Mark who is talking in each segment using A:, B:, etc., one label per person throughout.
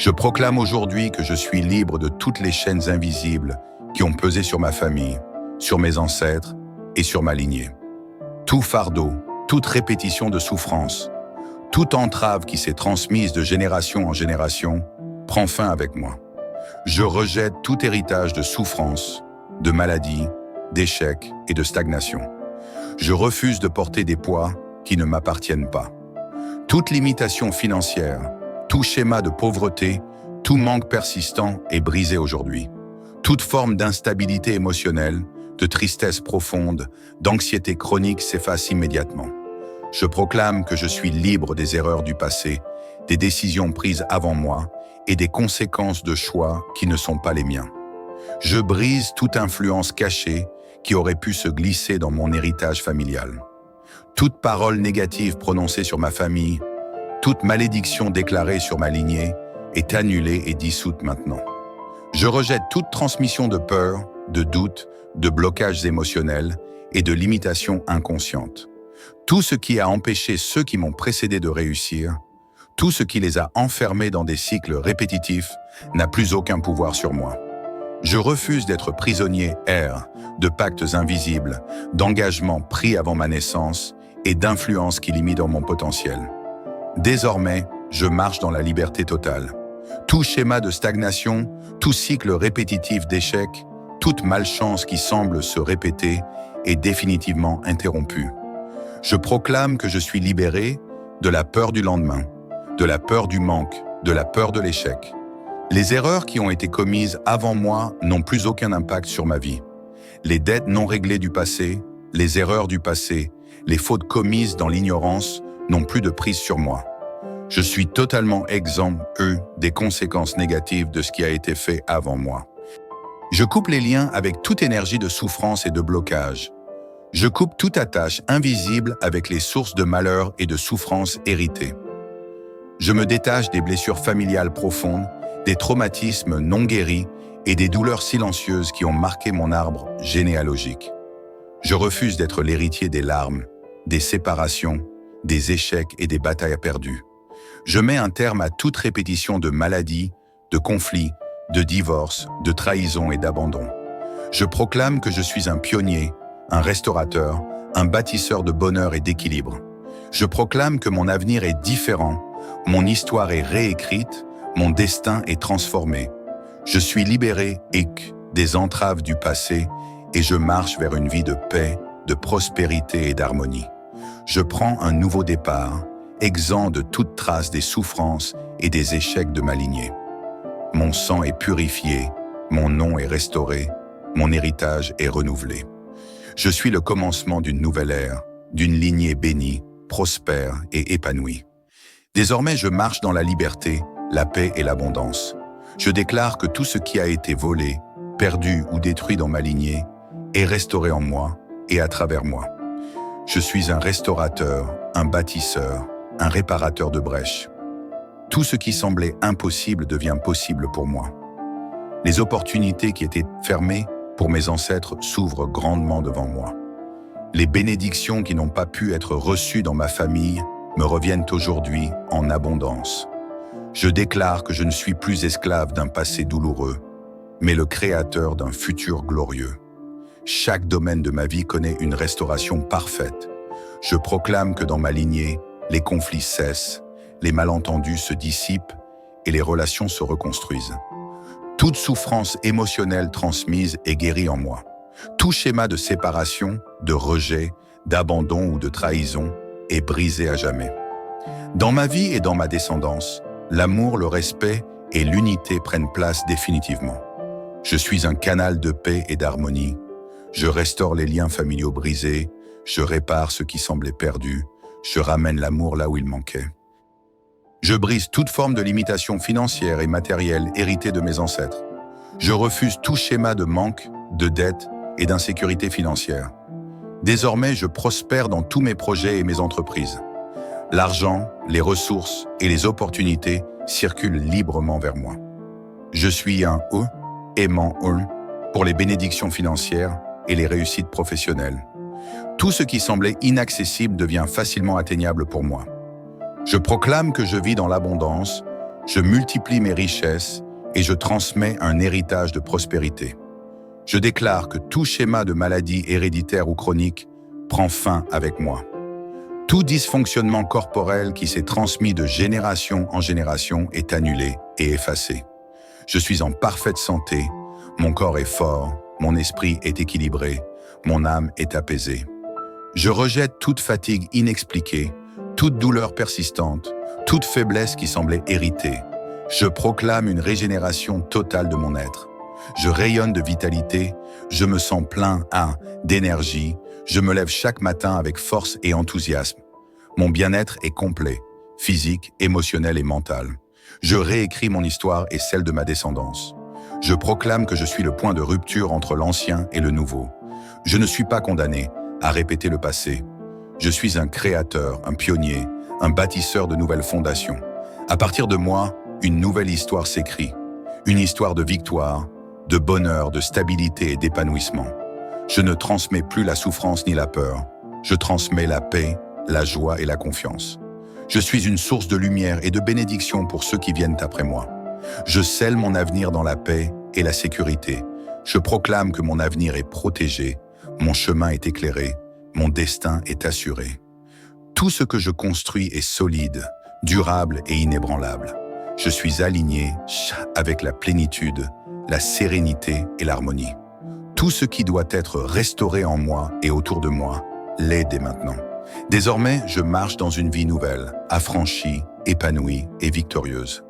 A: Je proclame aujourd'hui que je suis libre de toutes les chaînes invisibles qui ont pesé sur ma famille, sur mes ancêtres et sur ma lignée. Tout fardeau, toute répétition de souffrance, toute entrave qui s'est transmise de génération en génération prend fin avec moi. Je rejette tout héritage de souffrance, de maladie, d'échec et de stagnation. Je refuse de porter des poids qui ne m'appartiennent pas. Toute limitation financière, tout schéma de pauvreté, tout manque persistant est brisé aujourd'hui. Toute forme d'instabilité émotionnelle, de tristesse profonde, d'anxiété chronique s'efface immédiatement. Je proclame que je suis libre des erreurs du passé, des décisions prises avant moi et des conséquences de choix qui ne sont pas les miens. Je brise toute influence cachée qui aurait pu se glisser dans mon héritage familial. Toute parole négative prononcée sur ma famille, toute malédiction déclarée sur ma lignée est annulée et dissoute maintenant. Je rejette toute transmission de peur, de doute, de blocages émotionnels et de limitations inconscientes. Tout ce qui a empêché ceux qui m'ont précédé de réussir, tout ce qui les a enfermés dans des cycles répétitifs n'a plus aucun pouvoir sur moi. Je refuse d'être prisonnier de pactes invisibles, d'engagements pris avant ma naissance et d'influences qui limitent mon potentiel. Désormais, je marche dans la liberté totale. Tout schéma de stagnation, tout cycle répétitif d'échec, toute malchance qui semble se répéter est définitivement interrompue. Je proclame que je suis libéré de la peur du lendemain, de la peur du manque, de la peur de l'échec. Les erreurs qui ont été commises avant moi n'ont plus aucun impact sur ma vie. Les dettes non réglées du passé, les erreurs du passé, les fautes commises dans l'ignorance n'ont plus de prise sur moi. Je suis totalement exempt, des conséquences négatives de ce qui a été fait avant moi. Je coupe les liens avec toute énergie de souffrance et de blocage. Je coupe toute attache invisible avec les sources de malheur et de souffrance héritées. Je me détache des blessures familiales profondes, des traumatismes non guéris et des douleurs silencieuses qui ont marqué mon arbre généalogique. Je refuse d'être l'héritier des larmes, des séparations, des échecs et des batailles perdues. Je mets un terme à toute répétition de maladies, de conflits, de divorces, de trahisons et d'abandon. Je proclame que je suis un pionnier, un restaurateur, un bâtisseur de bonheur et d'équilibre. Je proclame que mon avenir est différent, mon histoire est réécrite, mon destin est transformé. Je suis libéré des entraves du passé et je marche vers une vie de paix, de prospérité et d'harmonie. Je prends un nouveau départ, exempt de toute trace des souffrances et des échecs de ma lignée. Mon sang est purifié, mon nom est restauré, mon héritage est renouvelé. Je suis le commencement d'une nouvelle ère, d'une lignée bénie, prospère et épanouie. Désormais, je marche dans la liberté, la paix et l'abondance. Je déclare que tout ce qui a été volé, perdu ou détruit dans ma lignée est restauré en moi et à travers moi. Je suis un restaurateur, un bâtisseur, un réparateur de brèches. Tout ce qui semblait impossible devient possible pour moi. Les opportunités qui étaient fermées pour mes ancêtres s'ouvrent grandement devant moi. Les bénédictions qui n'ont pas pu être reçues dans ma famille me reviennent aujourd'hui en abondance. Je déclare que je ne suis plus esclave d'un passé douloureux, mais le créateur d'un futur glorieux. Chaque domaine de ma vie connaît une restauration parfaite. Je proclame que dans ma lignée, les conflits cessent, les malentendus se dissipent et les relations se reconstruisent. Toute souffrance émotionnelle transmise est guérie en moi. Tout schéma de séparation, de rejet, d'abandon ou de trahison est brisé à jamais. Dans ma vie et dans ma descendance, l'amour, le respect et l'unité prennent place définitivement. Je suis un canal de paix et d'harmonie. Je restaure les liens familiaux brisés, je répare ce qui semblait perdu, je ramène l'amour là où il manquait. Je brise toute forme de limitation financière et matérielle héritée de mes ancêtres. Je refuse tout schéma de manque, de dette et d'insécurité financière. Désormais, je prospère dans tous mes projets et mes entreprises. L'argent, les ressources et les opportunités circulent librement vers moi. Je suis un aimant pour les bénédictions financières et les réussites professionnelles. Tout ce qui semblait inaccessible devient facilement atteignable pour moi. Je proclame que je vis dans l'abondance, Je multiplie mes richesses et je transmets un héritage de prospérité. Je déclare que tout schéma de maladie héréditaire ou chronique prend fin avec moi. Tout dysfonctionnement corporel qui s'est transmis de génération en génération est annulé et effacé. Je suis en parfaite santé, mon corps est fort, mon esprit est équilibré, mon âme est apaisée. Je rejette toute fatigue inexpliquée, toute douleur persistante, toute faiblesse qui semblait héritée. Je proclame une régénération totale de mon être. Je rayonne de vitalité, je me sens plein d'énergie, je me lève chaque matin avec force et enthousiasme. Mon bien-être est complet, physique, émotionnel et mental. Je réécris mon histoire et celle de ma descendance. Je proclame que je suis le point de rupture entre l'ancien et le nouveau. Je ne suis pas condamné à répéter le passé. Je suis un créateur, un pionnier, un bâtisseur de nouvelles fondations. À partir de moi, une nouvelle histoire s'écrit. Une histoire de victoire, de bonheur, de stabilité et d'épanouissement. Je ne transmets plus la souffrance ni la peur. Je transmets la paix, la joie et la confiance. Je suis une source de lumière et de bénédiction pour ceux qui viennent après moi. Je scelle mon avenir dans la paix et la sécurité. Je proclame que mon avenir est protégé, mon chemin est éclairé, mon destin est assuré. Tout ce que je construis est solide, durable et inébranlable. Je suis aligné avec la plénitude, la sérénité et l'harmonie. Tout ce qui doit être restauré en moi et autour de moi l'est dès maintenant. Désormais, je marche dans une vie nouvelle, affranchie, épanouie et victorieuse.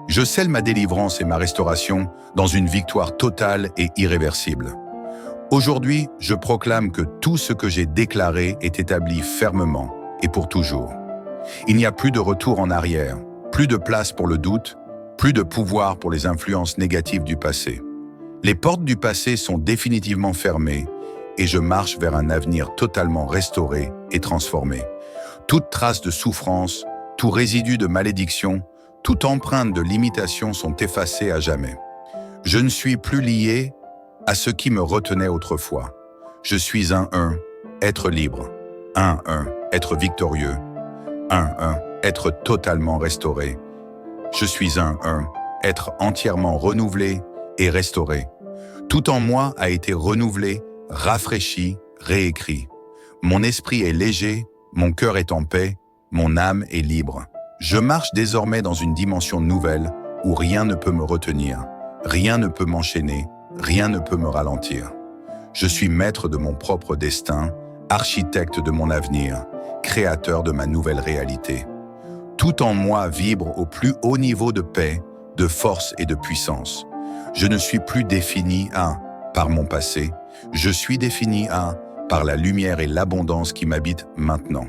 A: Je scelle ma délivrance et ma restauration dans une victoire totale et irréversible. Aujourd'hui, je proclame que tout ce que j'ai déclaré est établi fermement et pour toujours. Il n'y a plus de retour en arrière, plus de place pour le doute, plus de pouvoir pour les influences négatives du passé. Les portes du passé sont définitivement fermées et je marche vers un avenir totalement restauré et transformé. Toute trace de souffrance, tout résidu de malédiction, toute empreinte de limitation sont effacées à jamais. Je ne suis plus lié à ce qui me retenait autrefois. Je suis un être libre. Un être victorieux. Un être totalement restauré. Je suis un être entièrement renouvelé et restauré. Tout en moi a été renouvelé, rafraîchi, réécrit. Mon esprit est léger, mon cœur est en paix, mon âme est libre. Je marche désormais dans une dimension nouvelle où rien ne peut me retenir, rien ne peut m'enchaîner, rien ne peut me ralentir. Je suis maître de mon propre destin, architecte de mon avenir, créateur de ma nouvelle réalité. Tout en moi vibre au plus haut niveau de paix, de force et de puissance. Je ne suis plus défini par mon passé, je suis défini par la lumière et l'abondance qui m'habitent maintenant.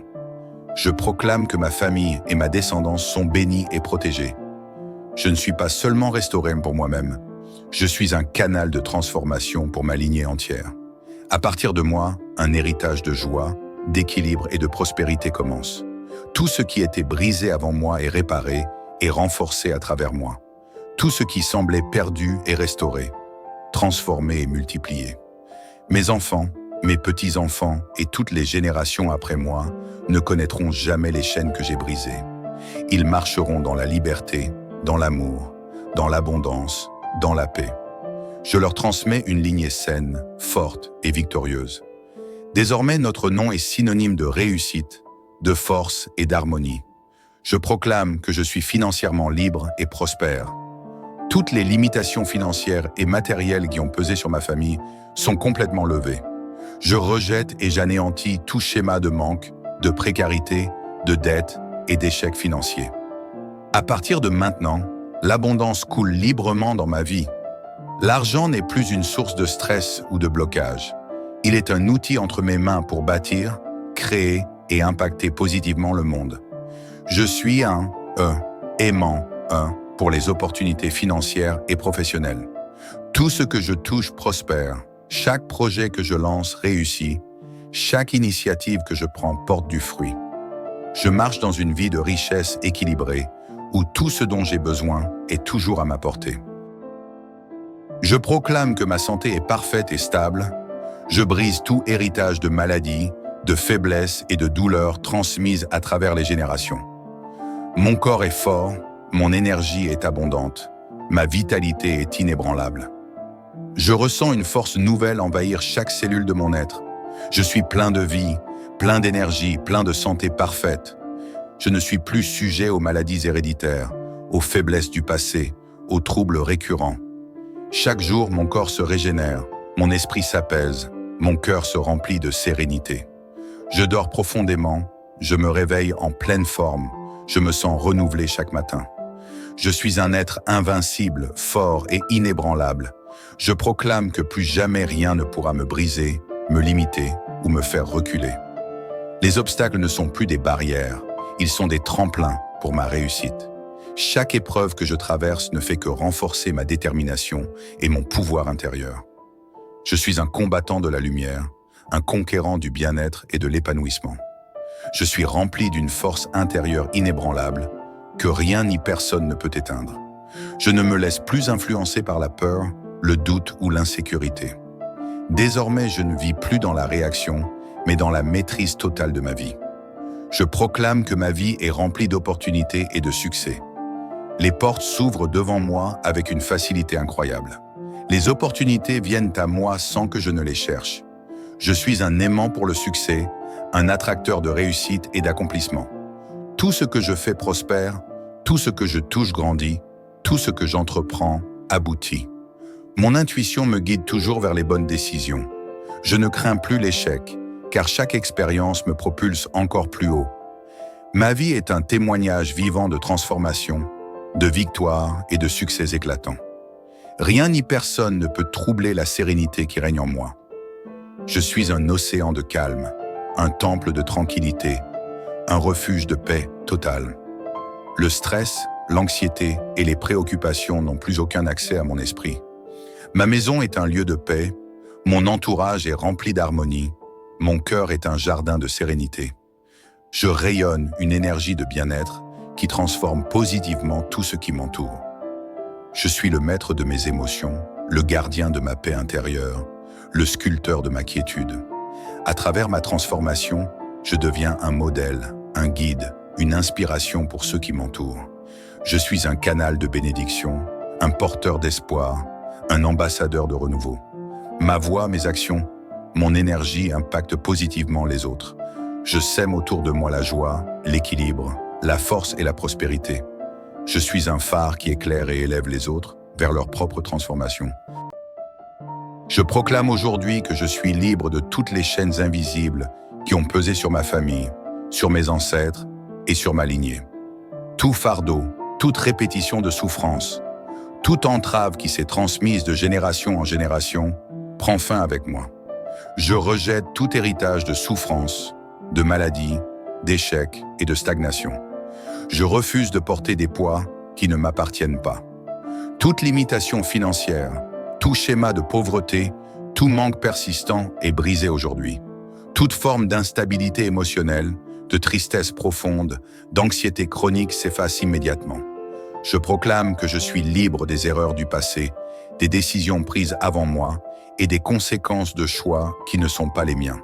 A: Je proclame que ma famille et ma descendance sont bénies et protégées. Je ne suis pas seulement restauré pour moi-même, je suis un canal de transformation pour ma lignée entière. À partir de moi, un héritage de joie, d'équilibre et de prospérité commence. Tout ce qui était brisé avant moi est réparé et renforcé à travers moi. Tout ce qui semblait perdu est restauré, transformé et multiplié. Mes enfants, mes petits-enfants et toutes les générations après moi ne connaîtront jamais les chaînes que j'ai brisées. Ils marcheront dans la liberté, dans l'amour, dans l'abondance, dans la paix. Je leur transmets une lignée saine, forte et victorieuse. Désormais, notre nom est synonyme de réussite, de force et d'harmonie. Je proclame que je suis financièrement libre et prospère. Toutes les limitations financières et matérielles qui ont pesé sur ma famille sont complètement levées. Je rejette et j'anéantis tout schéma de manque, de précarité, de dette et d'échec financier. À partir de maintenant, l'abondance coule librement dans ma vie. L'argent n'est plus une source de stress ou de blocage. Il est un outil entre mes mains pour bâtir, créer et impacter positivement le monde. Je suis un aimant pour les opportunités financières et professionnelles. Tout ce que je touche prospère. Chaque projet que je lance réussit. Chaque initiative que je prends porte du fruit. Je marche dans une vie de richesse équilibrée, où tout ce dont j'ai besoin est toujours à ma portée. Je proclame que ma santé est parfaite et stable. Je brise tout héritage de maladies, de faiblesses et de douleurs transmises à travers les générations. Mon corps est fort, mon énergie est abondante, ma vitalité est inébranlable. Je ressens une force nouvelle envahir chaque cellule de mon être. Je suis plein de vie, plein d'énergie, plein de santé parfaite. Je ne suis plus sujet aux maladies héréditaires, aux faiblesses du passé, aux troubles récurrents. Chaque jour, mon corps se régénère, mon esprit s'apaise, mon cœur se remplit de sérénité. Je dors profondément, je me réveille en pleine forme, je me sens renouvelé chaque matin. Je suis un être invincible, fort et inébranlable. Je proclame que plus jamais rien ne pourra me briser, me limiter ou me faire reculer. Les obstacles ne sont plus des barrières, ils sont des tremplins pour ma réussite. Chaque épreuve que je traverse ne fait que renforcer ma détermination et mon pouvoir intérieur. Je suis un combattant de la lumière, un conquérant du bien-être et de l'épanouissement. Je suis rempli d'une force intérieure inébranlable que rien ni personne ne peut éteindre. Je ne me laisse plus influencer par la peur, le doute ou l'insécurité. Désormais, je ne vis plus dans la réaction, mais dans la maîtrise totale de ma vie. Je proclame que ma vie est remplie d'opportunités et de succès. Les portes s'ouvrent devant moi avec une facilité incroyable. Les opportunités viennent à moi sans que je ne les cherche. Je suis un aimant pour le succès, un attracteur de réussite et d'accomplissement. Tout ce que je fais prospère, tout ce que je touche grandit, tout ce que j'entreprends aboutit. Mon intuition me guide toujours vers les bonnes décisions. Je ne crains plus l'échec, car chaque expérience me propulse encore plus haut. Ma vie est un témoignage vivant de transformation, de victoire et de succès éclatants. Rien ni personne ne peut troubler la sérénité qui règne en moi. Je suis un océan de calme, un temple de tranquillité, un refuge de paix totale. Le stress, l'anxiété et les préoccupations n'ont plus aucun accès à mon esprit. Ma maison est un lieu de paix, mon entourage est rempli d'harmonie, mon cœur est un jardin de sérénité. Je rayonne une énergie de bien-être qui transforme positivement tout ce qui m'entoure. Je suis le maître de mes émotions, le gardien de ma paix intérieure, le sculpteur de ma quiétude. À travers ma transformation, je deviens un modèle, un guide, une inspiration pour ceux qui m'entourent. Je suis un canal de bénédiction, un porteur d'espoir, un ambassadeur de renouveau. Ma voix, mes actions, mon énergie impactent positivement les autres. Je sème autour de moi la joie, l'équilibre, la force et la prospérité. Je suis un phare qui éclaire et élève les autres vers leur propre transformation. Je proclame aujourd'hui que je suis libre de toutes les chaînes invisibles qui ont pesé sur ma famille, sur mes ancêtres et sur ma lignée. Tout fardeau, toute répétition de souffrance, toute entrave qui s'est transmise de génération en génération prend fin avec moi. Je rejette tout héritage de souffrance, de maladie, d'échec et de stagnation. Je refuse de porter des poids qui ne m'appartiennent pas. Toute limitation financière, tout schéma de pauvreté, tout manque persistant est brisé aujourd'hui. Toute forme d'instabilité émotionnelle, de tristesse profonde, d'anxiété chronique s'efface immédiatement. Je proclame que je suis libre des erreurs du passé, des décisions prises avant moi et des conséquences de choix qui ne sont pas les miens.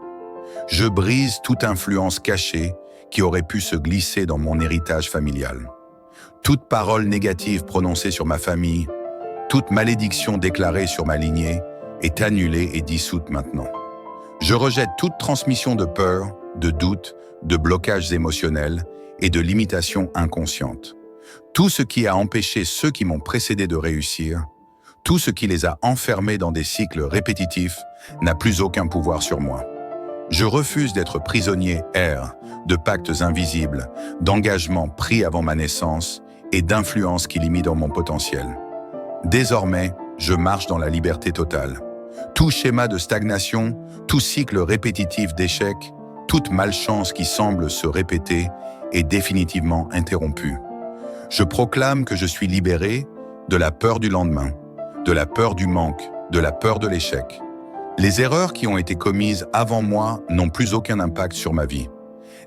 A: Je brise toute influence cachée qui aurait pu se glisser dans mon héritage familial. Toute parole négative prononcée sur ma famille, toute malédiction déclarée sur ma lignée est annulée et dissoute maintenant. Je rejette toute transmission de peur, de doute, de blocages émotionnels et de limitations inconscientes. Tout ce qui a empêché ceux qui m'ont précédé de réussir, tout ce qui les a enfermés dans des cycles répétitifs n'a plus aucun pouvoir sur moi. Je refuse d'être prisonnier de pactes invisibles, d'engagements pris avant ma naissance et d'influences qui limitent mon potentiel. Désormais, je marche dans la liberté totale. Tout schéma de stagnation, tout cycle répétitif d'échec, toute malchance qui semble se répéter est définitivement interrompue. Je proclame que je suis libéré de la peur du lendemain, de la peur du manque, de la peur de l'échec. Les erreurs qui ont été commises avant moi n'ont plus aucun impact sur ma vie.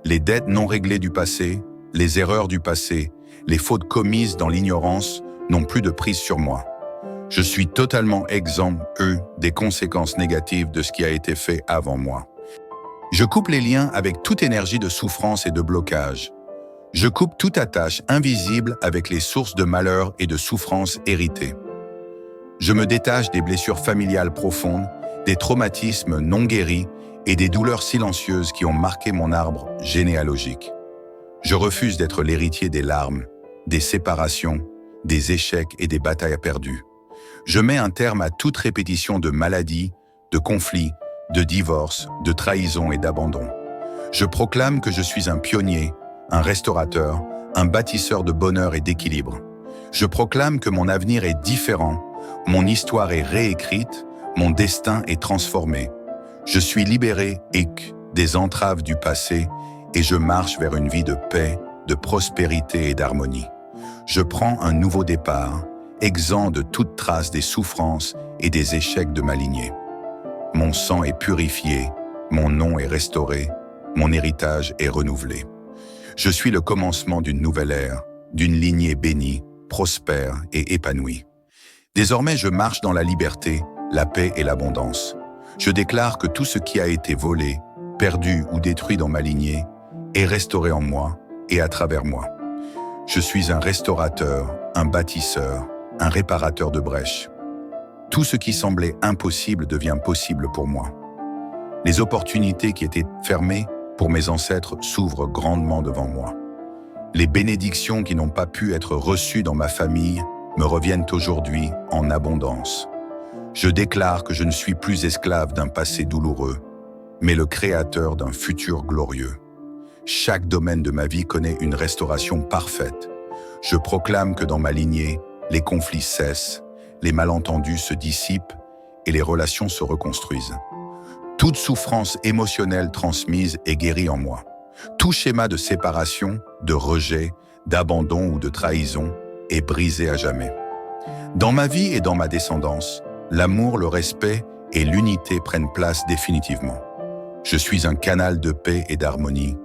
A: Les dettes non réglées du passé, les erreurs du passé, les fautes commises dans l'ignorance n'ont plus de prise sur moi. Je suis totalement exempt, des conséquences négatives de ce qui a été fait avant moi. Je coupe les liens avec toute énergie de souffrance et de blocage. Je coupe toute attache invisible avec les sources de malheur et de souffrance héritées. Je me détache des blessures familiales profondes, des traumatismes non guéris et des douleurs silencieuses qui ont marqué mon arbre généalogique. Je refuse d'être l'héritier des larmes, des séparations, des échecs et des batailles perdues. Je mets un terme à toute répétition de maladies, de conflits, de divorces, de trahisons et d'abandon. Je proclame que je suis un pionnier, un restaurateur, un bâtisseur de bonheur et d'équilibre. Je proclame que mon avenir est différent, mon histoire est réécrite, mon destin est transformé. Je suis libéré des entraves du passé et je marche vers une vie de paix, de prospérité et d'harmonie. Je prends un nouveau départ, exempt de toute trace des souffrances et des échecs de ma lignée. Mon sang est purifié, mon nom est restauré, mon héritage est renouvelé. Je suis le commencement d'une nouvelle ère, d'une lignée bénie, prospère et épanouie. Désormais, je marche dans la liberté, la paix et l'abondance. Je déclare que tout ce qui a été volé, perdu ou détruit dans ma lignée est restauré en moi et à travers moi. Je suis un restaurateur, un bâtisseur, un réparateur de brèches. Tout ce qui semblait impossible devient possible pour moi. Les opportunités qui étaient fermées pour mes ancêtres s'ouvrent grandement devant moi. Les bénédictions qui n'ont pas pu être reçues dans ma famille me reviennent aujourd'hui en abondance. Je déclare que je ne suis plus esclave d'un passé douloureux, mais le créateur d'un futur glorieux. Chaque domaine de ma vie connaît une restauration parfaite. Je proclame que dans ma lignée, les conflits cessent, les malentendus se dissipent et les relations se reconstruisent. Toute souffrance émotionnelle transmise est guérie en moi. Tout schéma de séparation, de rejet, d'abandon ou de trahison est brisé à jamais. Dans ma vie et dans ma descendance, l'amour, le respect et l'unité prennent place définitivement. Je suis un canal de paix et d'harmonie.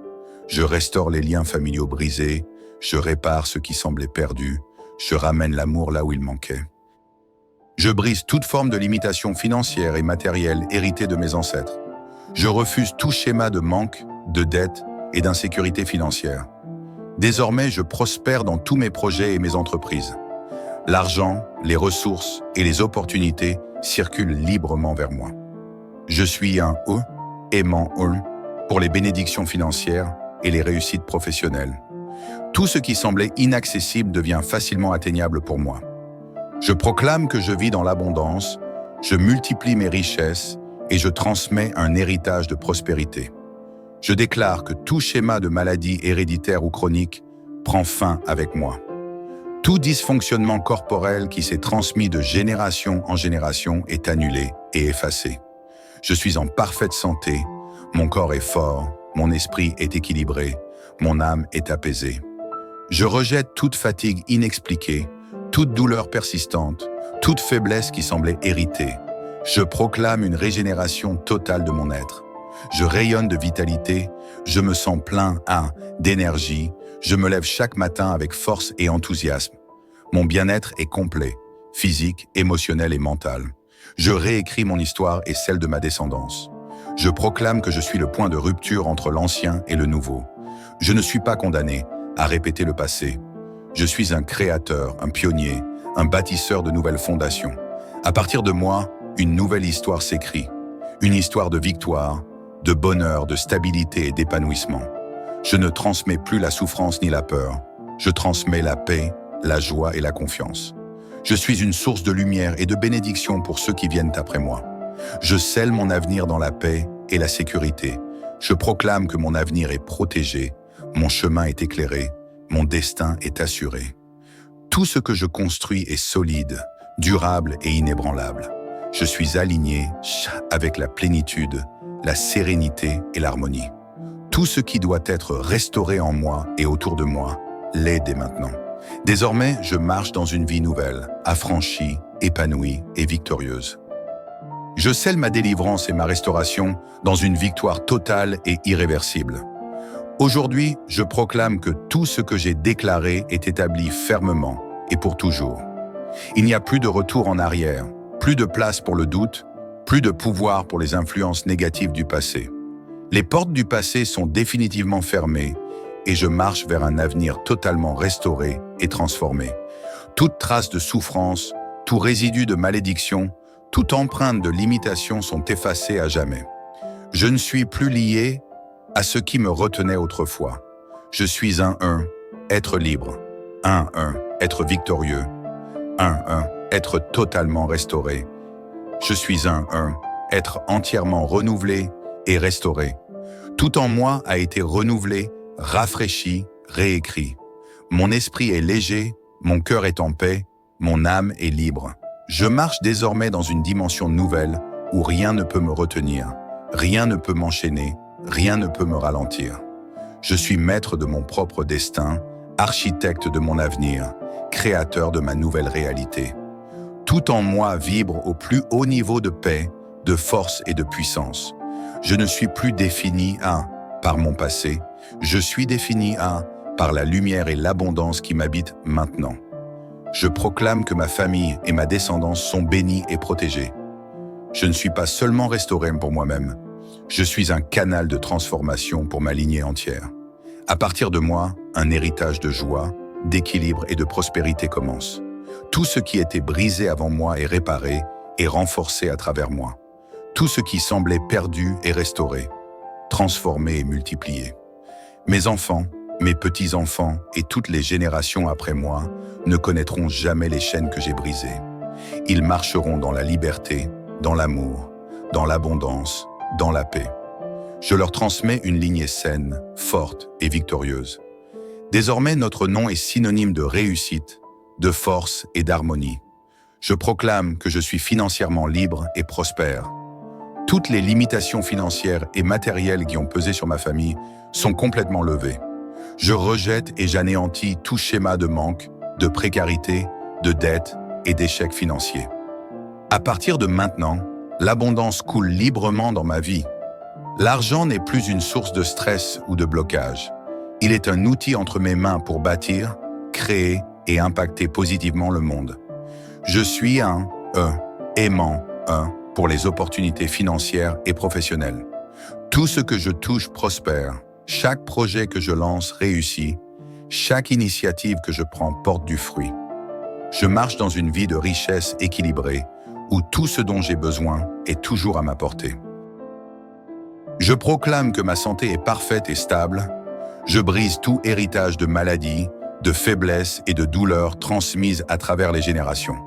A: Je restaure les liens familiaux brisés, je répare ce qui semblait perdu, je ramène l'amour là où il manquait. Je brise toute forme de limitation financière et matérielle héritée de mes ancêtres. Je refuse tout schéma de manque, de dette et d'insécurité financière. Désormais, je prospère dans tous mes projets et mes entreprises. L'argent, les ressources et les opportunités circulent librement vers moi. Je suis un aimant pour les bénédictions financières et les réussites professionnelles. Tout ce qui semblait inaccessible devient facilement atteignable pour moi. Je proclame que je vis dans l'abondance, je multiplie mes richesses et je transmets un héritage de prospérité. Je déclare que tout schéma de maladie héréditaire ou chronique prend fin avec moi. Tout dysfonctionnement corporel qui s'est transmis de génération en génération est annulé et effacé. Je suis en parfaite santé, mon corps est fort, mon esprit est équilibré, mon âme est apaisée. Je rejette toute fatigue inexpliquée, toute douleur persistante, toute faiblesse qui semblait héritée. Je proclame une régénération totale de mon être. Je rayonne de vitalité, je me sens plein d'énergie, je me lève chaque matin avec force et enthousiasme. Mon bien-être est complet, physique, émotionnel et mental. Je réécris mon histoire et celle de ma descendance. Je proclame que je suis le point de rupture entre l'ancien et le nouveau. Je ne suis pas condamné à répéter le passé. Je suis un créateur, un pionnier, un bâtisseur de nouvelles fondations. À partir de moi, une nouvelle histoire s'écrit. Une histoire de victoire, de bonheur, de stabilité et d'épanouissement. Je ne transmets plus la souffrance ni la peur. Je transmets la paix, la joie et la confiance. Je suis une source de lumière et de bénédiction pour ceux qui viennent après moi. Je scelle mon avenir dans la paix et la sécurité. Je proclame que mon avenir est protégé, mon chemin est éclairé, mon destin est assuré. Tout ce que je construis est solide, durable et inébranlable. Je suis aligné avec la plénitude, la sérénité et l'harmonie. Tout ce qui doit être restauré en moi et autour de moi l'est dès maintenant. Désormais, je marche dans une vie nouvelle, affranchie, épanouie et victorieuse. Je scelle ma délivrance et ma restauration dans une victoire totale et irréversible. Aujourd'hui, je proclame que tout ce que j'ai déclaré est établi fermement et pour toujours. Il n'y a plus de retour en arrière, plus de place pour le doute, plus de pouvoir pour les influences négatives du passé. Les portes du passé sont définitivement fermées et je marche vers un avenir totalement restauré et transformé. Toute trace de souffrance, tout résidu de malédiction, toute empreinte de limitation sont effacées à jamais. Je ne suis plus lié à ce qui me retenait autrefois. Je suis un être libre. Un être victorieux. Un être totalement restauré. Je suis un être entièrement renouvelé et restauré. Tout en moi a été renouvelé, rafraîchi, réécrit. Mon esprit est léger, mon cœur est en paix, mon âme est libre. Je marche désormais dans une dimension nouvelle où rien ne peut me retenir, rien ne peut m'enchaîner, rien ne peut me ralentir. Je suis maître de mon propre destin, architecte de mon avenir, créateur de ma nouvelle réalité. Tout en moi vibre au plus haut niveau de paix, de force et de puissance. Je ne suis plus défini par mon passé, je suis défini par la lumière et l'abondance qui m'habitent maintenant. Je proclame que ma famille et ma descendance sont bénies et protégées. Je ne suis pas seulement restauré pour moi-même, je suis un canal de transformation pour ma lignée entière. À partir de moi, un héritage de joie, d'équilibre et de prospérité commence. Tout ce qui était brisé avant moi est réparé et renforcé à travers moi. Tout ce qui semblait perdu est restauré, transformé et multiplié. Mes enfants, mes petits-enfants et toutes les générations après moi ne connaîtront jamais les chaînes que j'ai brisées. Ils marcheront dans la liberté, dans l'amour, dans l'abondance, dans la paix. Je leur transmets une lignée saine, forte et victorieuse. Désormais, notre nom est synonyme de réussite, de force et d'harmonie. Je proclame que je suis financièrement libre et prospère. Toutes les limitations financières et matérielles qui ont pesé sur ma famille sont complètement levées. Je rejette et j'anéantis tout schéma de manque, de précarité, de dette et d'échec financier. À partir de maintenant, l'abondance coule librement dans ma vie. L'argent n'est plus une source de stress ou de blocage. Il est un outil entre mes mains pour bâtir, créer et impacter positivement le monde. Je suis un aimant pour les opportunités financières et professionnelles. Tout ce que je touche prospère. Chaque projet que je lance réussit. Chaque initiative que je prends porte du fruit. Je marche dans une vie de richesse équilibrée, où tout ce dont j'ai besoin est toujours à ma portée. Je proclame que ma santé est parfaite et stable. Je brise tout héritage de maladies, de faiblesses et de douleurs transmises à travers les générations.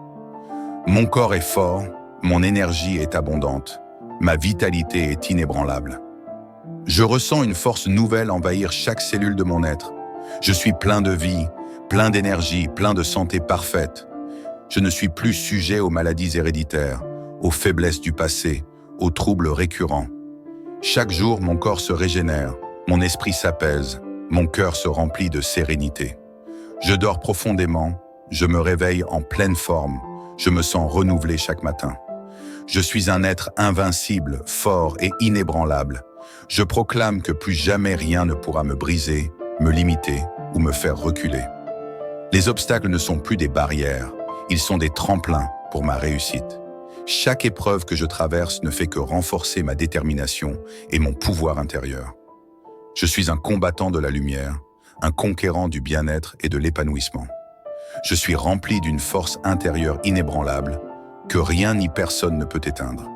A: Mon corps est fort, mon énergie est abondante, ma vitalité est inébranlable. Je ressens une force nouvelle envahir chaque cellule de mon être. Je suis plein de vie, plein d'énergie, plein de santé parfaite. Je ne suis plus sujet aux maladies héréditaires, aux faiblesses du passé, aux troubles récurrents. Chaque jour, mon corps se régénère, mon esprit s'apaise, mon cœur se remplit de sérénité. Je dors profondément, je me réveille en pleine forme, je me sens renouvelé chaque matin. Je suis un être invincible, fort et inébranlable. Je proclame que plus jamais rien ne pourra me briser, me limiter ou me faire reculer. Les obstacles ne sont plus des barrières, ils sont des tremplins pour ma réussite. Chaque épreuve que je traverse ne fait que renforcer ma détermination et mon pouvoir intérieur. Je suis un combattant de la lumière, un conquérant du bien-être et de l'épanouissement. Je suis rempli d'une force intérieure inébranlable que rien ni personne ne peut éteindre.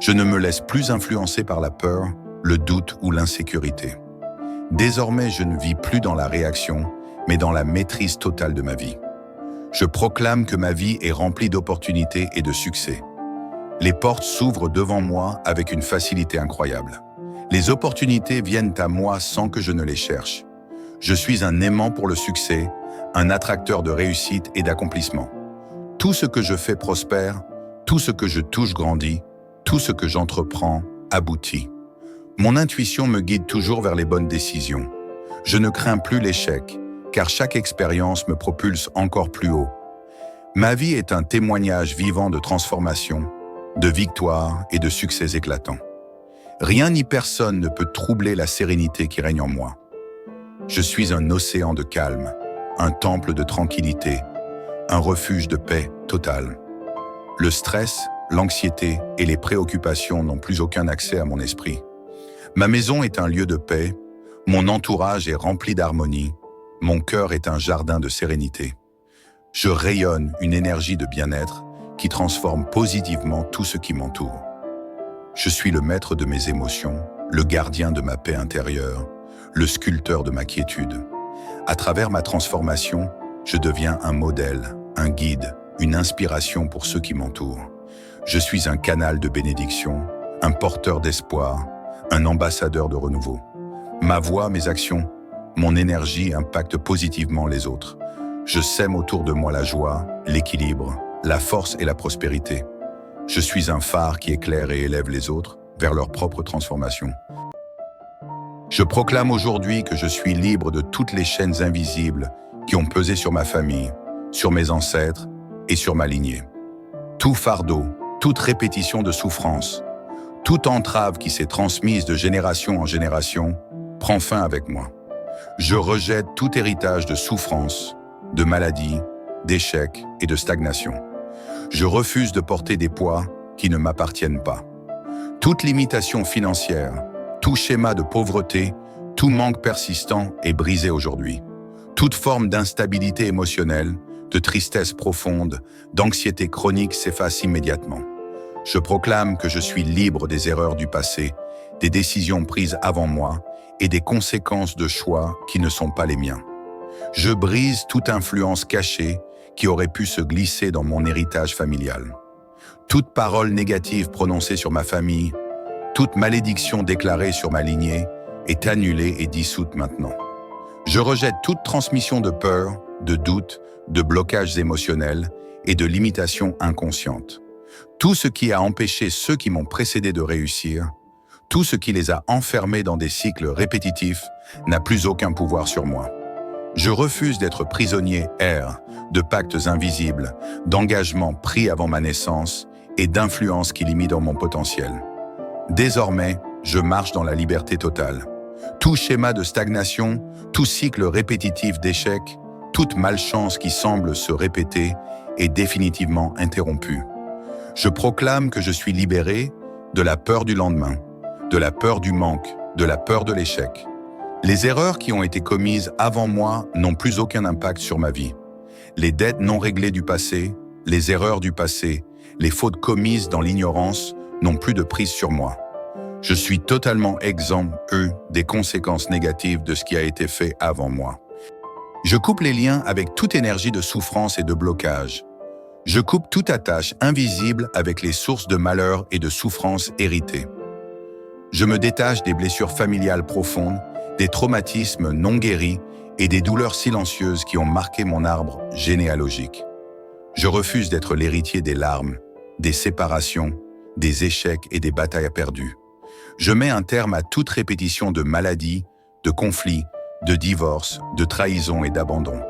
A: Je ne me laisse plus influencer par la peur, le doute ou l'insécurité. Désormais, je ne vis plus dans la réaction, mais dans la maîtrise totale de ma vie. Je proclame que ma vie est remplie d'opportunités et de succès. Les portes s'ouvrent devant moi avec une facilité incroyable. Les opportunités viennent à moi sans que je ne les cherche. Je suis un aimant pour le succès, un attracteur de réussite et d'accomplissement. Tout ce que je fais prospère, tout ce que je touche grandit, tout ce que j'entreprends aboutit. Mon intuition me guide toujours vers les bonnes décisions. Je ne crains plus l'échec, car chaque expérience me propulse encore plus haut. Ma vie est un témoignage vivant de transformation, de victoire et de succès éclatants. Rien ni personne ne peut troubler la sérénité qui règne en moi. Je suis un océan de calme, un temple de tranquillité, un refuge de paix totale. Le stress, l'anxiété et les préoccupations n'ont plus aucun accès à mon esprit. Ma maison est un lieu de paix, Mon entourage est rempli d'harmonie, mon cœur est un jardin de sérénité. Je rayonne une énergie de bien-être qui transforme positivement tout ce qui m'entoure. Je suis le maître de mes émotions, le gardien de ma paix intérieure, le sculpteur de ma quiétude. À travers ma transformation, je deviens un modèle, un guide, une inspiration pour ceux qui m'entourent. Je suis un canal de bénédiction, un porteur d'espoir, un ambassadeur de renouveau. Ma voix, mes actions, mon énergie impactent positivement les autres. Je sème autour de moi la joie, l'équilibre, la force et la prospérité. Je suis un phare qui éclaire et élève les autres vers leur propre transformation. Je proclame aujourd'hui que je suis libre de toutes les chaînes invisibles qui ont pesé sur ma famille, sur mes ancêtres et sur ma lignée. Tout fardeau, toute répétition de souffrance, toute entrave qui s'est transmise de génération en génération prend fin avec moi. Je rejette tout héritage de souffrance, de maladie, d'échec et de stagnation. Je refuse de porter des poids qui ne m'appartiennent pas. Toute limitation financière, tout schéma de pauvreté, tout manque persistant est brisé aujourd'hui. Toute forme d'instabilité émotionnelle, de tristesse profonde, d'anxiété chronique s'efface immédiatement. Je proclame que je suis libre des erreurs du passé, des décisions prises avant moi et des conséquences de choix qui ne sont pas les miens. Je brise toute influence cachée qui aurait pu se glisser dans mon héritage familial. Toute parole négative prononcée sur ma famille, toute malédiction déclarée sur ma lignée est annulée et dissoute maintenant. Je rejette toute transmission de peur, de doute, de blocages émotionnels et de limitations inconscientes. Tout ce qui a empêché ceux qui m'ont précédé de réussir, tout ce qui les a enfermés dans des cycles répétitifs n'a plus aucun pouvoir sur moi. Je refuse d'être prisonnier de pactes invisibles, d'engagements pris avant ma naissance et d'influences qui limitent mon potentiel. Désormais, je marche dans la liberté totale. Tout schéma de stagnation, tout cycle répétitif d'échec, toute malchance qui semble se répéter est définitivement interrompue. Je proclame que je suis libéré de la peur du lendemain, de la peur du manque, de la peur de l'échec. Les erreurs qui ont été commises avant moi n'ont plus aucun impact sur ma vie. Les dettes non réglées du passé, les erreurs du passé, les fautes commises dans l'ignorance n'ont plus de prise sur moi. Je suis totalement exempt, des conséquences négatives de ce qui a été fait avant moi. Je coupe les liens avec toute énergie de souffrance et de blocage. Je coupe toute attache invisible avec les sources de malheur et de souffrance héritées. Je me détache des blessures familiales profondes, des traumatismes non guéris et des douleurs silencieuses qui ont marqué mon arbre généalogique. Je refuse d'être l'héritier des larmes, des séparations, des échecs et des batailles perdues. Je mets un terme à toute répétition de maladies, de conflits, de divorces, de trahisons et d'abandon.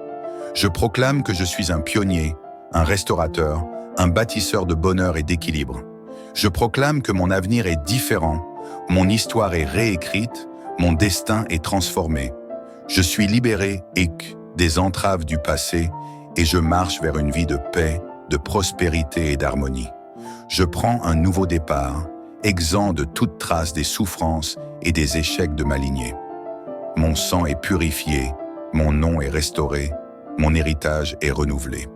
A: Je proclame que je suis un pionnier, un restaurateur, un bâtisseur de bonheur et d'équilibre. Je proclame que mon avenir est différent, mon histoire est réécrite, mon destin est transformé. Je suis libéré des entraves du passé et je marche vers une vie de paix, de prospérité et d'harmonie. Je prends un nouveau départ, exempt de toute trace des souffrances et des échecs de ma lignée. Mon sang est purifié, mon nom est restauré, mon héritage est renouvelé.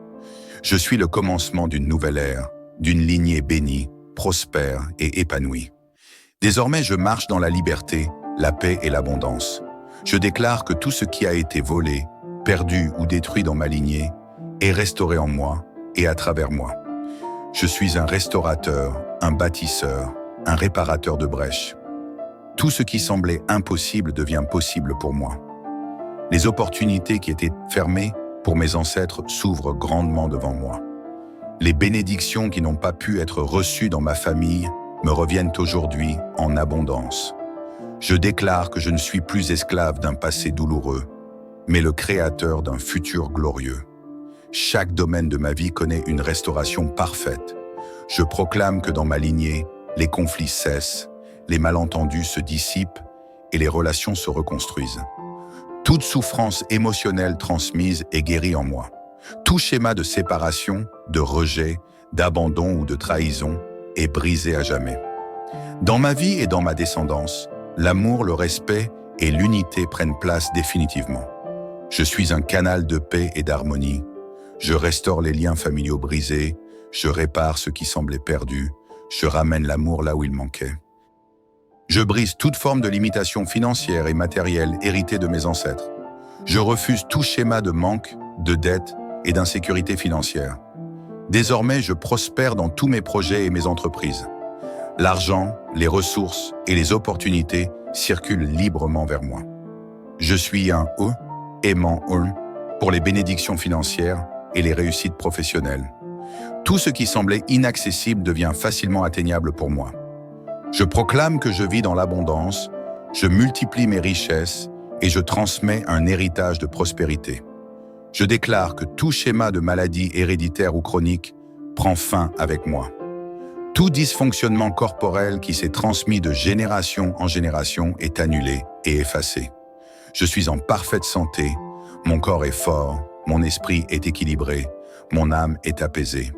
A: Je suis le commencement d'une nouvelle ère, d'une lignée bénie, prospère et épanouie. Désormais, je marche dans la liberté, la paix et l'abondance. Je déclare que tout ce qui a été volé, perdu ou détruit dans ma lignée est restauré en moi et à travers moi. Je suis un restaurateur, un bâtisseur, un réparateur de brèches. Tout ce qui semblait impossible devient possible pour moi. Les opportunités qui étaient fermées pour mes ancêtres s'ouvrent grandement devant moi. Les bénédictions qui n'ont pas pu être reçues dans ma famille me reviennent aujourd'hui en abondance. Je déclare que je ne suis plus esclave d'un passé douloureux, mais le créateur d'un futur glorieux. Chaque domaine de ma vie connaît une restauration parfaite. Je proclame que dans ma lignée, les conflits cessent, les malentendus se dissipent et les relations se reconstruisent. Toute souffrance émotionnelle transmise est guérie en moi. Tout schéma de séparation, de rejet, d'abandon ou de trahison est brisé à jamais. Dans ma vie et dans ma descendance, l'amour, le respect et l'unité prennent place définitivement. Je suis un canal de paix et d'harmonie. Je restaure les liens familiaux brisés, je répare ce qui semblait perdu, je ramène l'amour là où il manquait. Je brise toute forme de limitation financière et matérielle héritée de mes ancêtres. Je refuse tout schéma de manque, de dette et d'insécurité financière. Désormais, je prospère dans tous mes projets et mes entreprises. L'argent, les ressources et les opportunités circulent librement vers moi. Je suis un E, aimant E, pour les bénédictions financières et les réussites professionnelles. Tout ce qui semblait inaccessible devient facilement atteignable pour moi. Je proclame que je vis dans l'abondance, je multiplie mes richesses et je transmets un héritage de prospérité. Je déclare que tout schéma de maladie héréditaire ou chronique prend fin avec moi. Tout dysfonctionnement corporel qui s'est transmis de génération en génération est annulé et effacé. Je suis en parfaite santé, mon corps est fort, mon esprit est équilibré, mon âme est apaisée.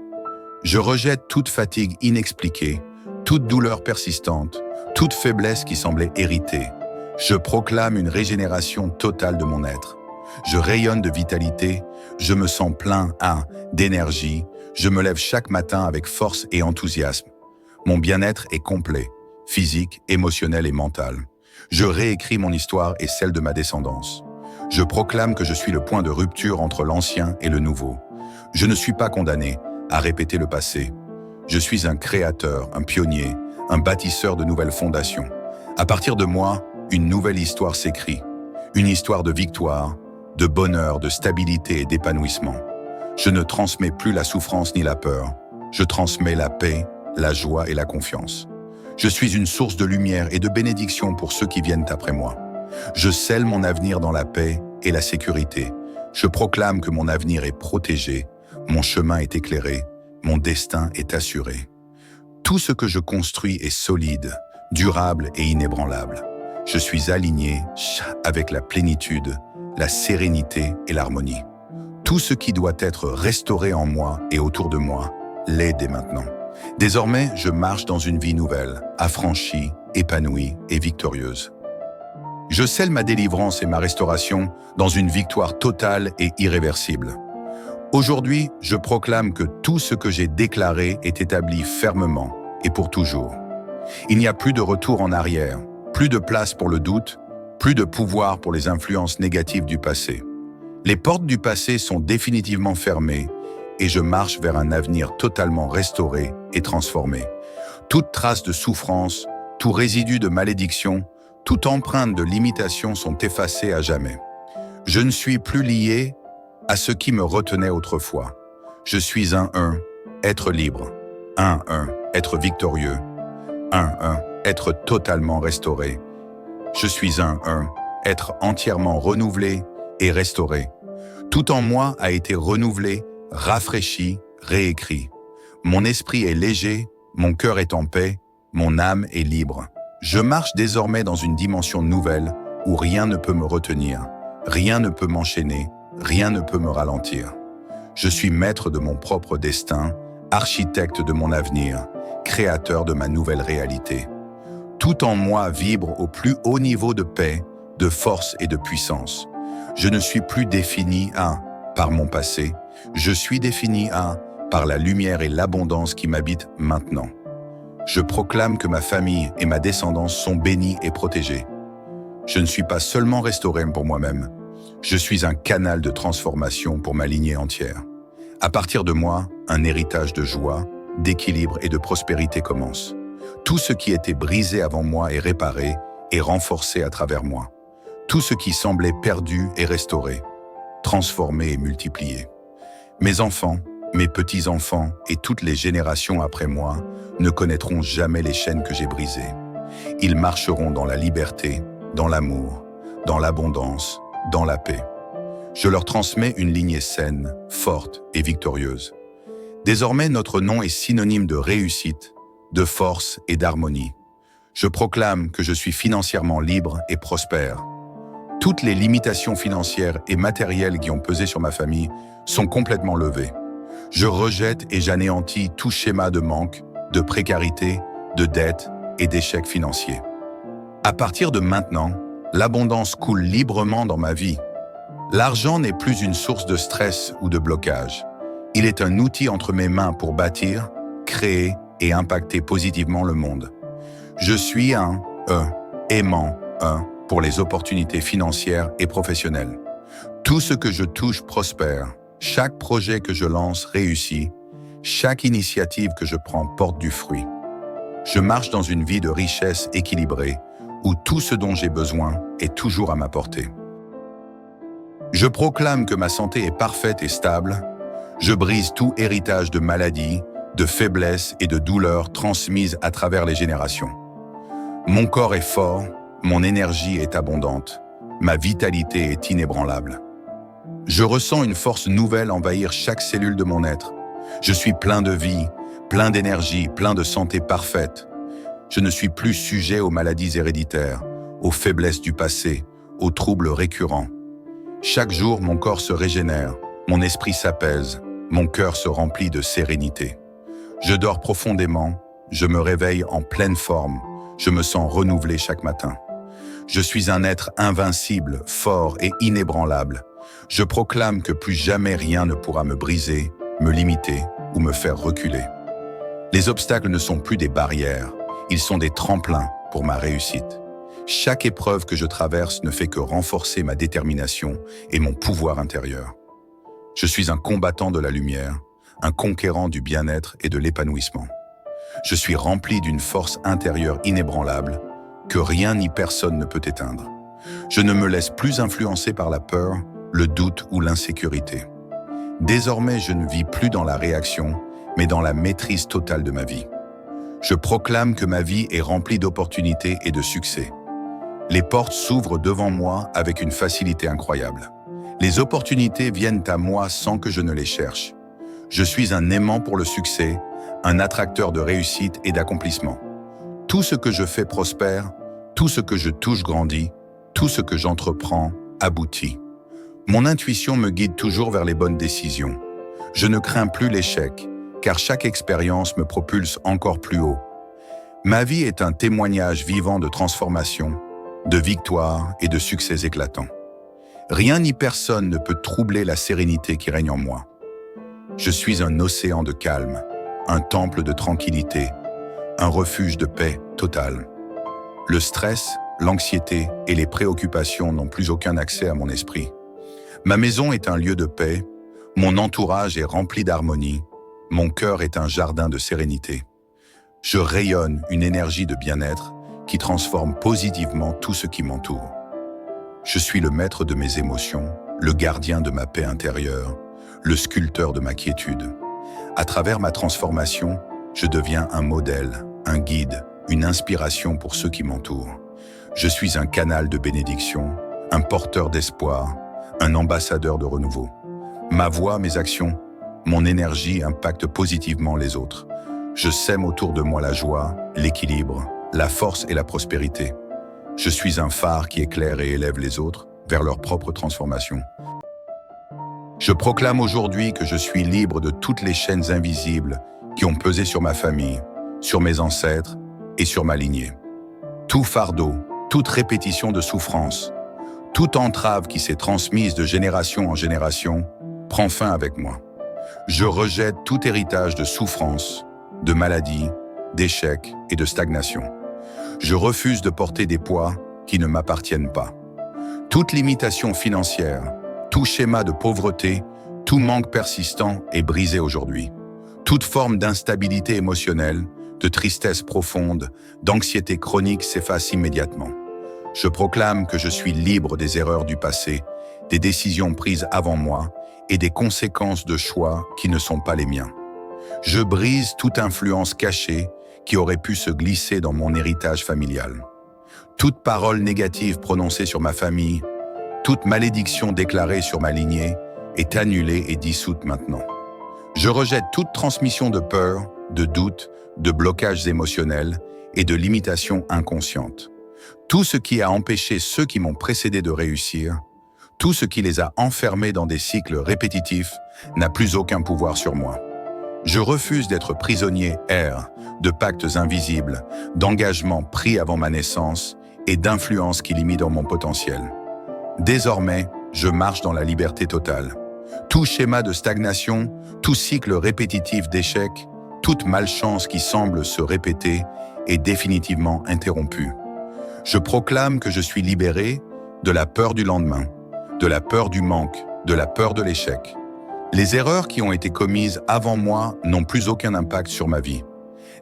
A: Je rejette toute fatigue inexpliquée, toute douleur persistante, toute faiblesse qui semblait héritée. Je proclame une régénération totale de mon être. Je rayonne de vitalité, je me sens plein d'énergie, je me lève chaque matin avec force et enthousiasme. Mon bien-être est complet, physique, émotionnel et mental. Je réécris mon histoire et celle de ma descendance. Je proclame que je suis le point de rupture entre l'ancien et le nouveau. Je ne suis pas condamné à répéter le passé. Je suis un créateur, un pionnier, un bâtisseur de nouvelles fondations. À partir de moi, une nouvelle histoire s'écrit. Une histoire de victoire, de bonheur, de stabilité et d'épanouissement. Je ne transmets plus la souffrance ni la peur. Je transmets la paix, la joie et la confiance. Je suis une source de lumière et de bénédiction pour ceux qui viennent après moi. Je scelle mon avenir dans la paix et la sécurité. Je proclame que mon avenir est protégé, mon chemin est éclairé, mon destin est assuré. Tout ce que je construis est solide, durable et inébranlable. Je suis aligné avec la plénitude, la sérénité et l'harmonie. Tout ce qui doit être restauré en moi et autour de moi l'est dès maintenant. Désormais, je marche dans une vie nouvelle, affranchie, épanouie et victorieuse. Je scelle ma délivrance et ma restauration dans une victoire totale et irréversible. Aujourd'hui, je proclame que tout ce que j'ai déclaré est établi fermement et pour toujours. Il n'y a plus de retour en arrière, plus de place pour le doute, plus de pouvoir pour les influences négatives du passé. Les portes du passé sont définitivement fermées et je marche vers un avenir totalement restauré et transformé. Toute trace de souffrance, tout résidu de malédiction, toute empreinte de limitation sont effacées à jamais. Je ne suis plus lié à ce qui me retenait autrefois. Je suis un être libre. Un être victorieux. Un être totalement restauré. Je suis un être entièrement renouvelé et restauré. Tout en moi a été renouvelé, rafraîchi, réécrit. Mon esprit est léger, mon cœur est en paix, mon âme est libre. Je marche désormais dans une dimension nouvelle où rien ne peut me retenir, rien ne peut m'enchaîner, rien ne peut me ralentir. Je suis maître de mon propre destin, architecte de mon avenir, créateur de ma nouvelle réalité. Tout en moi vibre au plus haut niveau de paix, de force et de puissance. Je ne suis plus défini par mon passé, je suis défini par la lumière et l'abondance qui m'habitent maintenant. Je proclame que ma famille et ma descendance sont bénies et protégées. Je ne suis pas seulement restauré pour moi-même, je suis un canal de transformation pour ma lignée entière. À partir de moi, un héritage de joie, d'équilibre et de prospérité commence. Tout ce qui était brisé avant moi est réparé et renforcé à travers moi. Tout ce qui semblait perdu est restauré, transformé et multiplié. Mes enfants, mes petits-enfants et toutes les générations après moi ne connaîtront jamais les chaînes que j'ai brisées. Ils marcheront dans la liberté, dans l'amour, dans l'abondance, dans la paix. Je leur transmets une lignée saine, forte et victorieuse. Désormais, notre nom est synonyme de réussite, de force et d'harmonie. Je proclame que je suis financièrement libre et prospère. Toutes les limitations financières et matérielles qui ont pesé sur ma famille sont complètement levées. Je rejette et j'anéantis tout schéma de manque, de précarité, de dette et d'échec financier. À partir de maintenant, L'abondance coule librement dans ma vie. L'argent n'est plus une source de stress ou de blocage. Il est un outil entre mes mains pour bâtir, créer et impacter positivement le monde. Je suis un aimant pour les opportunités financières et professionnelles. Tout ce que je touche prospère. Chaque projet que je lance réussit. Chaque initiative que je prends porte du fruit. Je marche dans une vie de richesse équilibrée, où tout ce dont j'ai besoin est toujours à ma portée. Je proclame que ma santé est parfaite et stable. Je brise tout héritage de maladies, de faiblesses et de douleurs transmises à travers les générations. Mon corps est fort, mon énergie est abondante, ma vitalité est inébranlable. Je ressens une force nouvelle envahir chaque cellule de mon être. Je suis plein de vie, plein d'énergie, plein de santé parfaite. Je ne suis plus sujet aux maladies héréditaires, aux faiblesses du passé, aux troubles récurrents. Chaque jour, mon corps se régénère, mon esprit s'apaise, mon cœur se remplit de sérénité. Je dors profondément, je me réveille en pleine forme, je me sens renouvelé chaque matin. Je suis un être invincible, fort et inébranlable. Je proclame que plus jamais rien ne pourra me briser, me limiter ou me faire reculer. Les obstacles ne sont plus des barrières, ils sont des tremplins pour ma réussite. Chaque épreuve que je traverse ne fait que renforcer ma détermination et mon pouvoir intérieur. Je suis un combattant de la lumière, un conquérant du bien-être et de l'épanouissement. Je suis rempli d'une force intérieure inébranlable que rien ni personne ne peut éteindre. Je ne me laisse plus influencer par la peur, le doute ou l'insécurité. Désormais, je ne vis plus dans la réaction, mais dans la maîtrise totale de ma vie. Je proclame que ma vie est remplie d'opportunités et de succès. Les portes s'ouvrent devant moi avec une facilité incroyable. Les opportunités viennent à moi sans que je ne les cherche. Je suis un aimant pour le succès, un attracteur de réussite et d'accomplissement. Tout ce que je fais prospère, tout ce que je touche grandit, tout ce que j'entreprends aboutit. Mon intuition me guide toujours vers les bonnes décisions. Je ne crains plus l'échec, car chaque expérience me propulse encore plus haut. Ma vie est un témoignage vivant de transformation, de victoire et de succès éclatants. Rien ni personne ne peut troubler la sérénité qui règne en moi. Je suis un océan de calme, un temple de tranquillité, un refuge de paix totale. Le stress, l'anxiété et les préoccupations n'ont plus aucun accès à mon esprit. Ma maison est un lieu de paix, mon entourage est rempli d'harmonie, mon cœur est un jardin de sérénité. Je rayonne une énergie de bien-être qui transforme positivement tout ce qui m'entoure. Je suis le maître de mes émotions, le gardien de ma paix intérieure, le sculpteur de ma quiétude. À travers ma transformation, je deviens un modèle, un guide, une inspiration pour ceux qui m'entourent. Je suis un canal de bénédiction, un porteur d'espoir, un ambassadeur de renouveau. Ma voix, mes actions, mon énergie impactent positivement les autres. Je sème autour de moi la joie, l'équilibre, la force et la prospérité. Je suis un phare qui éclaire et élève les autres vers leur propre transformation. Je proclame aujourd'hui que je suis libre de toutes les chaînes invisibles qui ont pesé sur ma famille, sur mes ancêtres et sur ma lignée. Tout fardeau, toute répétition de souffrance, toute entrave qui s'est transmise de génération en génération prend fin avec moi. Je rejette tout héritage de souffrance, de maladie, d'échec et de stagnation. Je refuse de porter des poids qui ne m'appartiennent pas. Toute limitation financière, tout schéma de pauvreté, tout manque persistant est brisé aujourd'hui. Toute forme d'instabilité émotionnelle, de tristesse profonde, d'anxiété chronique s'efface immédiatement. Je proclame que je suis libre des erreurs du passé, des décisions prises avant moi et des conséquences de choix qui ne sont pas les miens. Je brise toute influence cachée qui aurait pu se glisser dans mon héritage familial. Toute parole négative prononcée sur ma famille, toute malédiction déclarée sur ma lignée est annulée et dissoute maintenant. Je rejette toute transmission de peur, de doute, de blocages émotionnels et de limitations inconscientes. Tout ce qui a empêché ceux qui m'ont précédé de réussir, tout ce qui les a enfermés dans des cycles répétitifs n'a plus aucun pouvoir sur moi. Je refuse d'être prisonnier de pactes invisibles, d'engagements pris avant ma naissance et d'influences qui limitent mon potentiel. Désormais, je marche dans la liberté totale. Tout schéma de stagnation, tout cycle répétitif d'échec, toute malchance qui semble se répéter est définitivement interrompue. Je proclame que je suis libéré de la peur du lendemain, de la peur du manque, de la peur de l'échec. Les erreurs qui ont été commises avant moi n'ont plus aucun impact sur ma vie.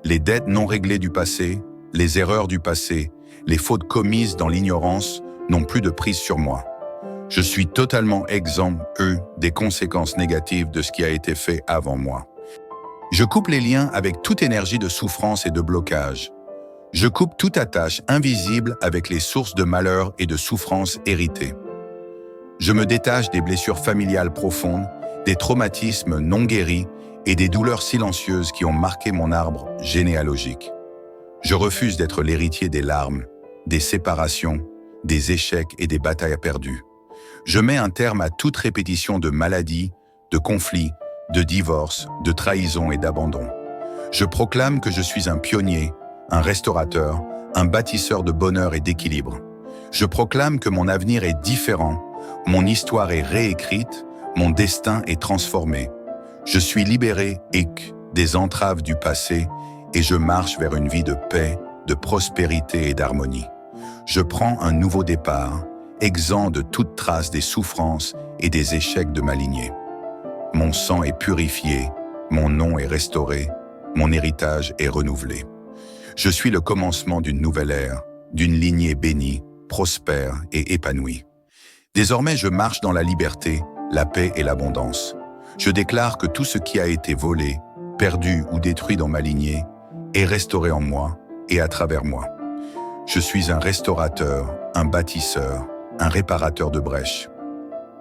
A: Les dettes non réglées du passé, les erreurs du passé, les fautes commises dans l'ignorance n'ont plus de prise sur moi. Je suis totalement exempt, des conséquences négatives de ce qui a été fait avant moi. Je coupe les liens avec toute énergie de souffrance et de blocage. Je coupe toute attache invisible avec les sources de malheur et de souffrance héritées. Je me détache des blessures familiales profondes, des traumatismes non guéris et des douleurs silencieuses qui ont marqué mon arbre généalogique. Je refuse d'être l'héritier des larmes, des séparations, des échecs et des batailles perdues. Je mets un terme à toute répétition de maladies, de conflits, de divorces, de trahisons et d'abandon. Je proclame que je suis un pionnier, un restaurateur, un bâtisseur de bonheur et d'équilibre. Je proclame que mon avenir est différent, mon histoire est réécrite, mon destin est transformé. Je suis libéré des entraves du passé et je marche vers une vie de paix, de prospérité et d'harmonie. Je prends un nouveau départ, exempt de toute trace des souffrances et des échecs de ma lignée. Mon sang est purifié, mon nom est restauré, mon héritage est renouvelé. Je suis le commencement d'une nouvelle ère, d'une lignée bénie, prospère et épanouie. Désormais, je marche dans la liberté, la paix et l'abondance. Je déclare que tout ce qui a été volé, perdu ou détruit dans ma lignée est restauré en moi et à travers moi. Je suis un restaurateur, un bâtisseur, un réparateur de brèches.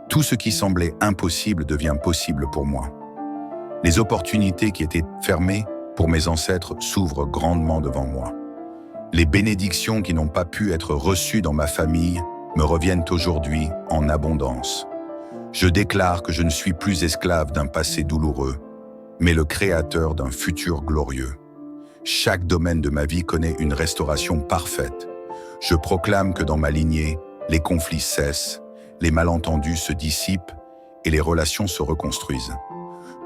A: Tout ce qui semblait impossible devient possible pour moi. Les opportunités qui étaient fermées pour mes ancêtres s'ouvrent grandement devant moi. Les bénédictions qui n'ont pas pu être reçues dans ma famille me reviennent aujourd'hui en abondance. Je déclare que je ne suis plus esclave d'un passé douloureux, mais le créateur d'un futur glorieux. Chaque domaine de ma vie connaît une restauration parfaite. Je proclame que dans ma lignée, les conflits cessent, les malentendus se dissipent et les relations se reconstruisent.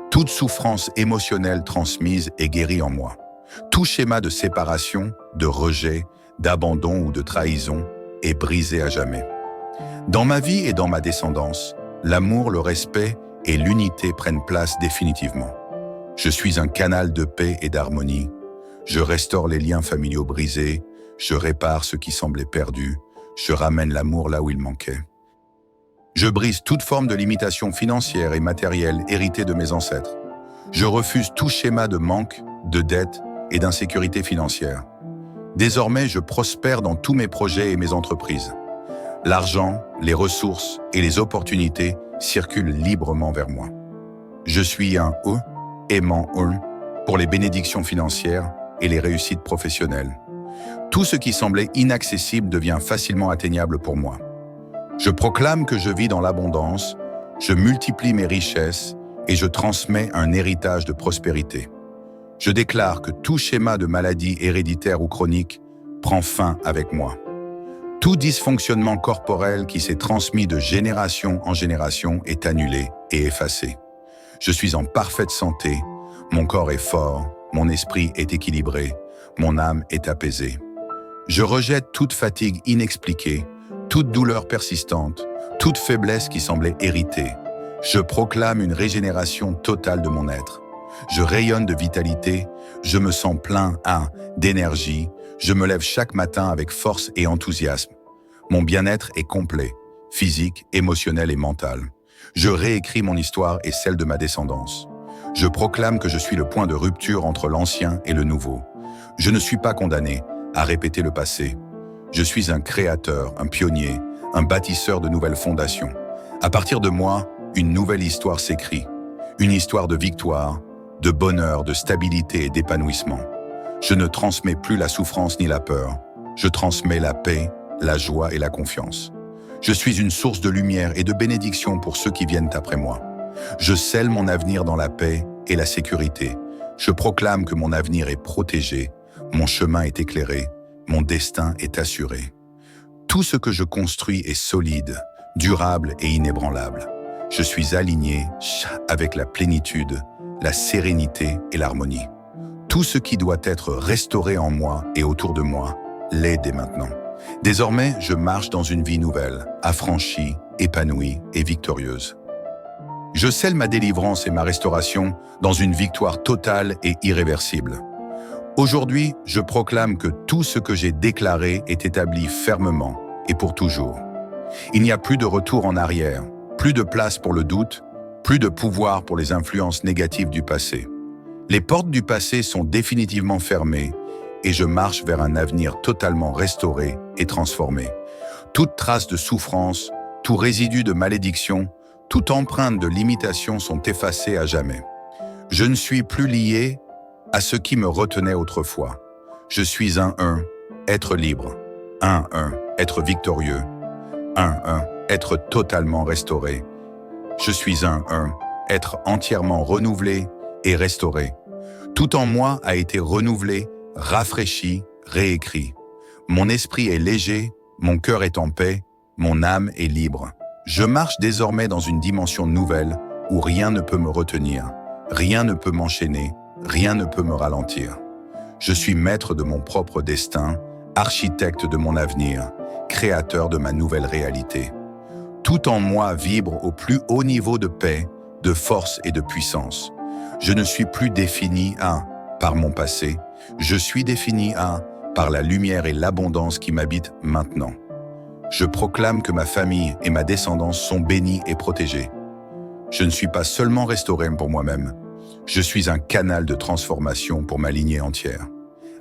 A: Toute souffrance émotionnelle transmise est guérie en moi. Tout schéma de séparation, de rejet, d'abandon ou de trahison est brisé à jamais. Dans ma vie et dans ma descendance, l'amour, le respect et l'unité prennent place définitivement. Je suis un canal de paix et d'harmonie. Je restaure les liens familiaux brisés, je répare ce qui semblait perdu, je ramène l'amour là où il manquait. Je brise toute forme de limitation financière et matérielle héritée de mes ancêtres. Je refuse tout schéma de manque, de dette et d'insécurité financière. Désormais, je prospère dans tous mes projets et mes entreprises. L'argent, les ressources et les opportunités circulent librement vers moi. Je suis un aimant pour les bénédictions financières et les réussites professionnelles. Tout ce qui semblait inaccessible devient facilement atteignable pour moi. Je proclame que je vis dans l'abondance, je multiplie mes richesses et je transmets un héritage de prospérité. Je déclare que tout schéma de maladie héréditaire ou chronique prend fin avec moi. Tout dysfonctionnement corporel qui s'est transmis de génération en génération est annulé et effacé. Je suis en parfaite santé, mon corps est fort, mon esprit est équilibré, mon âme est apaisée. Je rejette toute fatigue inexpliquée, toute douleur persistante, toute faiblesse qui semblait héritée. Je proclame une régénération totale de mon être. Je rayonne de vitalité, je me sens plein d'énergie, je me lève chaque matin avec force et enthousiasme. Mon bien-être est complet, physique, émotionnel et mental. Je réécris mon histoire et celle de ma descendance. Je proclame que je suis le point de rupture entre l'ancien et le nouveau. Je ne suis pas condamné à répéter le passé. Je suis un créateur, un pionnier, un bâtisseur de nouvelles fondations. À partir de moi, une nouvelle histoire s'écrit. Une histoire de victoire, de bonheur, de stabilité et d'épanouissement. Je ne transmets plus la souffrance ni la peur. Je transmets la paix, la joie et la confiance. Je suis une source de lumière et de bénédiction pour ceux qui viennent après moi. Je scelle mon avenir dans la paix et la sécurité. Je proclame que mon avenir est protégé, mon chemin est éclairé, mon destin est assuré. Tout ce que je construis est solide, durable et inébranlable. Je suis aligné avec la plénitude, la sérénité et l'harmonie. Tout ce qui doit être restauré en moi et autour de moi l'est dès maintenant. Désormais, je marche dans une vie nouvelle, affranchie, épanouie et victorieuse. Je scelle ma délivrance et ma restauration dans une victoire totale et irréversible. Aujourd'hui, je proclame que tout ce que j'ai déclaré est établi fermement et pour toujours. Il n'y a plus de retour en arrière, plus de place pour le doute, plus de pouvoir pour les influences négatives du passé. Les portes du passé sont définitivement fermées et je marche vers un avenir totalement restauré et transformé. Toute trace de souffrance, tout résidu de malédiction, toute empreinte de limitation sont effacées à jamais. Je ne suis plus lié à ce qui me retenait autrefois. Je suis un, être libre. Un, être victorieux. Un, être totalement restauré. Je suis un, être entièrement renouvelé et restauré. Tout en moi a été renouvelé, rafraîchi, réécrit. Mon esprit est léger, mon cœur est en paix, mon âme est libre. Je marche désormais dans une dimension nouvelle où rien ne peut me retenir, rien ne peut m'enchaîner, rien ne peut me ralentir. Je suis maître de mon propre destin, architecte de mon avenir, créateur de ma nouvelle réalité. Tout en moi vibre au plus haut niveau de paix, de force et de puissance. Je ne suis plus défini par mon passé, je suis défini par la lumière et l'abondance qui m'habitent maintenant. Je proclame que ma famille et ma descendance sont bénies et protégées. Je ne suis pas seulement restauré pour moi-même, je suis un canal de transformation pour ma lignée entière.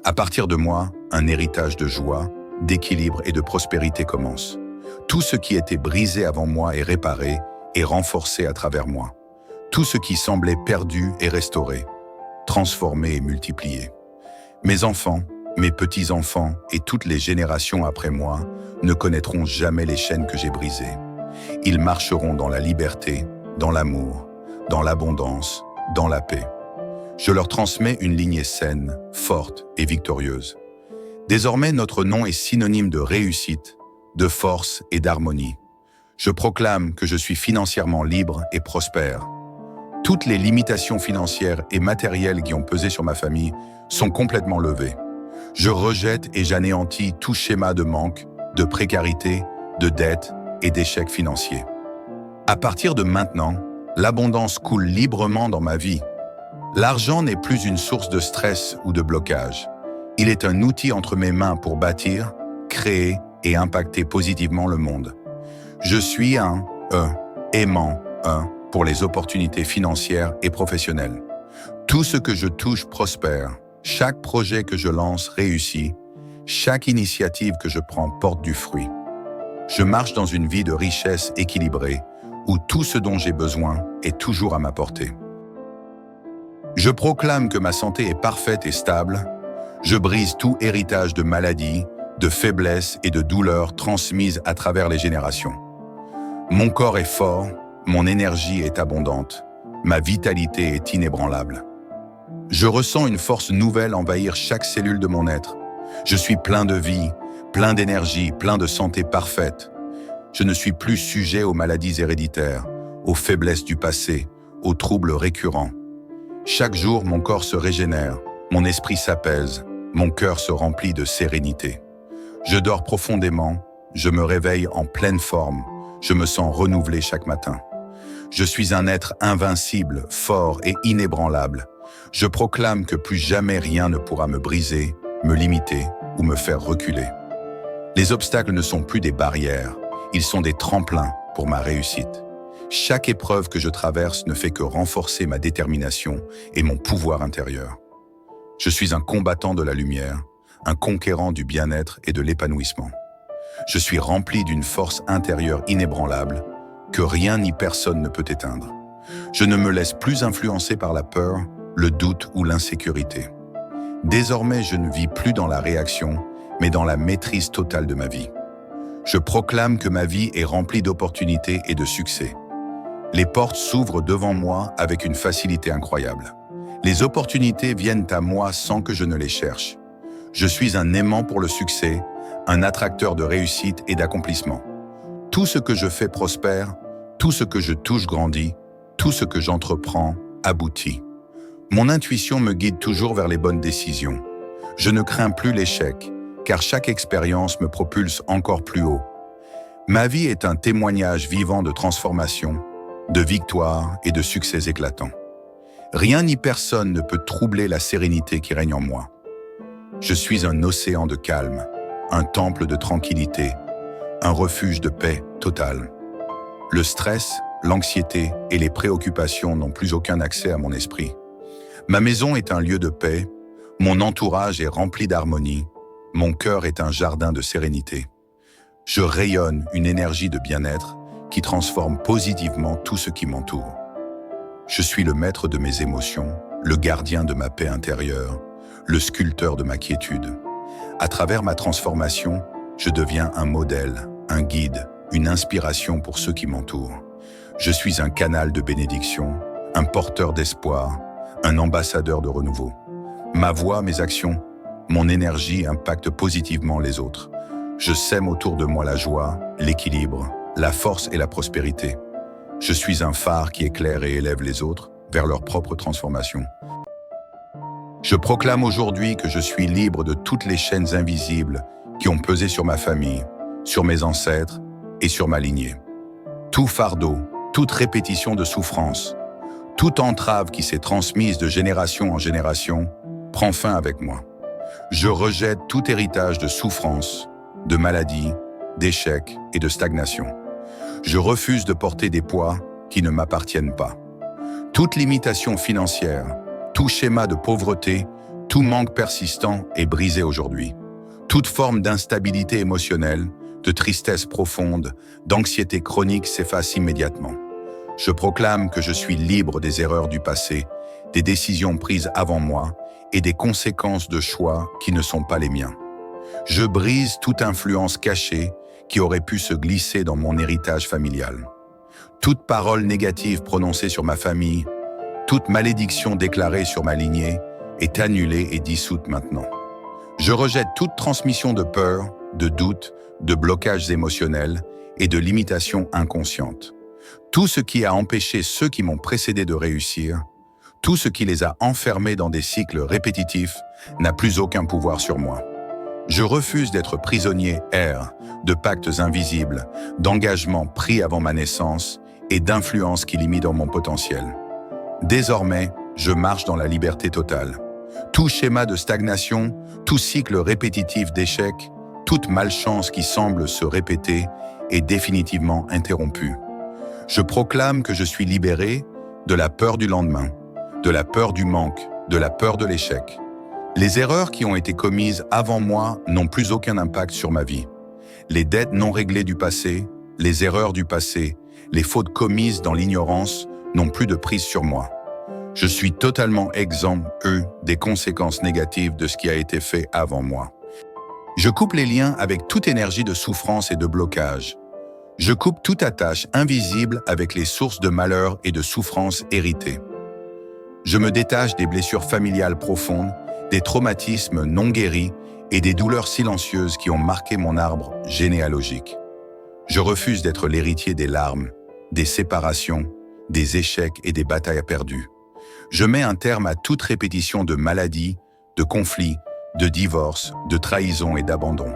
A: À partir de moi, un héritage de joie, d'équilibre et de prospérité commence. Tout ce qui était brisé avant moi est réparé et renforcé à travers moi. Tout ce qui semblait perdu est restauré, transformé et multiplié. Mes enfants, mes petits-enfants et toutes les générations après moi ne connaîtront jamais les chaînes que j'ai brisées. Ils marcheront dans la liberté, dans l'amour, dans l'abondance, dans la paix. Je leur transmets une lignée saine, forte et victorieuse. Désormais, notre nom est synonyme de réussite, de force et d'harmonie. Je proclame que je suis financièrement libre et prospère. Toutes les limitations financières et matérielles qui ont pesé sur ma famille sont complètement levées. Je rejette et j'anéantis tout schéma de manque, de précarité, de dette et d'échec financier. À partir de maintenant, l'abondance coule librement dans ma vie. L'argent n'est plus une source de stress ou de blocage. Il est un outil entre mes mains pour bâtir, créer et impacter positivement le monde. Je suis un aimant pour les opportunités financières et professionnelles. Tout ce que je touche prospère. Chaque projet que je lance réussit. Chaque initiative que je prends porte du fruit. Je marche dans une vie de richesse équilibrée, où tout ce dont j'ai besoin est toujours à ma portée. Je proclame que ma santé est parfaite et stable. Je brise tout héritage de maladies, de faiblesses et de douleurs transmises à travers les générations. Mon corps est fort, mon énergie est abondante, ma vitalité est inébranlable. Je ressens une force nouvelle envahir chaque cellule de mon être. Je suis plein de vie, plein d'énergie, plein de santé parfaite. Je ne suis plus sujet aux maladies héréditaires, aux faiblesses du passé, aux troubles récurrents. Chaque jour, mon corps se régénère, mon esprit s'apaise, mon cœur se remplit de sérénité. Je dors profondément, je me réveille en pleine forme, je me sens renouvelé chaque matin. Je suis un être invincible, fort et inébranlable. Je proclame que plus jamais rien ne pourra me briser, me limiter ou me faire reculer. Les obstacles ne sont plus des barrières, ils sont des tremplins pour ma réussite. Chaque épreuve que je traverse ne fait que renforcer ma détermination et mon pouvoir intérieur. Je suis un combattant de la lumière, un conquérant du bien-être et de l'épanouissement. Je suis rempli d'une force intérieure inébranlable que rien ni personne ne peut éteindre. Je ne me laisse plus influencer par la peur, le doute ou l'insécurité. Désormais, je ne vis plus dans la réaction, mais dans la maîtrise totale de ma vie. Je proclame que ma vie est remplie d'opportunités et de succès. Les portes s'ouvrent devant moi avec une facilité incroyable. Les opportunités viennent à moi sans que je ne les cherche. Je suis un aimant pour le succès, un attracteur de réussite et d'accomplissement. Tout ce que je fais prospère, tout ce que je touche grandit, tout ce que j'entreprends aboutit. Mon intuition me guide toujours vers les bonnes décisions. Je ne crains plus l'échec, car chaque expérience me propulse encore plus haut. Ma vie est un témoignage vivant de transformation, de victoire et de succès éclatants. Rien ni personne ne peut troubler la sérénité qui règne en moi. Je suis un océan de calme, un temple de tranquillité, un refuge de paix totale. Le stress, l'anxiété et les préoccupations n'ont plus aucun accès à mon esprit. Ma maison est un lieu de paix, mon entourage est rempli d'harmonie, mon cœur est un jardin de sérénité. Je rayonne une énergie de bien-être qui transforme positivement tout ce qui m'entoure. Je suis le maître de mes émotions, le gardien de ma paix intérieure, le sculpteur de ma quiétude. À travers ma transformation, je deviens un modèle, un guide, une inspiration pour ceux qui m'entourent. Je suis un canal de bénédiction, un porteur d'espoir, un ambassadeur de renouveau. Ma voix, mes actions, mon énergie impactent positivement les autres. Je sème autour de moi la joie, l'équilibre, la force et la prospérité. Je suis un phare qui éclaire et élève les autres vers leur propre transformation. Je proclame aujourd'hui que je suis libre de toutes les chaînes invisibles qui ont pesé sur ma famille, sur mes ancêtres et sur ma lignée. Tout fardeau, toute répétition de souffrance, toute entrave qui s'est transmise de génération en génération prend fin avec moi. Je rejette tout héritage de souffrance, de maladie, d'échec et de stagnation. Je refuse de porter des poids qui ne m'appartiennent pas. Toute limitation financière, tout schéma de pauvreté, tout manque persistant est brisé aujourd'hui. Toute forme d'instabilité émotionnelle, de tristesse profonde, d'anxiété chronique s'efface immédiatement. Je proclame que je suis libre des erreurs du passé, des décisions prises avant moi et des conséquences de choix qui ne sont pas les miens. Je brise toute influence cachée qui aurait pu se glisser dans mon héritage familial. Toute parole négative prononcée sur ma famille, toute malédiction déclarée sur ma lignée est annulée et dissoute maintenant. Je rejette toute transmission de peur, de doute, de blocages émotionnels et de limitations inconscientes. Tout ce qui a empêché ceux qui m'ont précédé de réussir, tout ce qui les a enfermés dans des cycles répétitifs n'a plus aucun pouvoir sur moi. Je refuse d'être prisonnier de pactes invisibles, d'engagements pris avant ma naissance et d'influences qui limitent mon potentiel. Désormais, je marche dans la liberté totale. Tout schéma de stagnation, tout cycle répétitif d'échec, toute malchance qui semble se répéter est définitivement interrompue. Je proclame que je suis libéré de la peur du lendemain, de la peur du manque, de la peur de l'échec. Les erreurs qui ont été commises avant moi n'ont plus aucun impact sur ma vie. Les dettes non réglées du passé, les erreurs du passé, les fautes commises dans l'ignorance n'ont plus de prise sur moi. Je suis totalement exempt, des conséquences négatives de ce qui a été fait avant moi. Je coupe les liens avec toute énergie de souffrance et de blocage. Je coupe toute attache invisible avec les sources de malheur et de souffrance héritées. Je me détache des blessures familiales profondes, des traumatismes non guéris et des douleurs silencieuses qui ont marqué mon arbre généalogique. Je refuse d'être l'héritier des larmes, des séparations, des échecs et des batailles perdues. Je mets un terme à toute répétition de maladies, de conflits, de divorces, de trahisons et d'abandon.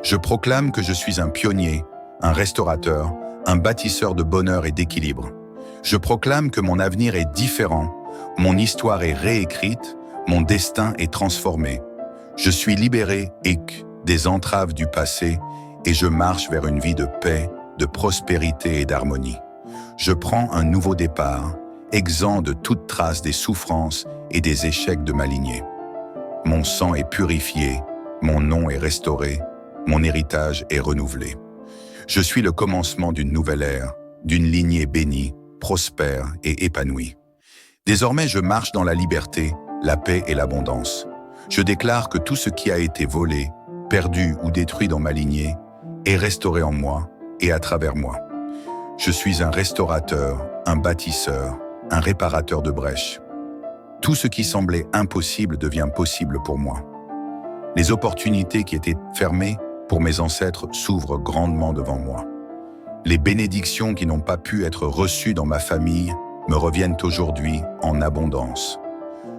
A: Je proclame que je suis un pionnier, un restaurateur, un bâtisseur de bonheur et d'équilibre. Je proclame que mon avenir est différent, mon histoire est réécrite, mon destin est transformé. Je suis libéré des entraves du passé et je marche vers une vie de paix, de prospérité et d'harmonie. Je prends un nouveau départ, exempt de toute trace des souffrances et des échecs de ma lignée. Mon sang est purifié, mon nom est restauré, mon héritage est renouvelé. Je suis le commencement d'une nouvelle ère, d'une lignée bénie, prospère et épanouie. Désormais, je marche dans la liberté, la paix et l'abondance. Je déclare que tout ce qui a été volé, perdu ou détruit dans ma lignée est restauré en moi et à travers moi. Je suis un restaurateur, un bâtisseur, un réparateur de brèches. Tout ce qui semblait impossible devient possible pour moi. Les opportunités qui étaient fermées pour mes ancêtres s'ouvrent grandement devant moi. Les bénédictions qui n'ont pas pu être reçues dans ma famille me reviennent aujourd'hui en abondance.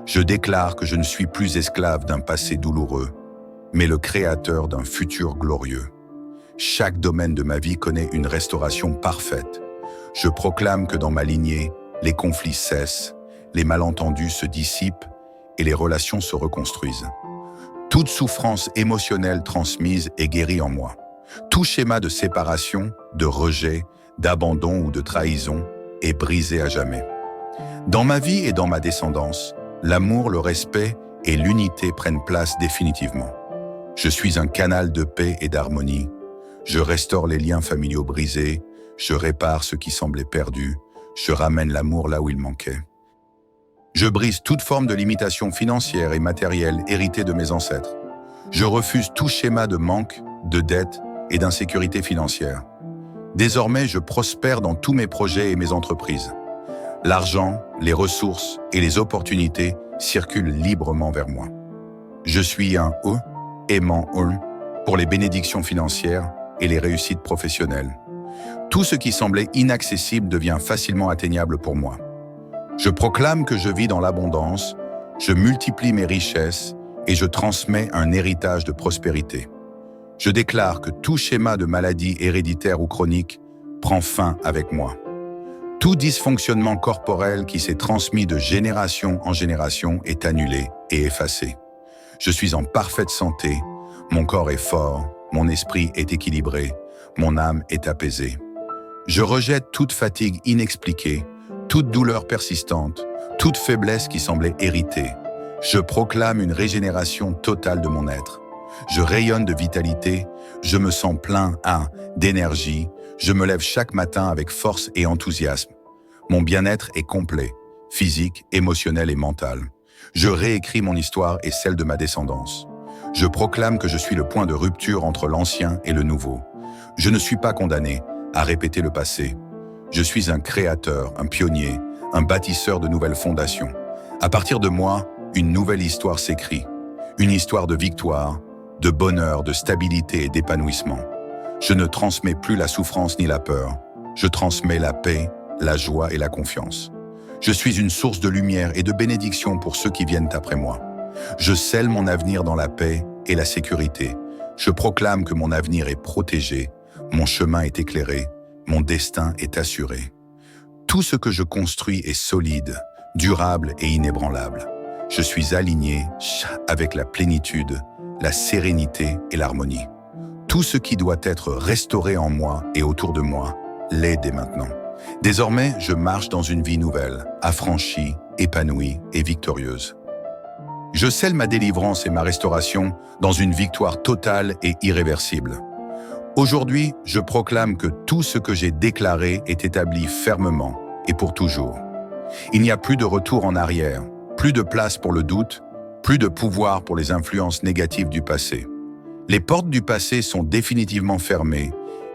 A: Je déclare que je ne suis plus esclave d'un passé douloureux, mais le créateur d'un futur glorieux. Chaque domaine de ma vie connaît une restauration parfaite. Je proclame que dans ma lignée, les conflits cessent, les malentendus se dissipent et les relations se reconstruisent. Toute souffrance émotionnelle transmise est guérie en moi. Tout schéma de séparation, de rejet, d'abandon ou de trahison est brisé à jamais. Dans ma vie et dans ma descendance, l'amour, le respect et l'unité prennent place définitivement. Je suis un canal de paix et d'harmonie. Je restaure les liens familiaux brisés, je répare ce qui semblait perdu, je ramène l'amour là où il manquait. Je brise toute forme de limitation financière et matérielle héritée de mes ancêtres. Je refuse tout schéma de manque, de dette et d'insécurité financière. Désormais, je prospère dans tous mes projets et mes entreprises. L'argent, les ressources et les opportunités circulent librement vers moi. Je suis un aimant pour les bénédictions financières et les réussites professionnelles. Tout ce qui semblait inaccessible devient facilement atteignable pour moi. Je proclame que je vis dans l'abondance, je multiplie mes richesses et je transmets un héritage de prospérité. Je déclare que tout schéma de maladie héréditaire ou chronique prend fin avec moi. Tout dysfonctionnement corporel qui s'est transmis de génération en génération est annulé et effacé. Je suis en parfaite santé, mon corps est fort, mon esprit est équilibré, mon âme est apaisée. Je rejette toute fatigue inexpliquée, toute douleur persistante, toute faiblesse qui semblait héritée. Je proclame une régénération totale de mon être. Je rayonne de vitalité, je me sens plein d'énergie, je me lève chaque matin avec force et enthousiasme. Mon bien-être est complet, physique, émotionnel et mental. Je réécris mon histoire et celle de ma descendance. Je proclame que je suis le point de rupture entre l'ancien et le nouveau. Je ne suis pas condamné à répéter le passé. Je suis un créateur, un pionnier, un bâtisseur de nouvelles fondations. À partir de moi, une nouvelle histoire s'écrit. Une histoire de victoire, de bonheur, de stabilité et d'épanouissement. Je ne transmets plus la souffrance ni la peur. Je transmets la paix, la joie et la confiance. Je suis une source de lumière et de bénédiction pour ceux qui viennent après moi. Je scelle mon avenir dans la paix et la sécurité. Je proclame que mon avenir est protégé, mon chemin est éclairé, mon destin est assuré. Tout ce que je construis est solide, durable et inébranlable. Je suis aligné avec la plénitude, la sérénité et l'harmonie. Tout ce qui doit être restauré en moi et autour de moi l'est dès maintenant. Désormais, je marche dans une vie nouvelle, affranchie, épanouie et victorieuse. Je scelle ma délivrance et ma restauration dans une victoire totale et irréversible. Aujourd'hui, je proclame que tout ce que j'ai déclaré est établi fermement et pour toujours. Il n'y a plus de retour en arrière, plus de place pour le doute, plus de pouvoir pour les influences négatives du passé. Les portes du passé sont définitivement fermées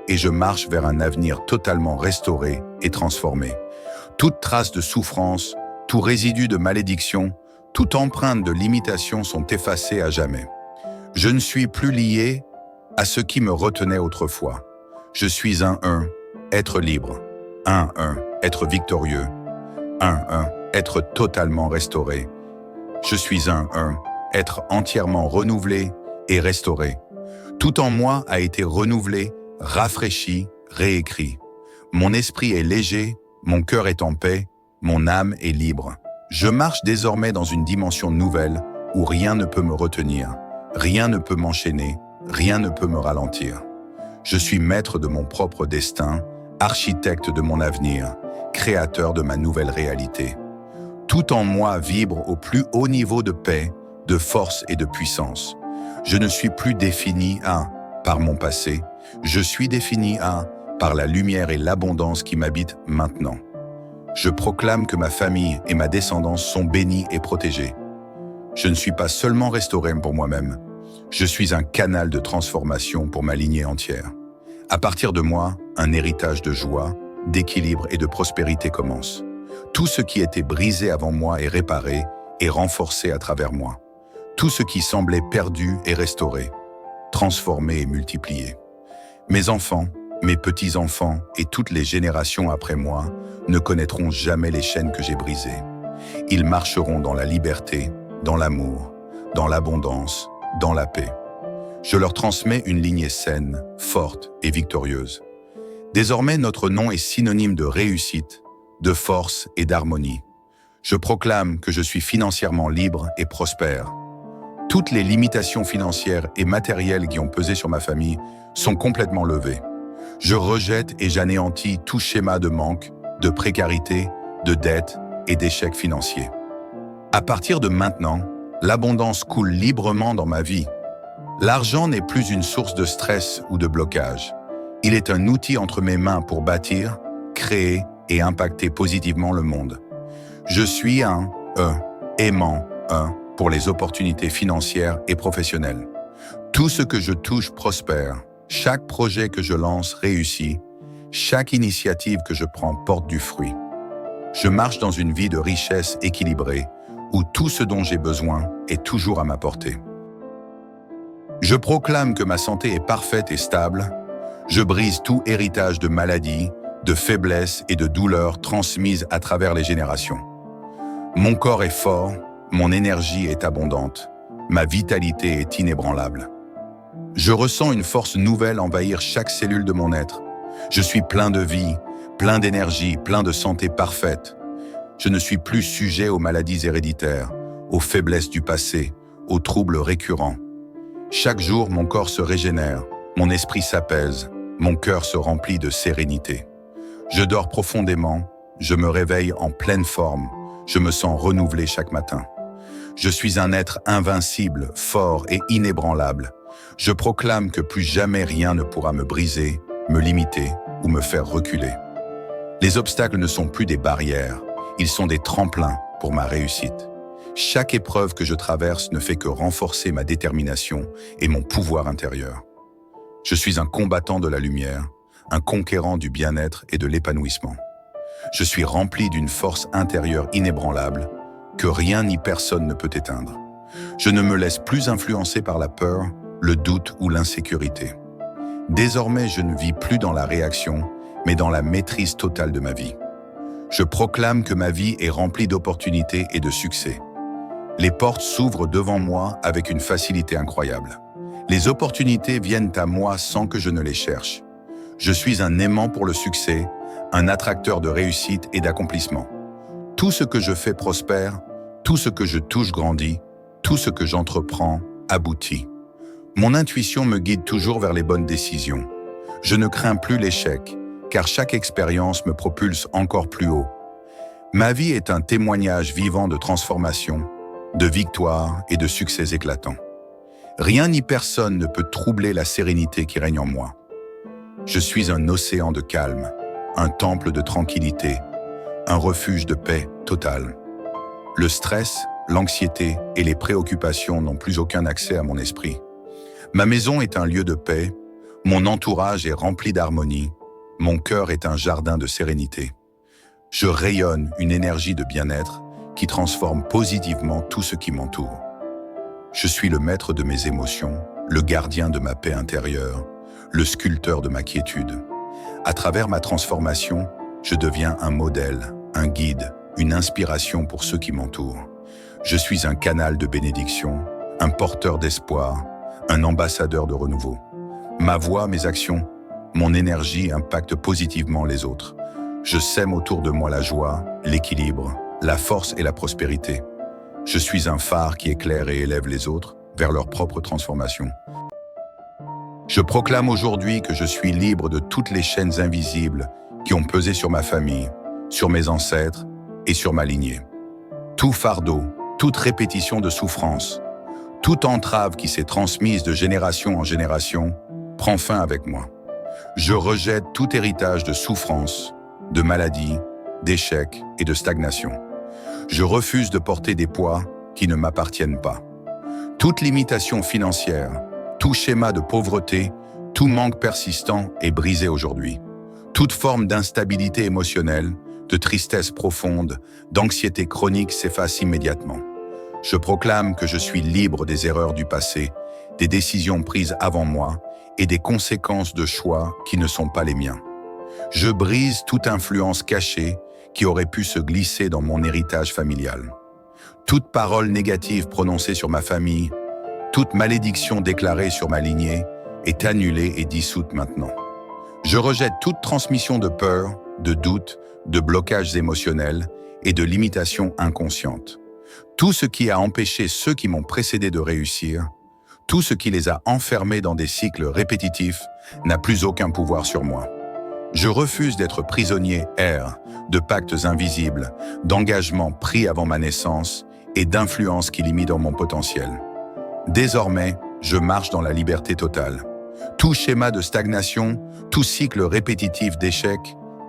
A: et je marche vers un avenir totalement restauré et transformé. Toute trace de souffrance, tout résidu de malédiction, toute empreinte de limitation sont effacées à jamais. Je ne suis plus lié à ce qui me retenait autrefois. Je suis un être libre. Un être victorieux. Un être totalement restauré. Je suis un être entièrement renouvelé et restauré. Tout en moi a été renouvelé, rafraîchi, réécrit. Mon esprit est léger, mon cœur est en paix, mon âme est libre. Je marche désormais dans une dimension nouvelle où rien ne peut me retenir, rien ne peut m'enchaîner, rien ne peut me ralentir. Je suis maître de mon propre destin, architecte de mon avenir, créateur de ma nouvelle réalité. Tout en moi vibre au plus haut niveau de paix, de force et de puissance. Je ne suis plus défini par mon passé, je suis défini par la lumière et l'abondance qui m'habitent maintenant. Je proclame que ma famille et ma descendance sont bénies et protégées. Je ne suis pas seulement restauré pour moi-même, je suis un canal de transformation pour ma lignée entière. À partir de moi, un héritage de joie, d'équilibre et de prospérité commence. Tout ce qui était brisé avant moi est réparé et renforcé à travers moi. Tout ce qui semblait perdu est restauré. transformée et multipliée. Mes enfants, mes petits-enfants et toutes les générations après moi ne connaîtront jamais les chaînes que j'ai brisées. Ils marcheront dans la liberté, dans l'amour, dans l'abondance, dans la paix. Je leur transmets une lignée saine, forte et victorieuse. Désormais, notre nom est synonyme de réussite, de force et d'harmonie. Je proclame que je suis financièrement libre et prospère. Toutes les limitations financières et matérielles qui ont pesé sur ma famille sont complètement levées. Je rejette et j'anéantis tout schéma de manque, de précarité, de dette et d'échec financier. À partir de maintenant, l'abondance coule librement dans ma vie. L'argent n'est plus une source de stress ou de blocage. Il est un outil entre mes mains pour bâtir, créer et impacter positivement le monde. Je suis aimant pour les opportunités financières et professionnelles. Tout ce que je touche prospère. Chaque projet que je lance réussit. Chaque initiative que je prends porte du fruit. Je marche dans une vie de richesse équilibrée, où tout ce dont j'ai besoin est toujours à ma portée. Je proclame que ma santé est parfaite et stable. Je brise tout héritage de maladies, de faiblesses et de douleurs transmises à travers les générations. Mon corps est fort, mon énergie est abondante, ma vitalité est inébranlable. Je ressens une force nouvelle envahir chaque cellule de mon être. Je suis plein de vie, plein d'énergie, plein de santé parfaite. Je ne suis plus sujet aux maladies héréditaires, aux faiblesses du passé, aux troubles récurrents. Chaque jour, mon corps se régénère, mon esprit s'apaise, mon cœur se remplit de sérénité. Je dors profondément, je me réveille en pleine forme, je me sens renouvelé chaque matin. Je suis un être invincible, fort et inébranlable. Je proclame que plus jamais rien ne pourra me briser, me limiter ou me faire reculer. Les obstacles ne sont plus des barrières, ils sont des tremplins pour ma réussite. Chaque épreuve que je traverse ne fait que renforcer ma détermination et mon pouvoir intérieur. Je suis un combattant de la lumière, un conquérant du bien-être et de l'épanouissement. Je suis rempli d'une force intérieure inébranlable que rien ni personne ne peut éteindre. Je ne me laisse plus influencer par la peur, le doute ou l'insécurité. Désormais, je ne vis plus dans la réaction, mais dans la maîtrise totale de ma vie. Je proclame que ma vie est remplie d'opportunités et de succès. Les portes s'ouvrent devant moi avec une facilité incroyable. Les opportunités viennent à moi sans que je ne les cherche. Je suis un aimant pour le succès, un attracteur de réussite et d'accomplissement. Tout ce que je fais prospère, tout ce que je touche grandit, tout ce que j'entreprends aboutit. Mon intuition me guide toujours vers les bonnes décisions. Je ne crains plus l'échec, car chaque expérience me propulse encore plus haut. Ma vie est un témoignage vivant de transformation, de victoire et de succès éclatants. Rien ni personne ne peut troubler la sérénité qui règne en moi. Je suis un océan de calme, un temple de tranquillité, un refuge de paix totale. Le stress, l'anxiété et les préoccupations n'ont plus aucun accès à mon esprit. Ma maison est un lieu de paix, mon entourage est rempli d'harmonie, mon cœur est un jardin de sérénité. Je rayonne une énergie de bien-être qui transforme positivement tout ce qui m'entoure. Je suis le maître de mes émotions, le gardien de ma paix intérieure, le sculpteur de ma quiétude. À travers ma transformation, je deviens un modèle, un guide, une inspiration pour ceux qui m'entourent. Je suis un canal de bénédiction, un porteur d'espoir, un ambassadeur de renouveau. Ma voix, mes actions, mon énergie impactent positivement les autres. Je sème autour de moi la joie, l'équilibre, la force et la prospérité. Je suis un phare qui éclaire et élève les autres vers leur propre transformation. Je proclame aujourd'hui que je suis libre de toutes les chaînes invisibles qui ont pesé sur ma famille, sur mes ancêtres et sur ma lignée. Tout fardeau, toute répétition de souffrance, toute entrave qui s'est transmise de génération en génération prend fin avec moi. Je rejette tout héritage de souffrance, de maladie, d'échec et de stagnation. Je refuse de porter des poids qui ne m'appartiennent pas. Toute limitation financière, tout schéma de pauvreté, tout manque persistant est brisé aujourd'hui. Toute forme d'instabilité émotionnelle, de tristesse profonde, d'anxiété chronique s'efface immédiatement. Je proclame que je suis libre des erreurs du passé des décisions prises avant moi et des conséquences de choix qui ne sont pas les miens. Je brise toute influence cachée qui aurait pu se glisser dans mon héritage familial. Toute parole négative prononcée sur ma famille, toute malédiction déclarée sur ma lignée est annulée et dissoute maintenant. Je rejette toute transmission de peur, de doute, de blocages émotionnels et de limitations inconscientes. Tout ce qui a empêché ceux qui m'ont précédé de réussir, tout ce qui les a enfermés dans des cycles répétitifs n'a plus aucun pouvoir sur moi. Je refuse d'être prisonnier de pactes invisibles, d'engagements pris avant ma naissance et d'influences qui limitent mon potentiel. Désormais, je marche dans la liberté totale. Tout schéma de stagnation, tout cycle répétitif d'échec,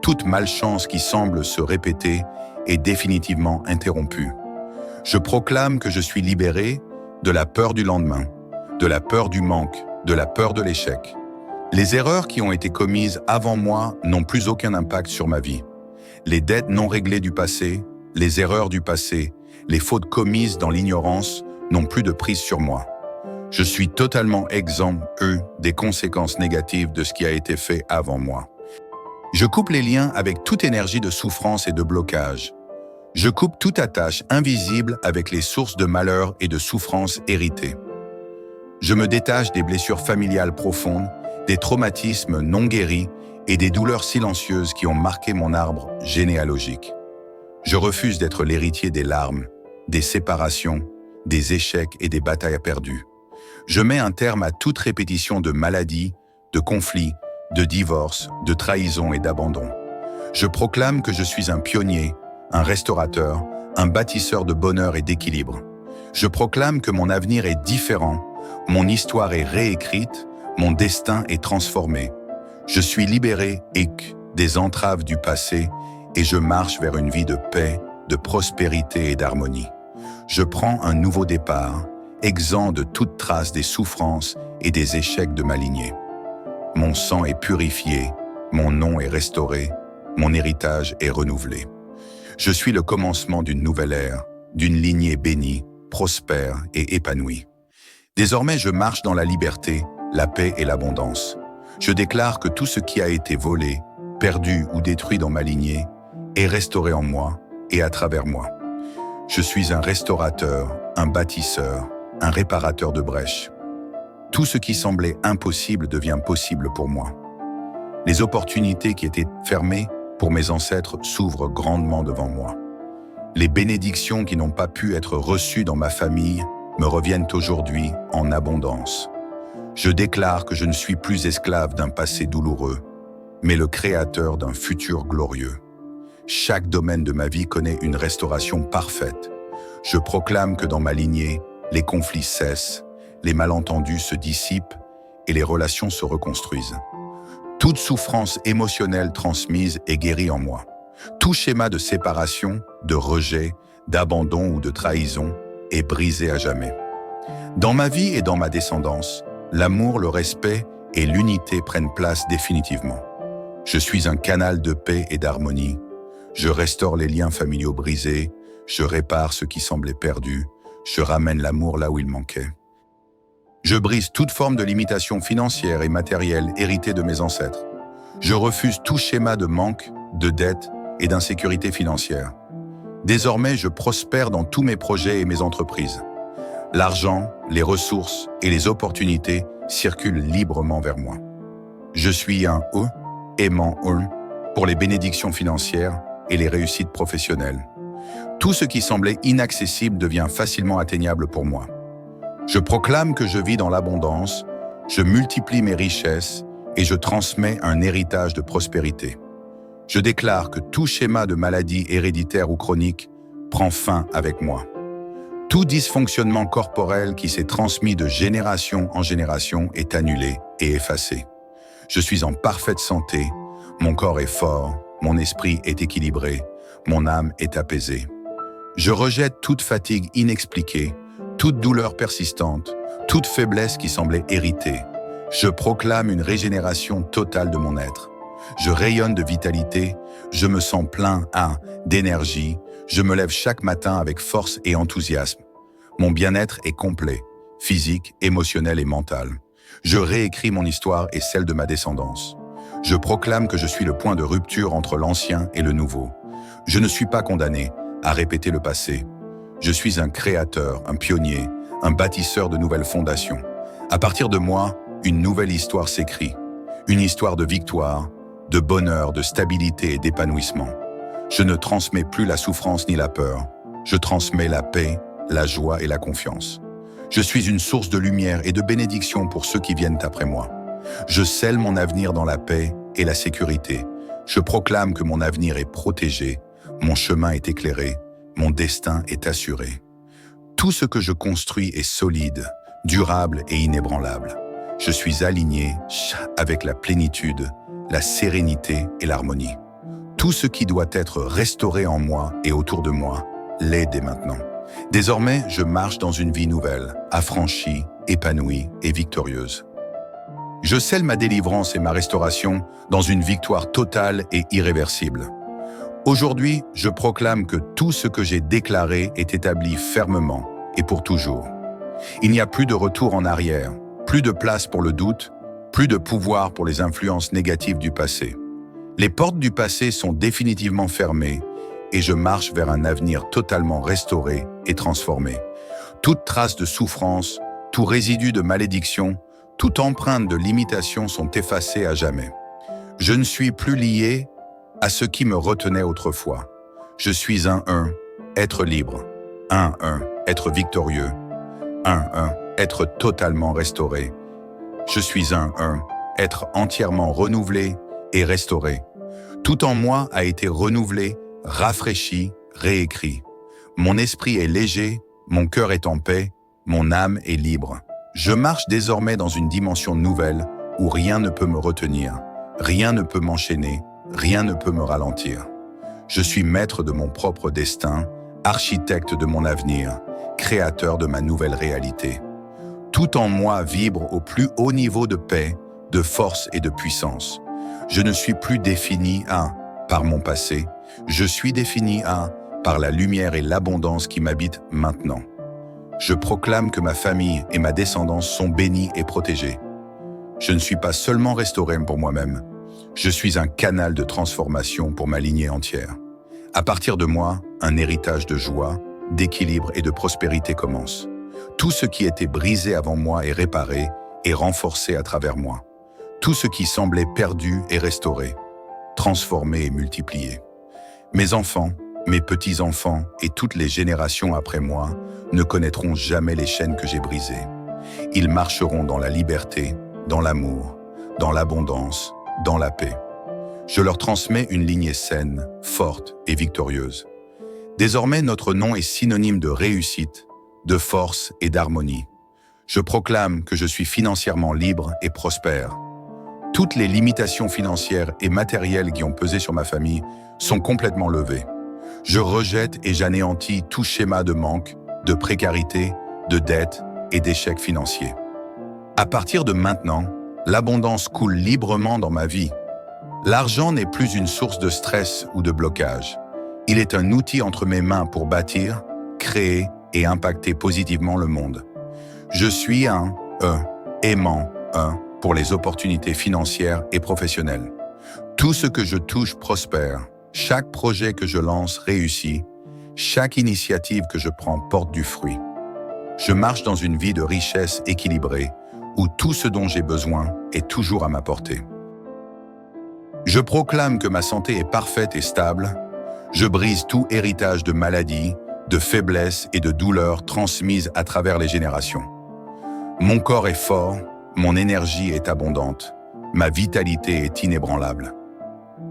A: toute malchance qui semble se répéter est définitivement interrompue. Je proclame que je suis libéré de la peur du lendemain, de la peur du manque, de la peur de l'échec. Les erreurs qui ont été commises avant moi n'ont plus aucun impact sur ma vie. Les dettes non réglées du passé, les erreurs du passé, les fautes commises dans l'ignorance n'ont plus de prise sur moi. Je suis totalement exempt, des conséquences négatives de ce qui a été fait avant moi. Je coupe les liens avec toute énergie de souffrance et de blocage. Je coupe toute attache invisible avec les sources de malheur et de souffrance héritées. Je me détache des blessures familiales profondes, des traumatismes non guéris et des douleurs silencieuses qui ont marqué mon arbre généalogique. Je refuse d'être l'héritier des larmes, des séparations, des échecs et des batailles perdues. Je mets un terme à toute répétition de maladies, de conflits, de divorces, de trahisons et d'abandon. Je proclame que je suis un pionnier, un restaurateur, un bâtisseur de bonheur et d'équilibre. Je proclame que mon avenir est différent, mon histoire est réécrite, mon destin est transformé. Je suis libéré des entraves du passé et je marche vers une vie de paix, de prospérité et d'harmonie. Je prends un nouveau départ, exempt de toute trace des souffrances et des échecs de ma lignée. Mon sang est purifié, mon nom est restauré, mon héritage est renouvelé. Je suis le commencement d'une nouvelle ère, d'une lignée bénie, prospère et épanouie. Désormais, je marche dans la liberté, la paix et l'abondance. Je déclare que tout ce qui a été volé, perdu ou détruit dans ma lignée est restauré en moi et à travers moi. Je suis un restaurateur, un bâtisseur, un réparateur de brèches. Tout ce qui semblait impossible devient possible pour moi. Les opportunités qui étaient fermées pour mes ancêtres s'ouvrent grandement devant moi. Les bénédictions qui n'ont pas pu être reçues dans ma famille me reviennent aujourd'hui en abondance. Je déclare que je ne suis plus esclave d'un passé douloureux, mais le créateur d'un futur glorieux. Chaque domaine de ma vie connaît une restauration parfaite. Je proclame que dans ma lignée, les conflits cessent, les malentendus se dissipent et les relations se reconstruisent. Toute souffrance émotionnelle transmise est guérie en moi. Tout schéma de séparation, de rejet, d'abandon ou de trahison est brisé à jamais. Dans ma vie et dans ma descendance, l'amour, le respect et l'unité prennent place définitivement. Je suis un canal de paix et d'harmonie. Je restaure les liens familiaux brisés, je répare ce qui semblait perdu, je ramène l'amour là où il manquait. Je brise toute forme de limitation financière et matérielle héritée de mes ancêtres. Je refuse tout schéma de manque, de dette et d'insécurité financière. Désormais, je prospère dans tous mes projets et mes entreprises. L'argent, les ressources et les opportunités circulent librement vers moi. Je suis un aimant pour les bénédictions financières et les réussites professionnelles. Tout ce qui semblait inaccessible devient facilement atteignable pour moi. Je proclame que je vis dans l'abondance, je multiplie mes richesses et je transmets un héritage de prospérité. Je déclare que tout schéma de maladie héréditaire ou chronique prend fin avec moi. Tout dysfonctionnement corporel qui s'est transmis de génération en génération est annulé et effacé. Je suis en parfaite santé, mon corps est fort, mon esprit est équilibré, mon âme est apaisée. Je rejette toute fatigue inexpliquée, toute douleur persistante, toute faiblesse qui semblait héritée. Je proclame une régénération totale de mon être. Je rayonne de vitalité, je me sens plein d'énergie, je me lève chaque matin avec force et enthousiasme. Mon bien-être est complet, physique, émotionnelle et mentale. Je réécris mon histoire et celle de ma descendance. Je proclame que je suis le point de rupture entre l'ancien et le nouveau. Je ne suis pas condamné à répéter le passé. Je suis un créateur, un pionnier, un bâtisseur de nouvelles fondations. À partir de moi, une nouvelle histoire s'écrit. Une histoire de victoire, de bonheur, de stabilité et d'épanouissement. Je ne transmets plus la souffrance ni la peur. Je transmets la paix, la joie et la confiance. Je suis une source de lumière et de bénédiction pour ceux qui viennent après moi. Je scelle mon avenir dans la paix et la sécurité. Je proclame que mon avenir est protégé, mon chemin est éclairé, mon destin est assuré. Tout ce que je construis est solide, durable et inébranlable. Je suis aligné avec la plénitude, la sérénité et l'harmonie. Tout ce qui doit être restauré en moi et autour de moi l'est dès maintenant. Désormais, je marche dans une vie nouvelle, affranchie, épanouie et victorieuse. Je scelle ma délivrance et ma restauration dans une victoire totale et irréversible. Aujourd'hui, je proclame que tout ce que j'ai déclaré est établi fermement et pour toujours. Il n'y a plus de retour en arrière, plus de place pour le doute, plus de pouvoir pour les influences négatives du passé. Les portes du passé sont définitivement fermées et je marche vers un avenir totalement restauré et transformé. Toute trace de souffrance, tout résidu de malédiction, toute empreinte de limitation sont effacées à jamais. Je ne suis plus lié à ce qui me retenait autrefois. Je suis un, être libre. Un, être victorieux. Un, être totalement restauré. Je suis un, être entièrement renouvelé et restauré. Tout en moi a été renouvelé, rafraîchi, réécrit. Mon esprit est léger, mon cœur est en paix, mon âme est libre. Je marche désormais dans une dimension nouvelle où rien ne peut me retenir, rien ne peut m'enchaîner, rien ne peut me ralentir. Je suis maître de mon propre destin, architecte de mon avenir, créateur de ma nouvelle réalité. Tout en moi vibre au plus haut niveau de paix, de force et de puissance. Je ne suis plus défini par mon passé, je suis défini par la lumière et l'abondance qui m'habitent maintenant. Je proclame que ma famille et ma descendance sont bénies et protégées. Je ne suis pas seulement restauré pour moi-même, je suis un canal de transformation pour ma lignée entière. À partir de moi, un héritage de joie, d'équilibre et de prospérité commence. Tout ce qui était brisé avant moi est réparé et renforcé à travers moi. Tout ce qui semblait perdu est restauré, transformé et multiplié. Mes enfants, mes petits-enfants et toutes les générations après moi ne connaîtront jamais les chaînes que j'ai brisées. Ils marcheront dans la liberté, dans l'amour, dans l'abondance, dans la paix. Je leur transmets une lignée saine, forte et victorieuse. Désormais, notre nom est synonyme de réussite, de force et d'harmonie. Je proclame que je suis financièrement libre et prospère. Toutes les limitations financières et matérielles qui ont pesé sur ma famille sont complètement levées. Je rejette et j'anéantis tout schéma de manque, de précarité, de dette et d'échec financier. À partir de maintenant, l'abondance coule librement dans ma vie. L'argent n'est plus une source de stress ou de blocage. Il est un outil entre mes mains pour bâtir, créer et impacter positivement le monde. Je suis un aimant pour les opportunités financières et professionnelles. Tout ce que je touche prospère. Chaque projet que je lance réussit. Chaque initiative que je prends porte du fruit. Je marche dans une vie de richesse équilibrée, où tout ce dont j'ai besoin est toujours à ma portée. Je proclame que ma santé est parfaite et stable. Je brise tout héritage de maladies, de faiblesses et de douleurs transmises à travers les générations. Mon corps est fort, mon énergie est abondante, ma vitalité est inébranlable.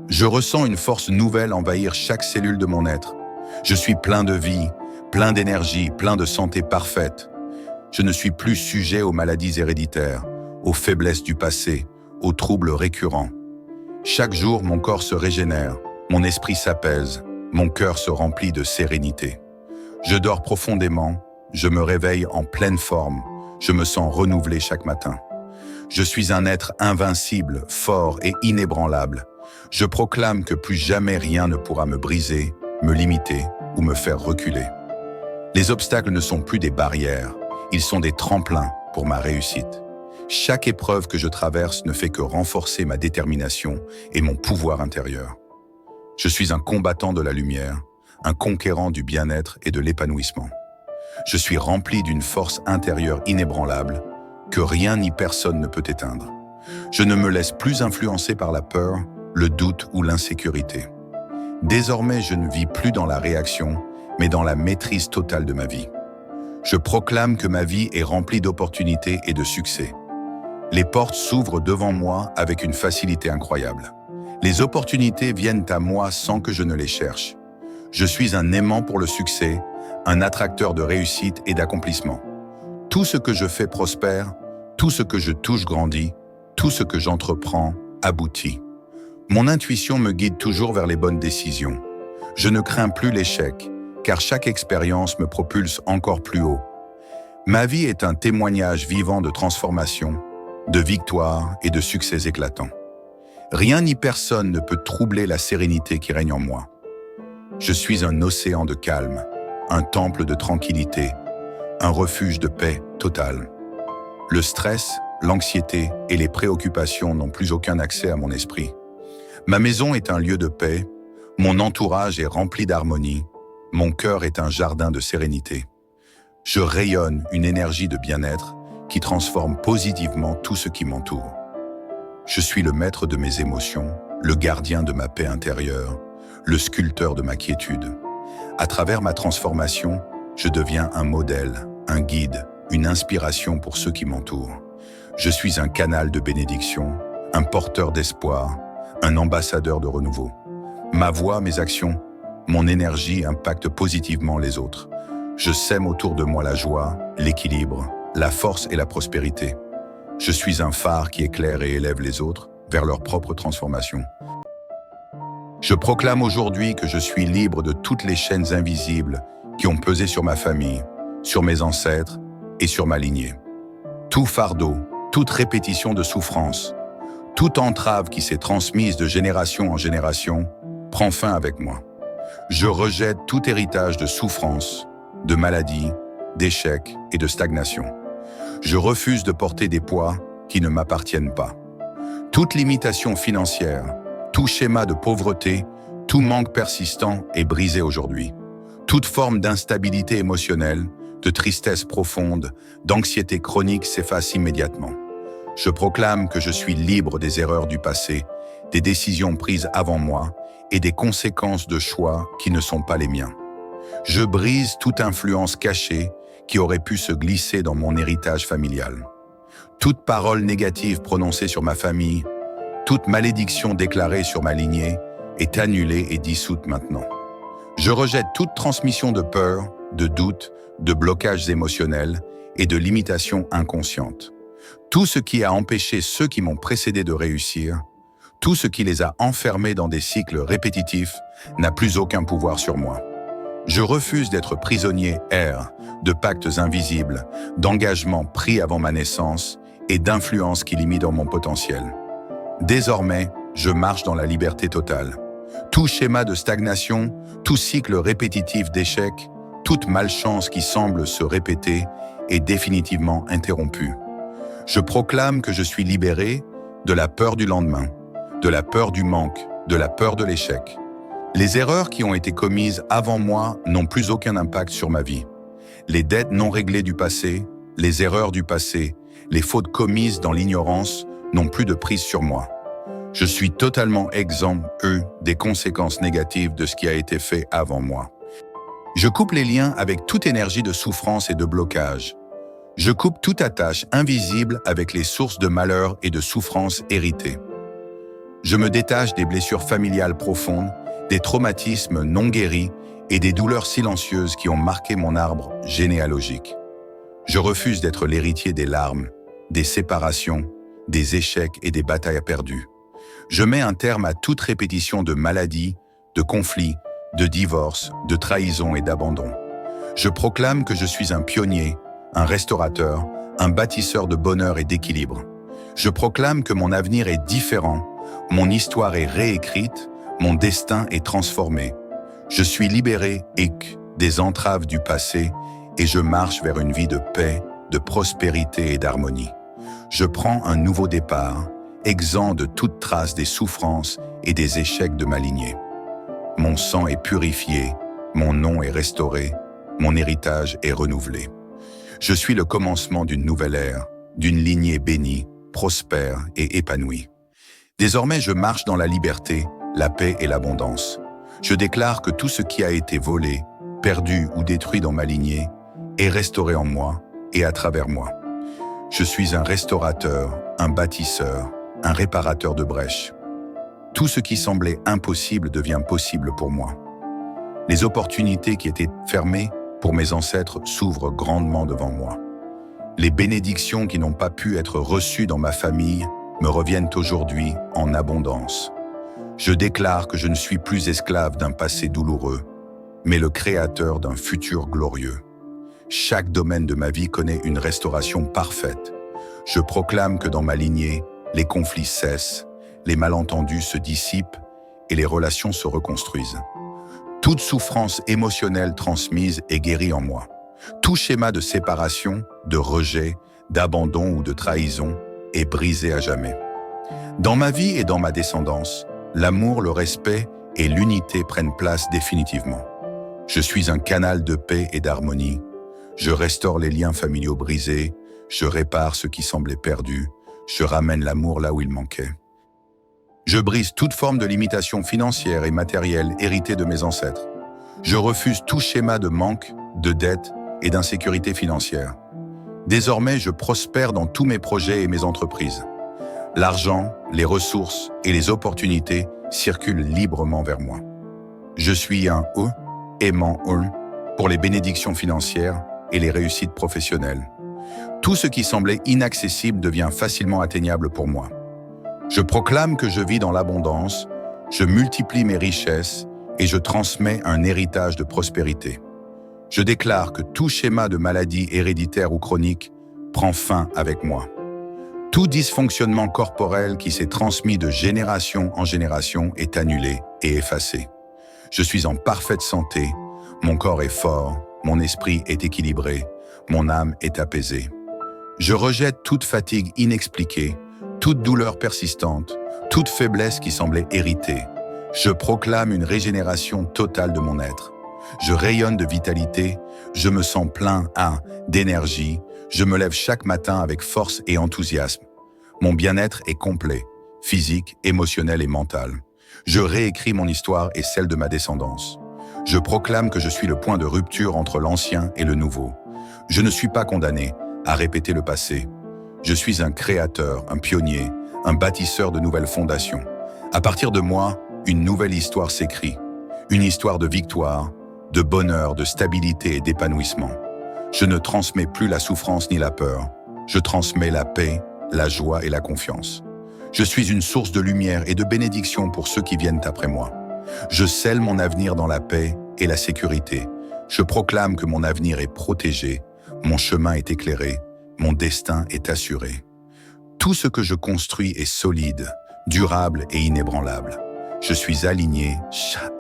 A: Je ressens une force nouvelle envahir chaque cellule de mon être. Je suis plein de vie, plein d'énergie, plein de santé parfaite. Je ne suis plus sujet aux maladies héréditaires, aux faiblesses du passé, aux troubles récurrents. Chaque jour, mon corps se régénère, mon esprit s'apaise, mon cœur se remplit de sérénité. Je dors profondément, je me réveille en pleine forme, je me sens renouvelé chaque matin. Je suis un être invincible, fort et inébranlable. Je proclame que plus jamais rien ne pourra me briser, me limiter ou me faire reculer. Les obstacles ne sont plus des barrières, Ils sont des tremplins pour ma réussite. Chaque épreuve que je traverse ne fait que renforcer ma détermination et mon pouvoir intérieur. Je suis un combattant de la lumière, un conquérant du bien-être et de l'épanouissement. Je suis rempli d'une force intérieure inébranlable que rien ni personne ne peut éteindre. Je ne me laisse plus influencer par la peur, le doute ou l'insécurité. Désormais, je ne vis plus dans la réaction, mais dans la maîtrise totale de ma vie. Je proclame que ma vie est remplie d'opportunités et de succès. Les portes s'ouvrent devant moi avec une facilité incroyable. Les opportunités viennent à moi sans que je ne les cherche. Je suis un aimant pour le succès, un attracteur de réussite et d'accomplissement. Tout ce que je fais prospère, tout ce que je touche grandit, tout ce que j'entreprends aboutit. Mon intuition me guide toujours vers les bonnes décisions. Je ne crains plus l'échec, car chaque expérience me propulse encore plus haut. Ma vie est un témoignage vivant de transformation, de victoire et de succès éclatants. Rien ni personne ne peut troubler la sérénité qui règne en moi. Je suis un océan de calme, un temple de tranquillité, un refuge de paix totale. Le stress, l'anxiété et les préoccupations n'ont plus aucun accès à mon esprit. Ma maison est un lieu de paix, mon entourage est rempli d'harmonie, mon cœur est un jardin de sérénité. Je rayonne une énergie de bien-être qui transforme positivement tout ce qui m'entoure. Je suis le maître de mes émotions, le gardien de ma paix intérieure, le sculpteur de ma quiétude. À travers ma transformation, je deviens un modèle, un guide, une inspiration pour ceux qui m'entourent. Je suis un canal de bénédiction, un porteur d'espoir, un ambassadeur de renouveau. Ma voix, mes actions, mon énergie impactent positivement les autres. Je sème autour de moi la joie, l'équilibre, la force et la prospérité. Je suis un phare qui éclaire et élève les autres vers leur propre transformation. Je proclame aujourd'hui que je suis libre de toutes les chaînes invisibles qui ont pesé sur ma famille, sur mes ancêtres et sur ma lignée. Tout fardeau, toute répétition de souffrance, toute entrave qui s'est transmise de génération en génération prend fin avec moi. Je rejette tout héritage de souffrance, de maladie, d'échec et de stagnation. Je refuse de porter des poids qui ne m'appartiennent pas. Toute limitation financière, tout schéma de pauvreté, tout manque persistant est brisé aujourd'hui. Toute forme d'instabilité émotionnelle, de tristesse profonde, d'anxiété chronique s'efface immédiatement. Je proclame que je suis libre des erreurs du passé, des décisions prises avant moi et des conséquences de choix qui ne sont pas les miens. Je brise toute influence cachée qui aurait pu se glisser dans mon héritage familial. Toute parole négative prononcée sur ma famille, toute malédiction déclarée sur ma lignée est annulée et dissoute maintenant. Je rejette toute transmission de peur, de doute, de blocages émotionnels et de limitations inconscientes. Tout ce qui a empêché ceux qui m'ont précédé de réussir, tout ce qui les a enfermés dans des cycles répétitifs n'a plus aucun pouvoir sur moi. Je refuse d'être prisonnier de pactes invisibles, d'engagements pris avant ma naissance et d'influences qui limitent mon potentiel. Désormais, je marche dans la liberté totale. Tout schéma de stagnation, tout cycle répétitif d'échec, toute malchance qui semble se répéter est définitivement interrompue. Je proclame que je suis libéré de la peur du lendemain, de la peur du manque, de la peur de l'échec. Les erreurs qui ont été commises avant moi n'ont plus aucun impact sur ma vie. Les dettes non réglées du passé, les erreurs du passé, les fautes commises dans l'ignorance n'ont plus de prise sur moi. Je suis totalement exempt, des conséquences négatives de ce qui a été fait avant moi. Je coupe les liens avec toute énergie de souffrance et de blocage. Je coupe toute attache invisible avec les sources de malheur et de souffrance héritées. Je me détache des blessures familiales profondes, des traumatismes non guéris et des douleurs silencieuses qui ont marqué mon arbre généalogique. Je refuse d'être l'héritier des larmes, des séparations, des échecs et des batailles perdues. Je mets un terme à toute répétition de maladies, de conflits, de divorces, de trahisons et d'abandon. Je proclame que je suis un pionnier, un restaurateur, un bâtisseur de bonheur et d'équilibre. Je proclame que mon avenir est différent, mon histoire est réécrite, mon destin est transformé. Je suis libéré des entraves du passé et je marche vers une vie de paix, de prospérité et d'harmonie. Je prends un nouveau départ, exempt de toute trace des souffrances et des échecs de ma lignée. Mon sang est purifié, mon nom est restauré, mon héritage est renouvelé. Je suis le commencement d'une nouvelle ère, d'une lignée bénie, prospère et épanouie. Désormais, je marche dans la liberté, la paix et l'abondance. Je déclare que tout ce qui a été volé, perdu ou détruit dans ma lignée est restauré en moi et à travers moi. Je suis un restaurateur, un bâtisseur, un réparateur de brèches. Tout ce qui semblait impossible devient possible pour moi. Les opportunités qui étaient fermées pour mes ancêtres s'ouvrent grandement devant moi. Les bénédictions qui n'ont pas pu être reçues dans ma famille me reviennent aujourd'hui en abondance. Je déclare que je ne suis plus esclave d'un passé douloureux, mais le créateur d'un futur glorieux. Chaque domaine de ma vie connaît une restauration parfaite. Je proclame que dans ma lignée, les conflits cessent, les malentendus se dissipent et les relations se reconstruisent. Toute souffrance émotionnelle transmise est guérie en moi. Tout schéma de séparation, de rejet, d'abandon ou de trahison est brisé à jamais. Dans ma vie et dans ma descendance, l'amour, le respect et l'unité prennent place définitivement. Je suis un canal de paix et d'harmonie. Je restaure les liens familiaux brisés, je répare ce qui semblait perdu, je ramène l'amour là où il manquait. Je brise toute forme de limitation financière et matérielle héritée de mes ancêtres. Je refuse tout schéma de manque, de dette et d'insécurité financière. Désormais, je prospère dans tous mes projets et mes entreprises. L'argent, les ressources et les opportunités circulent librement vers moi. Je suis un E, aimant E, pour les bénédictions financières et les réussites professionnelles. Tout ce qui semblait inaccessible devient facilement atteignable pour moi. Je proclame que je vis dans l'abondance, je multiplie mes richesses et je transmets un héritage de prospérité. Je déclare que tout schéma de maladie héréditaire ou chronique prend fin avec moi. Tout dysfonctionnement corporel qui s'est transmis de génération en génération est annulé et effacé. Je suis en parfaite santé, mon corps est fort, mon esprit est équilibré, mon âme est apaisée. Je rejette toute fatigue inexpliquée, toute douleur persistante, toute faiblesse qui semblait héritée. Je proclame une régénération totale de mon être. Je rayonne de vitalité, je me sens plein d'énergie, je me lève chaque matin avec force et enthousiasme. Mon bien-être est complet, physique, émotionnel et mental. Je réécris mon histoire et celle de ma descendance. Je proclame que je suis le point de rupture entre l'ancien et le nouveau. Je ne suis pas condamné à répéter le passé. Je suis un créateur, un pionnier, un bâtisseur de nouvelles fondations. À partir de moi, une nouvelle histoire s'écrit. Une histoire de victoire, de bonheur, de stabilité et d'épanouissement. Je ne transmets plus la souffrance ni la peur. Je transmets la paix, la joie et la confiance. Je suis une source de lumière et de bénédiction pour ceux qui viennent après moi. Je scelle mon avenir dans la paix et la sécurité. Je proclame que mon avenir est protégé, mon chemin est éclairé, mon destin est assuré. Tout ce que je construis est solide, durable et inébranlable. Je suis aligné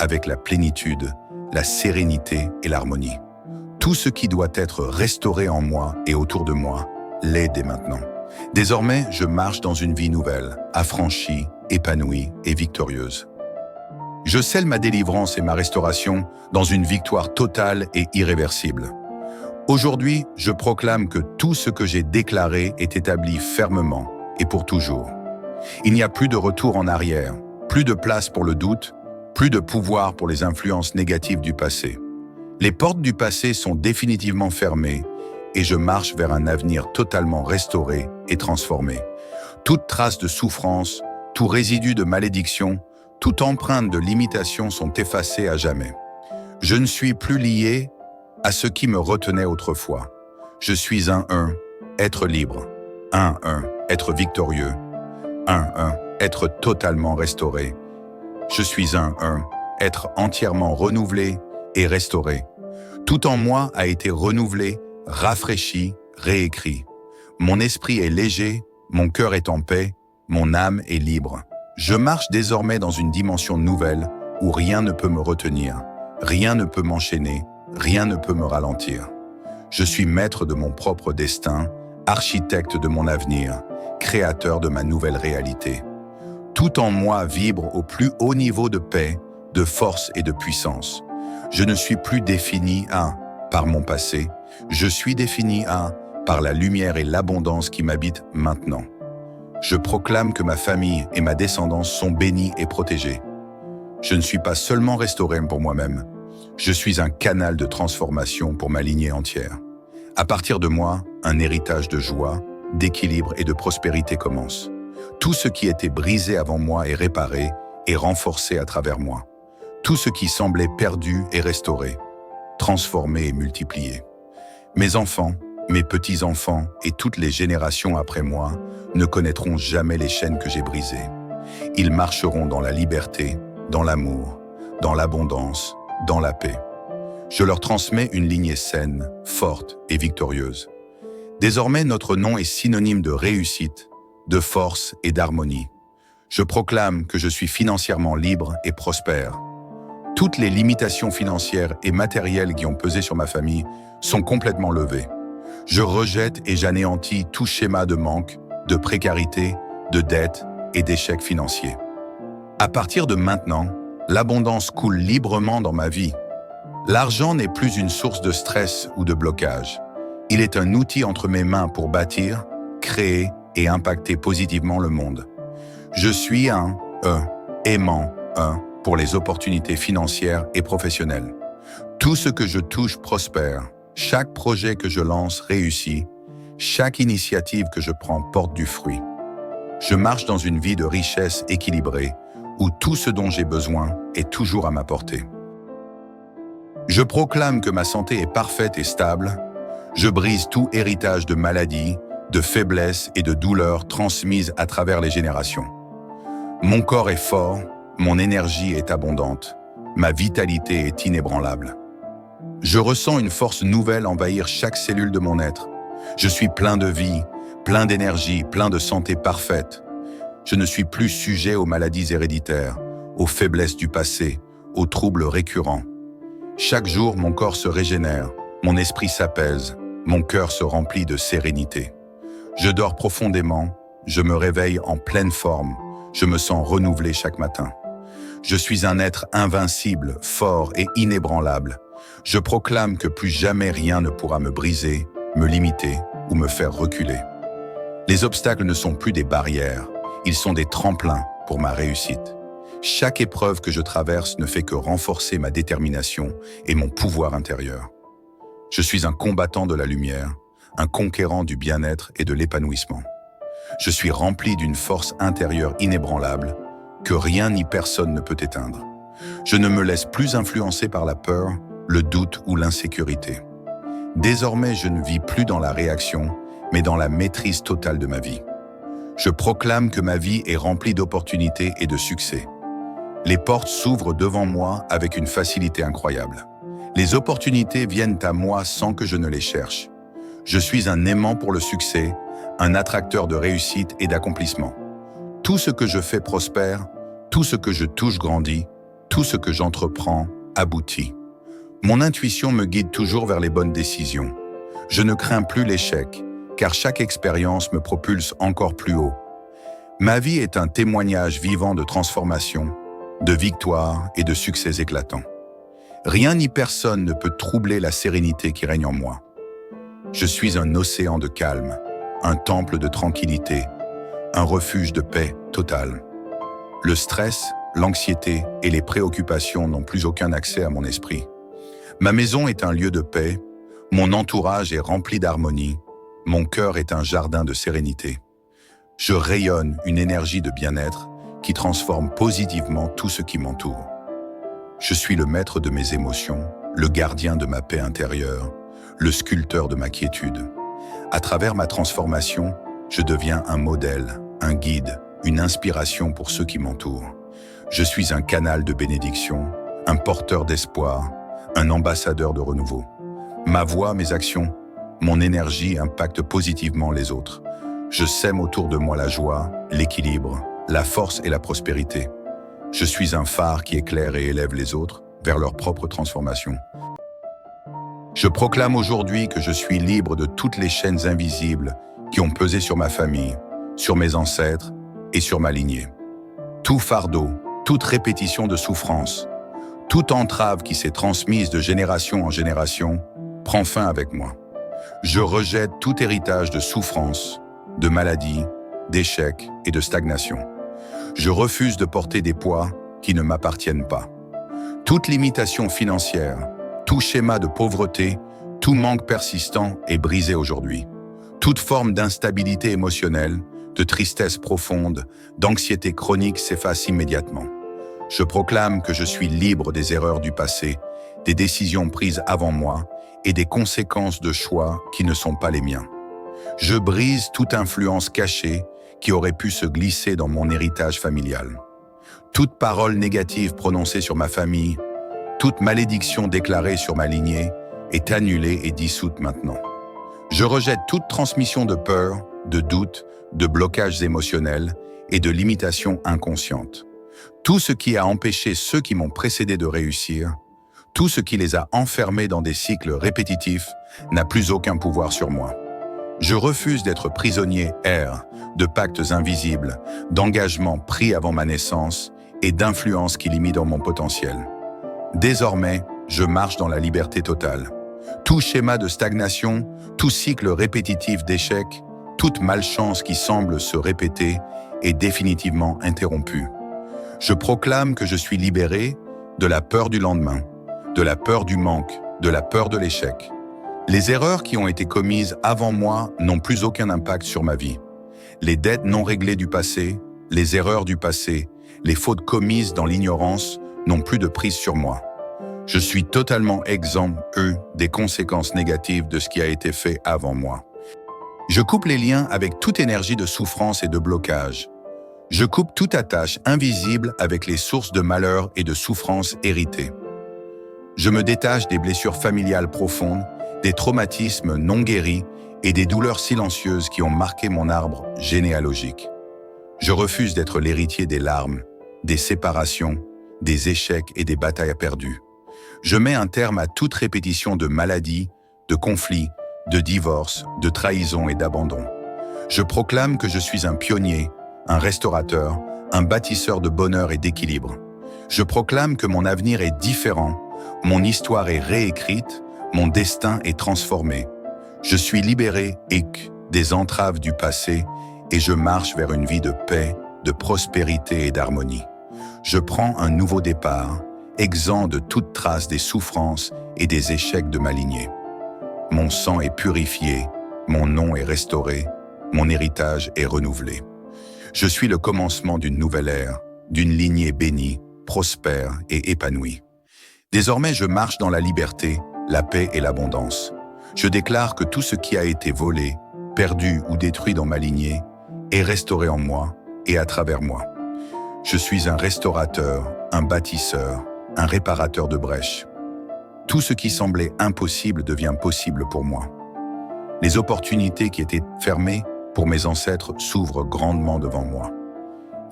A: avec la plénitude, la sérénité et l'harmonie. Tout ce qui doit être restauré en moi et autour de moi l'est dès maintenant. Désormais, je marche dans une vie nouvelle, affranchie, épanouie et victorieuse. Je scelle ma délivrance et ma restauration dans une victoire totale et irréversible. Aujourd'hui, je proclame que tout ce que j'ai déclaré est établi fermement et pour toujours. Il n'y a plus de retour en arrière, plus de place pour le doute, plus de pouvoir pour les influences négatives du passé. Les portes du passé sont définitivement fermées et je marche vers un avenir totalement restauré et transformé. Toute trace de souffrance, tout résidu de malédiction, toute empreinte de limitation sont effacées à jamais. Je ne suis plus lié à ce qui me retenait autrefois. Je suis un être libre. Un être victorieux. Un être totalement restauré. Je suis un être entièrement renouvelé et restauré. Tout en moi a été renouvelé, rafraîchi, réécrit. Mon esprit est léger, mon cœur est en paix, mon âme est libre. Je marche désormais dans une dimension nouvelle où rien ne peut me retenir, rien ne peut m'enchaîner, rien ne peut me ralentir. Je suis maître de mon propre destin, architecte de mon avenir, créateur de ma nouvelle réalité. Tout en moi vibre au plus haut niveau de paix, de force et de puissance. Je ne suis plus défini par mon passé, je suis défini par la lumière et l'abondance qui m'habitent maintenant. Je proclame que ma famille et ma descendance sont bénies et protégées. Je ne suis pas seulement restauré pour moi-même, je suis un canal de transformation pour ma lignée entière. À partir de moi, un héritage de joie, d'équilibre et de prospérité commence. Tout ce qui était brisé avant moi est réparé et renforcé à travers moi. Tout ce qui semblait perdu est restauré, transformé et multiplié. Mes enfants, mes petits-enfants et toutes les générations après moi ne connaîtront jamais les chaînes que j'ai brisées. Ils marcheront dans la liberté, dans l'amour, dans l'abondance, dans la paix. Je leur transmets une lignée saine, forte et victorieuse. Désormais, notre nom est synonyme de réussite, de force et d'harmonie. Je proclame que je suis financièrement libre et prospère. Toutes les limitations financières et matérielles qui ont pesé sur ma famille sont complètement levées. Je rejette et j'anéantis tout schéma de manque, de précarité, de dette et d'échec financier. À partir de maintenant, l'abondance coule librement dans ma vie. L'argent n'est plus une source de stress ou de blocage. Il est un outil entre mes mains pour bâtir, créer et impacter positivement le monde. Je suis un aimant pour les opportunités financières et professionnelles. Tout ce que je touche prospère. Chaque projet que je lance réussit. Chaque initiative que je prends porte du fruit. Je marche dans une vie de richesse équilibrée, où tout ce dont j'ai besoin est toujours à ma portée. Je proclame que ma santé est parfaite et stable. Je brise tout héritage de maladies, de faiblesses et de douleurs transmises à travers les générations. Mon corps est fort, mon énergie est abondante, ma vitalité est inébranlable. Je ressens une force nouvelle envahir chaque cellule de mon être. Je suis plein de vie, plein d'énergie, plein de santé parfaite. Je ne suis plus sujet aux maladies héréditaires, aux faiblesses du passé, aux troubles récurrents. Chaque jour, mon corps se régénère, mon esprit s'apaise, mon cœur se remplit de sérénité. Je dors profondément, je me réveille en pleine forme, je me sens renouvelé chaque matin. Je suis un être invincible, fort et inébranlable. Je proclame que plus jamais rien ne pourra me briser, me limiter ou me faire reculer. Les obstacles ne sont plus des barrières, ils sont des tremplins pour ma réussite. Chaque épreuve que je traverse ne fait que renforcer ma détermination et mon pouvoir intérieur. Je suis un combattant de la lumière, un conquérant du bien-être et de l'épanouissement. Je suis rempli d'une force intérieure inébranlable que rien ni personne ne peut éteindre. Je ne me laisse plus influencer par la peur, le doute ou l'insécurité. Désormais, je ne vis plus dans la réaction, mais dans la maîtrise totale de ma vie. Je proclame que ma vie est remplie d'opportunités et de succès. Les portes s'ouvrent devant moi avec une facilité incroyable. Les opportunités viennent à moi sans que je ne les cherche. Je suis un aimant pour le succès, un attracteur de réussite et d'accomplissement. Tout ce que je fais prospère, tout ce que je touche grandit, tout ce que j'entreprends aboutit. Mon intuition me guide toujours vers les bonnes décisions. Je ne crains plus l'échec, car chaque expérience me propulse encore plus haut. Ma vie est un témoignage vivant de transformation, de victoire et de succès éclatants. Rien ni personne ne peut troubler la sérénité qui règne en moi. Je suis un océan de calme, un temple de tranquillité, un refuge de paix totale. Le stress, l'anxiété et les préoccupations n'ont plus aucun accès à mon esprit. Ma maison est un lieu de paix, mon entourage est rempli d'harmonie, mon cœur est un jardin de sérénité. Je rayonne une énergie de bien-être qui transforme positivement tout ce qui m'entoure. Je suis le maître de mes émotions, le gardien de ma paix intérieure, le sculpteur de ma quiétude. À travers ma transformation, je deviens un modèle, un guide, une inspiration pour ceux qui m'entourent. Je suis un canal de bénédiction, un porteur d'espoir, un ambassadeur de renouveau. Ma voix, mes actions, mon énergie impactent positivement les autres. Je sème autour de moi la joie, l'équilibre, la force et la prospérité. Je suis un phare qui éclaire et élève les autres vers leur propre transformation. Je proclame aujourd'hui que je suis libre de toutes les chaînes invisibles qui ont pesé sur ma famille, sur mes ancêtres et sur ma lignée. Tout fardeau, toute répétition de souffrance, toute entrave qui s'est transmise de génération en génération prend fin avec moi. Je rejette tout héritage de souffrance, de maladie, d'échec et de stagnation. Je refuse de porter des poids qui ne m'appartiennent pas. Toute limitation financière, tout schéma de pauvreté, tout manque persistant est brisé aujourd'hui. Toute forme d'instabilité émotionnelle, de tristesse profonde, d'anxiété chronique s'efface immédiatement. Je proclame que je suis libre des erreurs du passé, des décisions prises avant moi et des conséquences de choix qui ne sont pas les miens. Je brise toute influence cachée qui aurait pu se glisser dans mon héritage familial. Toute parole négative prononcée sur ma famille, toute malédiction déclarée sur ma lignée est annulée et dissoute maintenant. Je rejette toute transmission de peur, de doute, de blocages émotionnels et de limitations inconscientes. Tout ce qui a empêché ceux qui m'ont précédé de réussir, tout ce qui les a enfermés dans des cycles répétitifs n'a plus aucun pouvoir sur moi. Je refuse d'être prisonnier de pactes invisibles, d'engagements pris avant ma naissance et d'influences qui limitent mon potentiel. Désormais, je marche dans la liberté totale. Tout schéma de stagnation, tout cycle répétitif d'échec, toute malchance qui semble se répéter est définitivement interrompue. Je proclame que je suis libéré de la peur du lendemain, de la peur du manque, de la peur de l'échec. Les erreurs qui ont été commises avant moi n'ont plus aucun impact sur ma vie. Les dettes non réglées du passé, les erreurs du passé, les fautes commises dans l'ignorance n'ont plus de prise sur moi. Je suis totalement exempt, des conséquences négatives de ce qui a été fait avant moi. Je coupe les liens avec toute énergie de souffrance et de blocage. Je coupe toute attache invisible avec les sources de malheur et de souffrance héritées. Je me détache des blessures familiales profondes, des traumatismes non guéris et des douleurs silencieuses qui ont marqué mon arbre généalogique. Je refuse d'être l'héritier des larmes, des séparations, des échecs et des batailles perdues. Je mets un terme à toute répétition de maladies, de conflits, de divorces, de trahisons et d'abandon. Je proclame que je suis un pionnier, un restaurateur, un bâtisseur de bonheur et d'équilibre. Je proclame que mon avenir est différent, mon histoire est réécrite, mon destin est transformé. Je suis libéré des entraves du passé et je marche vers une vie de paix, de prospérité et d'harmonie. Je prends un nouveau départ, exempt de toute trace des souffrances et des échecs de ma lignée. Mon sang est purifié, mon nom est restauré, mon héritage est renouvelé. Je suis le commencement d'une nouvelle ère, d'une lignée bénie, prospère et épanouie. Désormais, je marche dans la liberté, la paix et l'abondance. Je déclare que tout ce qui a été volé, perdu ou détruit dans ma lignée est restauré en moi et à travers moi. Je suis un restaurateur, un bâtisseur, un réparateur de brèches. Tout ce qui semblait impossible devient possible pour moi. Les opportunités qui étaient fermées pour mes ancêtres s'ouvrent grandement devant moi.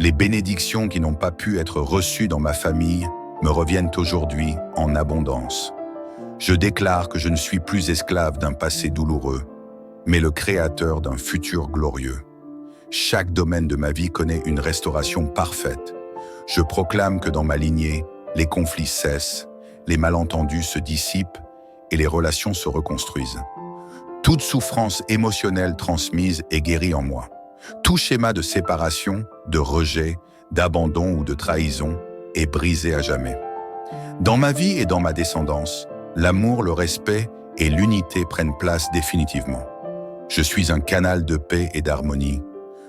A: Les bénédictions qui n'ont pas pu être reçues dans ma famille me reviennent aujourd'hui en abondance. Je déclare que je ne suis plus esclave d'un passé douloureux, mais le créateur d'un futur glorieux. Chaque domaine de ma vie connaît une restauration parfaite. Je proclame que dans ma lignée, les conflits cessent, les malentendus se dissipent et les relations se reconstruisent. Toute souffrance émotionnelle transmise est guérie en moi. Tout schéma de séparation, de rejet, d'abandon ou de trahison est brisé à jamais. Dans ma vie et dans ma descendance, l'amour, le respect et l'unité prennent place définitivement. Je suis un canal de paix et d'harmonie.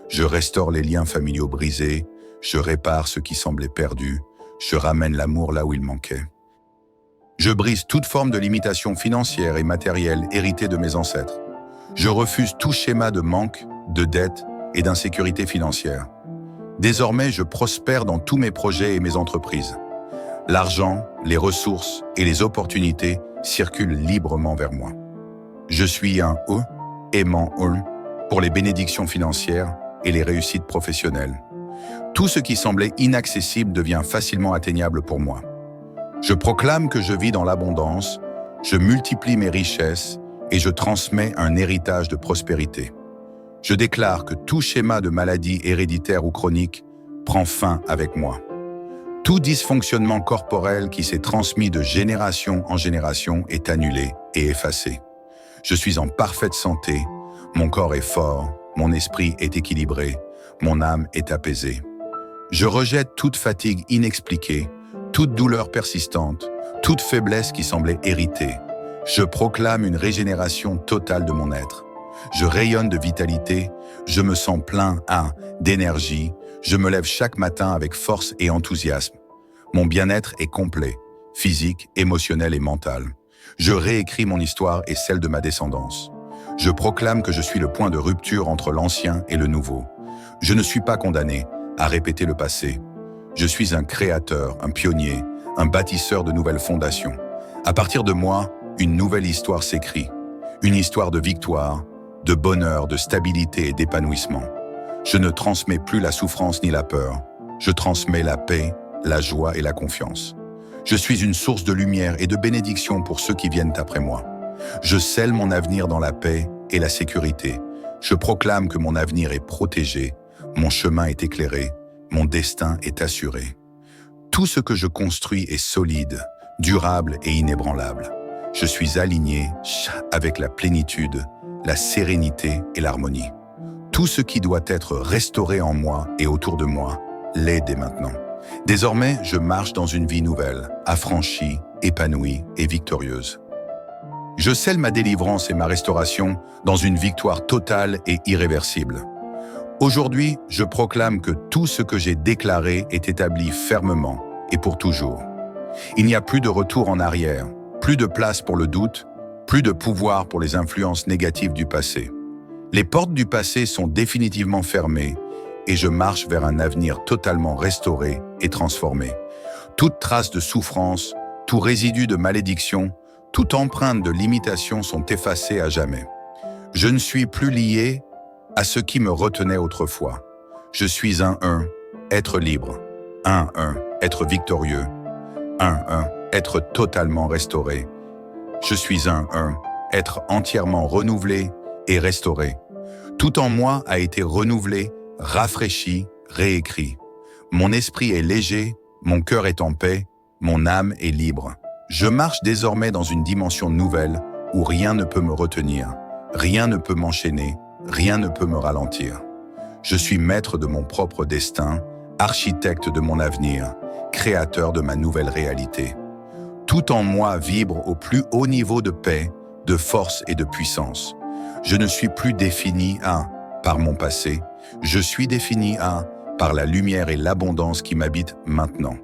A: Je restaure les liens familiaux brisés, je répare ce qui semblait perdu, je ramène l'amour là où il manquait. Je brise toute forme de limitation financière et matérielle héritée de mes ancêtres. Je refuse tout schéma de manque, de dette et d'insécurité financière. Désormais, je prospère dans tous mes projets et mes entreprises. L'argent, les ressources et les opportunités circulent librement vers moi. Je suis un aimant pour les bénédictions financières et les réussites professionnelles. Tout ce qui semblait inaccessible devient facilement atteignable pour moi. Je proclame que je vis dans l'abondance, Je multiplie mes richesses et je transmets un héritage de prospérité. Je déclare que tout schéma de maladie héréditaire ou chronique prend fin avec moi. Tout dysfonctionnement corporel qui s'est transmis de génération en génération est annulé et effacé. Je suis en parfaite santé, mon corps est fort, mon esprit est équilibré, mon âme est apaisée. Je rejette toute fatigue inexpliquée, toute douleur persistante, toute faiblesse qui semblait héritée. Je proclame une régénération totale de mon être. Je rayonne de vitalité, je me sens plein d'énergie, je me lève chaque matin avec force et enthousiasme. Mon bien-être est complet, physique, émotionnel et mental. Je réécris mon histoire et celle de ma descendance. Je proclame que je suis le point de rupture entre l'ancien et le nouveau. Je ne suis pas condamné à répéter le passé. Je suis un créateur, un pionnier, un bâtisseur de nouvelles fondations. À partir de moi, une nouvelle histoire s'écrit. Une histoire de victoire, de bonheur, de stabilité et d'épanouissement. Je ne transmets plus la souffrance ni la peur. Je transmets la paix, la joie et la confiance. Je suis une source de lumière et de bénédiction pour ceux qui viennent après moi. Je scelle mon avenir dans la paix et la sécurité. Je proclame que mon avenir est protégé, mon chemin est éclairé, mon destin est assuré. Tout ce que je construis est solide, durable et inébranlable. Je suis aligné avec la plénitude, la sérénité et l'harmonie. Tout ce qui doit être restauré en moi et autour de moi l'est dès maintenant. Désormais, je marche dans une vie nouvelle, affranchie, épanouie et victorieuse. Je scelle ma délivrance et ma restauration dans une victoire totale et irréversible. Aujourd'hui, je proclame que tout ce que j'ai déclaré est établi fermement et pour toujours. Il n'y a plus de retour en arrière, plus de place pour le doute, plus de pouvoir pour les influences négatives du passé. Les portes du passé sont définitivement fermées et je marche vers un avenir totalement restauré et transformé. Toute trace de souffrance, tout résidu de malédiction, toute empreinte de limitation sont effacées à jamais. Je ne suis plus lié à ce qui me retenait autrefois. Je suis un être libre. Un être victorieux. Un être totalement restauré. Je suis un être entièrement renouvelé et restauré. Tout en moi a été renouvelé, rafraîchi, réécrit. Mon esprit est léger, mon cœur est en paix, mon âme est libre. Je marche désormais dans une dimension nouvelle où rien ne peut me retenir, rien ne peut m'enchaîner, rien ne peut me ralentir. Je suis maître de mon propre destin, architecte de mon avenir, créateur de ma nouvelle réalité. Tout en moi vibre au plus haut niveau de paix, de force et de puissance. Je ne suis plus défini par mon passé, je suis défini par la lumière et l'abondance qui m'habitent maintenant.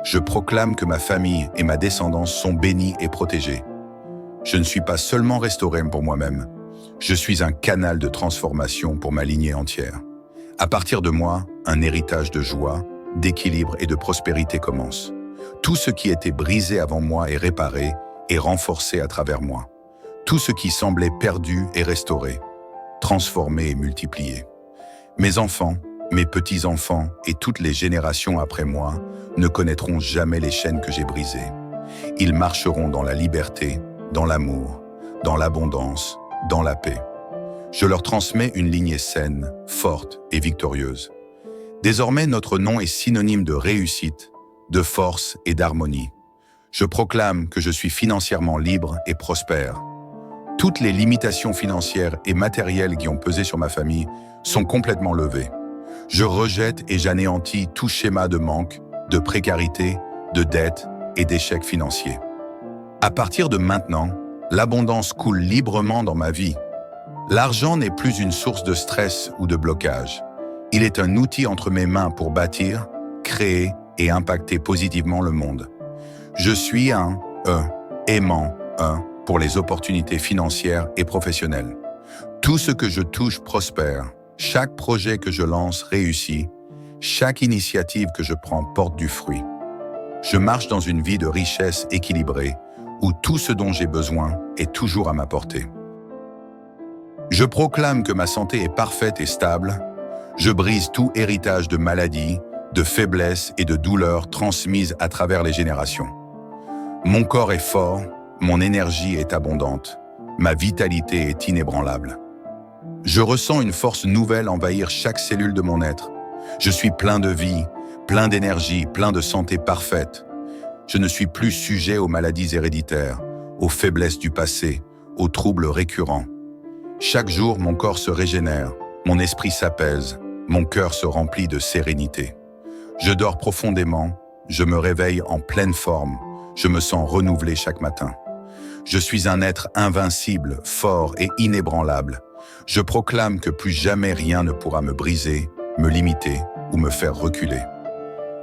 A: Je proclame que ma famille et ma descendance sont bénies et protégées. Je ne suis pas seulement restauré pour moi-même, je suis un canal de transformation pour ma lignée entière. À partir de moi, un héritage de joie, d'équilibre et de prospérité commence. Tout ce qui était brisé avant moi est réparé et renforcé à travers moi. Tout ce qui semblait perdu est restauré, transformé et multiplié. Mes enfants, mes petits-enfants et toutes les générations après moi ne connaîtront jamais les chaînes que j'ai brisées. Ils marcheront dans la liberté, dans l'amour, dans l'abondance, dans la paix. Je leur transmets une lignée saine, forte et victorieuse. Désormais, notre nom est synonyme de réussite, de force et d'harmonie. Je proclame que je suis financièrement libre et prospère. Toutes les limitations financières et matérielles qui ont pesé sur ma famille sont complètement levées. Je rejette et j'anéantis tout schéma de manque, de précarité, de dette et d'échec financier. À partir de maintenant, l'abondance coule librement dans ma vie. L'argent n'est plus une source de stress ou de blocage. Il est un outil entre mes mains pour bâtir, créer et impacter positivement le monde. Je suis un aimant pour les opportunités financières et professionnelles. Tout ce que je touche prospère. Chaque projet que je lance réussit. Chaque initiative que je prends porte du fruit. Je marche dans une vie de richesse équilibrée, où tout ce dont j'ai besoin est toujours à ma portée. Je proclame que ma santé est parfaite et stable. Je brise tout héritage de maladies, de faiblesses et de douleurs transmises à travers les générations. Mon corps est fort, mon énergie est abondante, ma vitalité est inébranlable. Je ressens une force nouvelle envahir chaque cellule de mon être. Je suis plein de vie, plein d'énergie, plein de santé parfaite. Je ne suis plus sujet aux maladies héréditaires, aux faiblesses du passé, aux troubles récurrents. Chaque jour, mon corps se régénère, mon esprit s'apaise, mon cœur se remplit de sérénité. Je dors profondément, je me réveille en pleine forme, je me sens renouvelé chaque matin. Je suis un être invincible, fort et inébranlable. Je proclame que plus jamais rien ne pourra me briser, me limiter ou me faire reculer.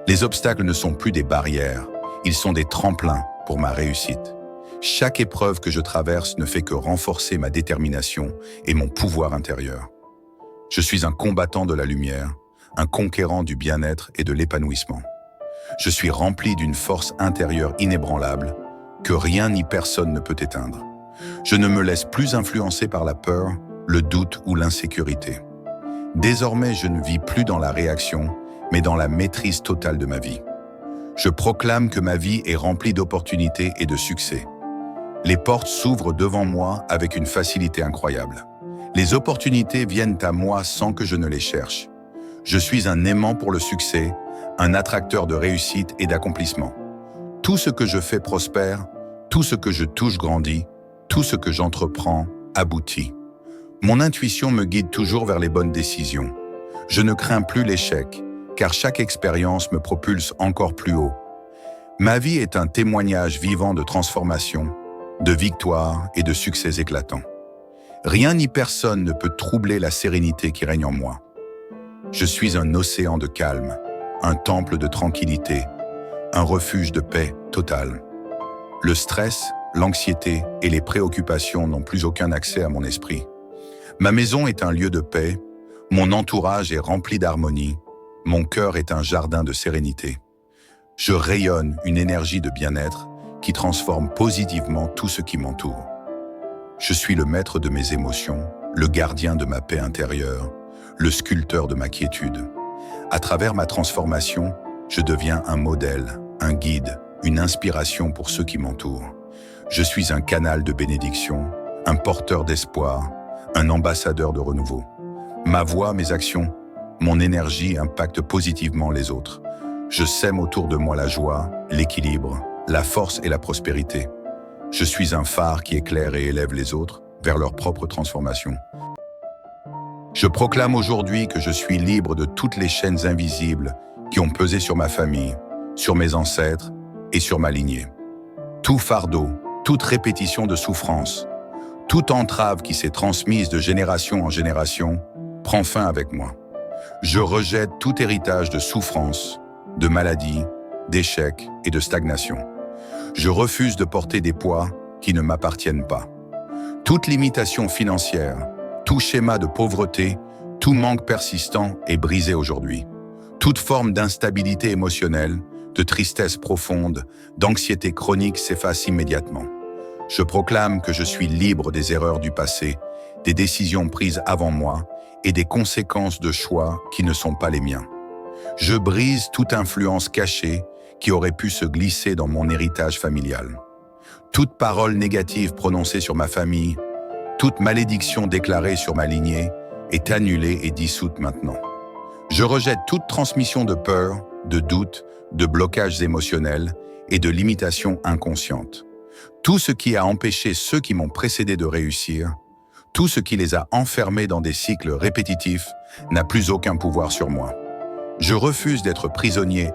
A: Les obstacles ne sont plus des barrières, ils sont des tremplins pour ma réussite. Chaque épreuve que je traverse ne fait que renforcer ma détermination et mon pouvoir intérieur. Je suis un combattant de la lumière, un conquérant du bien-être et de l'épanouissement. Je suis rempli d'une force intérieure inébranlable que rien ni personne ne peut éteindre. Je ne me laisse plus influencer par la peur, le doute ou l'insécurité. Désormais, je ne vis plus dans la réaction, mais dans la maîtrise totale de ma vie. Je proclame que ma vie est remplie d'opportunités et de succès. Les portes s'ouvrent devant moi avec une facilité incroyable. Les opportunités viennent à moi sans que je ne les cherche. Je suis un aimant pour le succès, un attracteur de réussite et d'accomplissement. Tout ce que je fais prospère, tout ce que je touche grandit, tout ce que j'entreprends aboutit. Mon intuition me guide toujours vers les bonnes décisions. Je ne crains plus l'échec, car chaque expérience me propulse encore plus haut. Ma vie est un témoignage vivant de transformation, de victoire et de succès éclatants. Rien ni personne ne peut troubler la sérénité qui règne en moi. Je suis un océan de calme, un temple de tranquillité, un refuge de paix totale. Le stress, l'anxiété et les préoccupations n'ont plus aucun accès à mon esprit. Ma maison est un lieu de paix, mon entourage est rempli d'harmonie, mon cœur est un jardin de sérénité. Je rayonne une énergie de bien-être qui transforme positivement tout ce qui m'entoure. Je suis le maître de mes émotions, le gardien de ma paix intérieure, le sculpteur de ma quiétude. À travers ma transformation, je deviens un modèle, un guide, une inspiration pour ceux qui m'entourent. Je suis un canal de bénédiction, un porteur d'espoir, un ambassadeur de renouveau. Ma voix, mes actions, mon énergie impactent positivement les autres. Je sème autour de moi la joie, l'équilibre, la force et la prospérité. Je suis un phare qui éclaire et élève les autres vers leur propre transformation. Je proclame aujourd'hui que je suis libre de toutes les chaînes invisibles qui ont pesé sur ma famille, sur mes ancêtres et sur ma lignée. Tout fardeau, toute répétition de souffrance, toute entrave qui s'est transmise de génération en génération prend fin avec moi. Je rejette tout héritage de souffrance, de maladie, d'échec et de stagnation. Je refuse de porter des poids qui ne m'appartiennent pas. Toute limitation financière, tout schéma de pauvreté, tout manque persistant est brisé aujourd'hui. Toute forme d'instabilité émotionnelle, de tristesse profonde, d'anxiété chronique s'efface immédiatement. Je proclame que je suis libre des erreurs du passé, des décisions prises avant moi et des conséquences de choix qui ne sont pas les miens. Je brise toute influence cachée qui aurait pu se glisser dans mon héritage familial. Toute parole négative prononcée sur ma famille, toute malédiction déclarée sur ma lignée est annulée et dissoute maintenant. Je rejette toute transmission de peur, de doute, de blocages émotionnels et de limitations inconscientes. Tout ce qui a empêché ceux qui m'ont précédé de réussir, tout ce qui les a enfermés dans des cycles répétitifs n'a plus aucun pouvoir sur moi. Je refuse d'être prisonnier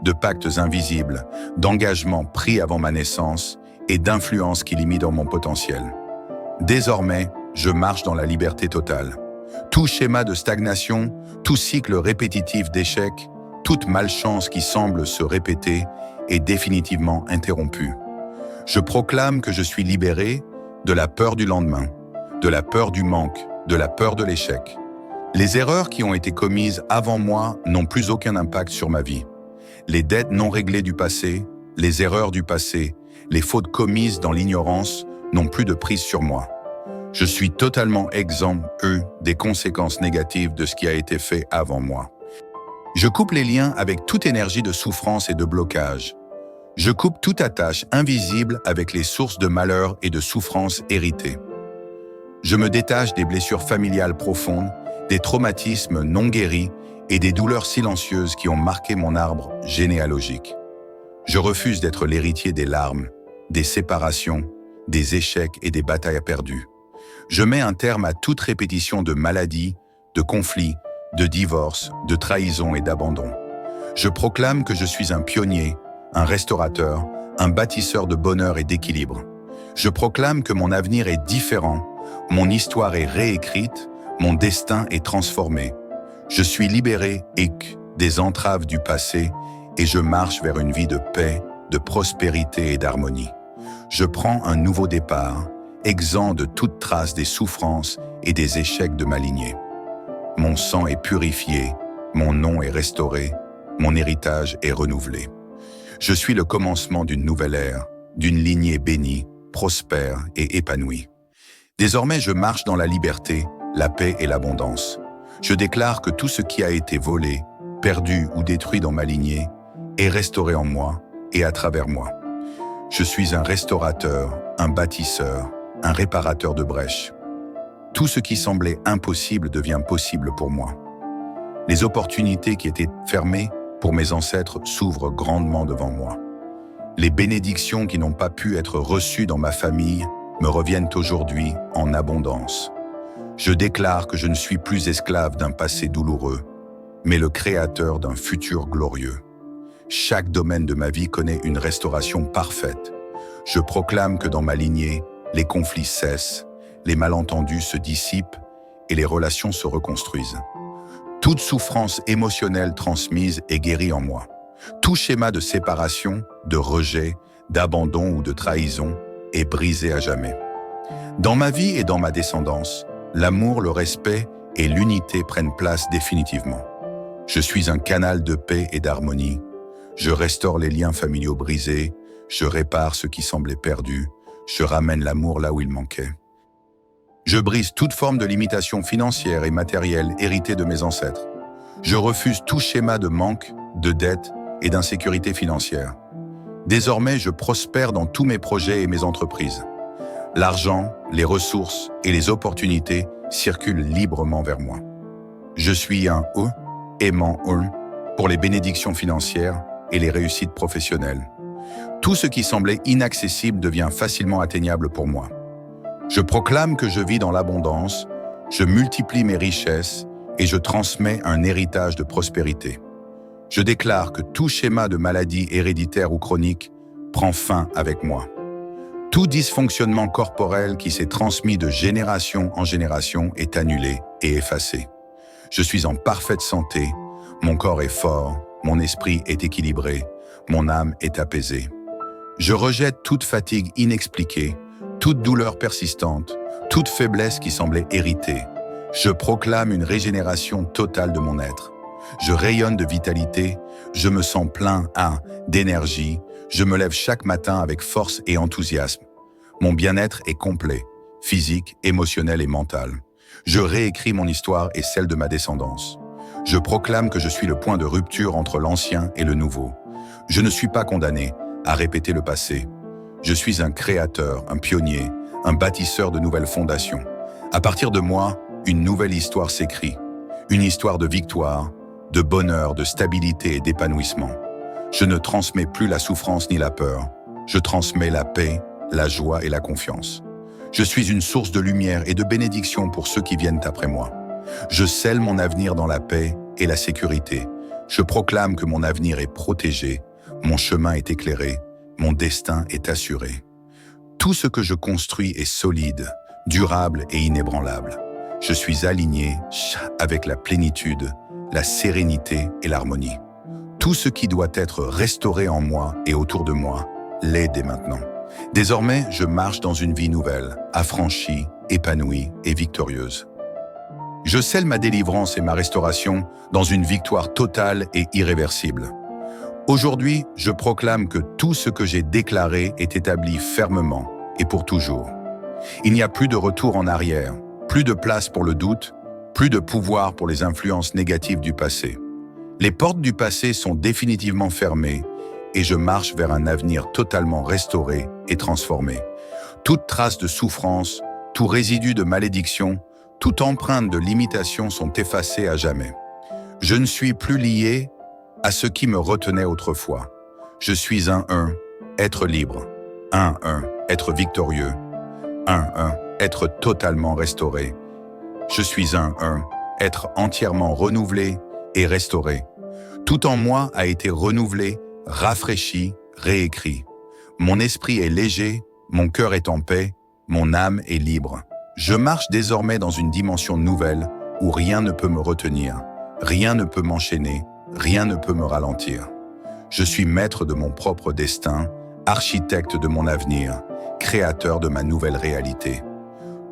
A: de pactes invisibles, d'engagements pris avant ma naissance et d'influences qui limitent mon potentiel. Désormais, je marche dans la liberté totale. Tout schéma de stagnation, tout cycle répétitif d'échec, toute malchance qui semble se répéter est définitivement interrompue. Je proclame que je suis libéré de la peur du lendemain, de la peur du manque, de la peur de l'échec. Les erreurs qui ont été commises avant moi n'ont plus aucun impact sur ma vie. Les dettes non réglées du passé, les erreurs du passé, les fautes commises dans l'ignorance n'ont plus de prise sur moi. Je suis totalement exempt, des conséquences négatives de ce qui a été fait avant moi. Je coupe les liens avec toute énergie de souffrance et de blocage. Je coupe toute attache invisible avec les sources de malheur et de souffrance héritées. Je me détache des blessures familiales profondes, des traumatismes non guéris et des douleurs silencieuses qui ont marqué mon arbre généalogique. Je refuse d'être l'héritier des larmes, des séparations, des échecs et des batailles perdues. Je mets un terme à toute répétition de maladies, de conflits, de divorces, de trahisons et d'abandon. Je proclame que je suis un pionnier, un restaurateur, un bâtisseur de bonheur et d'équilibre. Je proclame que mon avenir est différent, mon histoire est réécrite, mon destin est transformé. Je suis libéré des entraves du passé et je marche vers une vie de paix, de prospérité et d'harmonie. Je prends un nouveau départ, exempt de toute trace des souffrances et des échecs de ma lignée. Mon sang est purifié, mon nom est restauré, mon héritage est renouvelé. Je suis le commencement d'une nouvelle ère, d'une lignée bénie, prospère et épanouie. Désormais, je marche dans la liberté, la paix et l'abondance. Je déclare que tout ce qui a été volé, perdu ou détruit dans ma lignée est restauré en moi et à travers moi. Je suis un restaurateur, un bâtisseur, un réparateur de brèches. Tout ce qui semblait impossible devient possible pour moi. Les opportunités qui étaient fermées pour mes ancêtres s'ouvrent grandement devant moi. Les bénédictions qui n'ont pas pu être reçues dans ma famille me reviennent aujourd'hui en abondance. Je déclare que je ne suis plus esclave d'un passé douloureux, mais le créateur d'un futur glorieux. Chaque domaine de ma vie connaît une restauration parfaite. Je proclame que dans ma lignée, les conflits cessent, les malentendus se dissipent et les relations se reconstruisent. Toute souffrance émotionnelle transmise est guérie en moi. Tout schéma de séparation, de rejet, d'abandon ou de trahison est brisé à jamais. Dans ma vie et dans ma descendance, l'amour, le respect et l'unité prennent place définitivement. Je suis un canal de paix et d'harmonie. Je restaure les liens familiaux brisés, je répare ce qui semblait perdu, je ramène l'amour là où il manquait. Je brise toute forme de limitation financière et matérielle héritée de mes ancêtres. Je refuse tout schéma de manque, de dette et d'insécurité financière. Désormais, je prospère dans tous mes projets et mes entreprises. L'argent, les ressources et les opportunités circulent librement vers moi. Je suis un aimant pour les bénédictions financières et les réussites professionnelles. Tout ce qui semblait inaccessible devient facilement atteignable pour moi. Je proclame que je vis dans l'abondance, je multiplie mes richesses et je transmets un héritage de prospérité. Je déclare que tout schéma de maladie héréditaire ou chronique prend fin avec moi. Tout dysfonctionnement corporel qui s'est transmis de génération en génération est annulé et effacé. Je suis en parfaite santé, mon corps est fort, mon esprit est équilibré, mon âme est apaisée. Je rejette toute fatigue inexpliquée, toute douleur persistante, toute faiblesse qui semblait héritée. Je proclame une régénération totale de mon être. Je rayonne de vitalité, je me sens plein d'énergie, je me lève chaque matin avec force et enthousiasme. Mon bien-être est complet, physique, émotionnel et mental. Je réécris mon histoire et celle de ma descendance. Je proclame que je suis le point de rupture entre l'ancien et le nouveau. Je ne suis pas condamné à répéter le passé. Je suis un créateur, un pionnier, un bâtisseur de nouvelles fondations. À partir de moi, une nouvelle histoire s'écrit. Une histoire de victoire, de bonheur, de stabilité et d'épanouissement. Je ne transmets plus la souffrance ni la peur. Je transmets la paix, la joie et la confiance. Je suis une source de lumière et de bénédiction pour ceux qui viennent après moi. Je scelle mon avenir dans la paix et la sécurité. Je proclame que mon avenir est protégé, mon chemin est éclairé, mon destin est assuré. Tout ce que je construis est solide, durable et inébranlable. Je suis aligné avec la plénitude, la sérénité et l'harmonie. Tout ce qui doit être restauré en moi et autour de moi l'est dès maintenant. Désormais, je marche dans une vie nouvelle, affranchie, épanouie et victorieuse. Je scelle ma délivrance et ma restauration dans une victoire totale et irréversible. Aujourd'hui, je proclame que tout ce que j'ai déclaré est établi fermement et pour toujours. Il n'y a plus de retour en arrière, plus de place pour le doute, plus de pouvoir pour les influences négatives du passé. Les portes du passé sont définitivement fermées et je marche vers un avenir totalement restauré et transformé. Toute trace de souffrance, tout résidu de malédiction, toute empreinte de limitation sont effacées à jamais. Je ne suis plus lié à ce qui me retenait autrefois. Je suis un être libre. Un être victorieux. Un être totalement restauré. Je suis un être entièrement renouvelé et restauré. Tout en moi a été renouvelé, rafraîchi, réécrit. Mon esprit est léger, mon cœur est en paix, mon âme est libre. Je marche désormais dans une dimension nouvelle où rien ne peut me retenir, rien ne peut m'enchaîner, rien ne peut me ralentir. Je suis maître de mon propre destin, architecte de mon avenir, créateur de ma nouvelle réalité.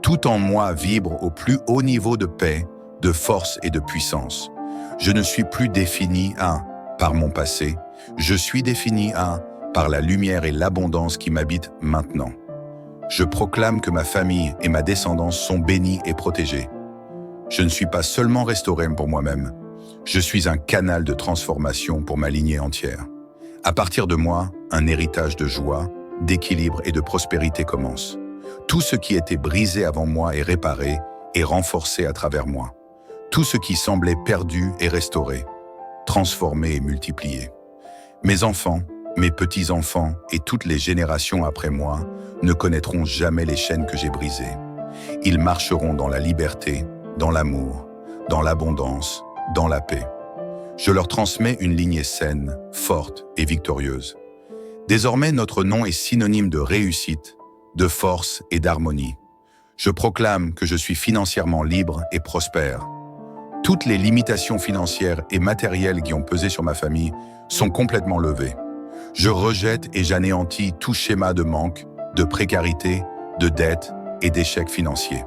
A: Tout en moi vibre au plus haut niveau de paix, de force et de puissance. Je ne suis plus défini par mon passé, je suis défini par la lumière et l'abondance qui m'habitent maintenant. Je proclame que ma famille et ma descendance sont bénies et protégées. Je ne suis pas seulement restauré pour moi-même, je suis un canal de transformation pour ma lignée entière. À partir de moi, un héritage de joie, d'équilibre et de prospérité commence. Tout ce qui était brisé avant moi est réparé et renforcé à travers moi. Tout ce qui semblait perdu est restauré, transformé et multiplié. Mes enfants, mes petits-enfants et toutes les générations après moi ne connaîtront jamais les chaînes que j'ai brisées. Ils marcheront dans la liberté, dans l'amour, dans l'abondance, dans la paix. Je leur transmets une lignée saine, forte et victorieuse. Désormais, notre nom est synonyme de réussite, de force et d'harmonie. Je proclame que je suis financièrement libre et prospère. Toutes les limitations financières et matérielles qui ont pesé sur ma famille sont complètement levées. Je rejette et j'anéantis tout schéma de manque, de précarité, de dette et d'échec financier.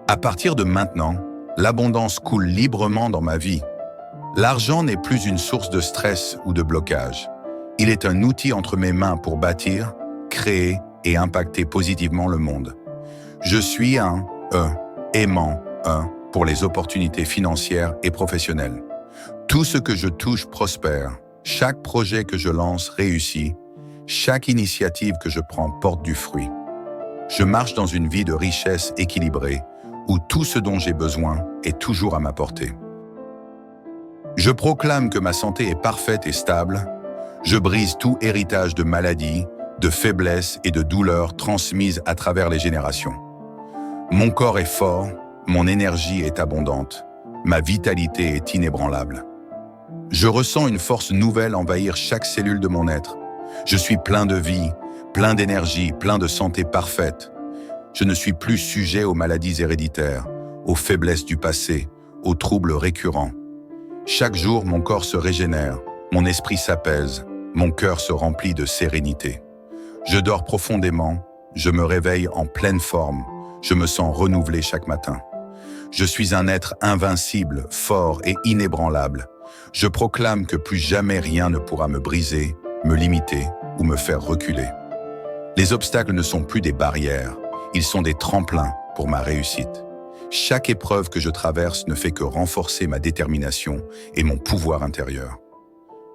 A: À partir de maintenant, l'abondance coule librement dans ma vie. L'argent n'est plus une source de stress ou de blocage. Il est un outil entre mes mains pour bâtir, créer et impacter positivement le monde. Je suis un aimant pour les opportunités financières et professionnelles. Tout ce que je touche prospère, chaque projet que je lance réussit, chaque initiative que je prends porte du fruit. Je marche dans une vie de richesse équilibrée, où tout ce dont j'ai besoin est toujours à ma portée. Je proclame que ma santé est parfaite et stable. Je brise tout héritage de maladies, de faiblesses et de douleurs transmises à travers les générations. Mon corps est fort, mon énergie est abondante, ma vitalité est inébranlable. Je ressens une force nouvelle envahir chaque cellule de mon être. Je suis plein de vie, plein d'énergie, plein de santé parfaite. Je ne suis plus sujet aux maladies héréditaires, aux faiblesses du passé, aux troubles récurrents. Chaque jour, mon corps se régénère, mon esprit s'apaise, mon cœur se remplit de sérénité. Je dors profondément, je me réveille en pleine forme, je me sens renouvelé chaque matin. Je suis un être invincible, fort et inébranlable. Je proclame que plus jamais rien ne pourra me briser, me limiter ou me faire reculer. Les obstacles ne sont plus des barrières, ils sont des tremplins pour ma réussite. Chaque épreuve que je traverse ne fait que renforcer ma détermination et mon pouvoir intérieur.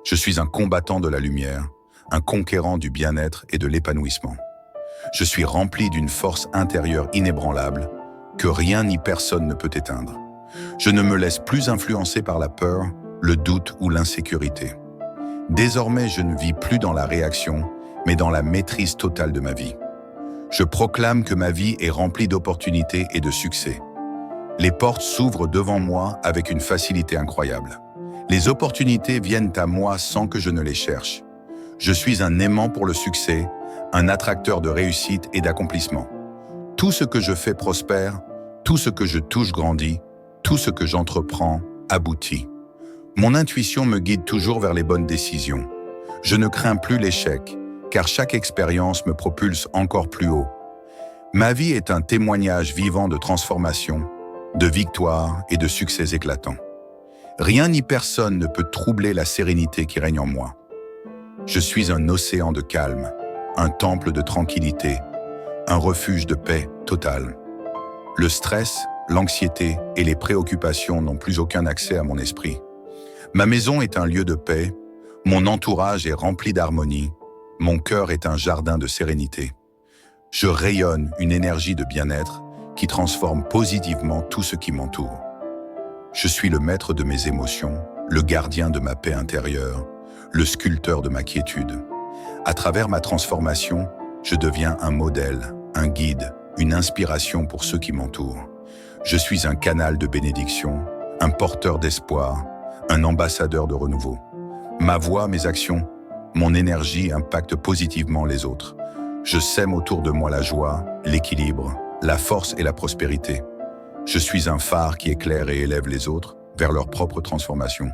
A: Je suis un combattant de la lumière, un conquérant du bien-être et de l'épanouissement. Je suis rempli d'une force intérieure inébranlable que rien ni personne ne peut éteindre. Je ne me laisse plus influencer par la peur, le doute ou l'insécurité. Désormais, je ne vis plus dans la réaction, mais dans la maîtrise totale de ma vie. Je proclame que ma vie est remplie d'opportunités et de succès. Les portes s'ouvrent devant moi avec une facilité incroyable. Les opportunités viennent à moi sans que je ne les cherche. Je suis un aimant pour le succès, un attracteur de réussite et d'accomplissement. Tout ce que je fais prospère, tout ce que je touche grandit, tout ce que j'entreprends aboutit. Mon intuition me guide toujours vers les bonnes décisions. Je ne crains plus l'échec, car chaque expérience me propulse encore plus haut. Ma vie est un témoignage vivant de transformation, de victoire et de succès éclatants. Rien ni personne ne peut troubler la sérénité qui règne en moi. Je suis un océan de calme, un temple de tranquillité, un refuge de paix totale. Le stress, l'anxiété et les préoccupations n'ont plus aucun accès à mon esprit. Ma maison est un lieu de paix, Mon entourage est rempli d'harmonie, mon cœur est un jardin de sérénité. Je rayonne une énergie de bien-être qui transforme positivement tout ce qui m'entoure. Je suis le maître de mes émotions, le gardien de ma paix intérieure, le sculpteur de ma quiétude. À travers ma transformation, je deviens un modèle, un guide, une inspiration pour ceux qui m'entourent. Je suis un canal de bénédiction, un porteur d'espoir, un ambassadeur de renouveau. Ma voix, mes actions, mon énergie impactent positivement les autres. Je sème autour de moi la joie, l'équilibre, la force et la prospérité. Je suis un phare qui éclaire et élève les autres vers leur propre transformation.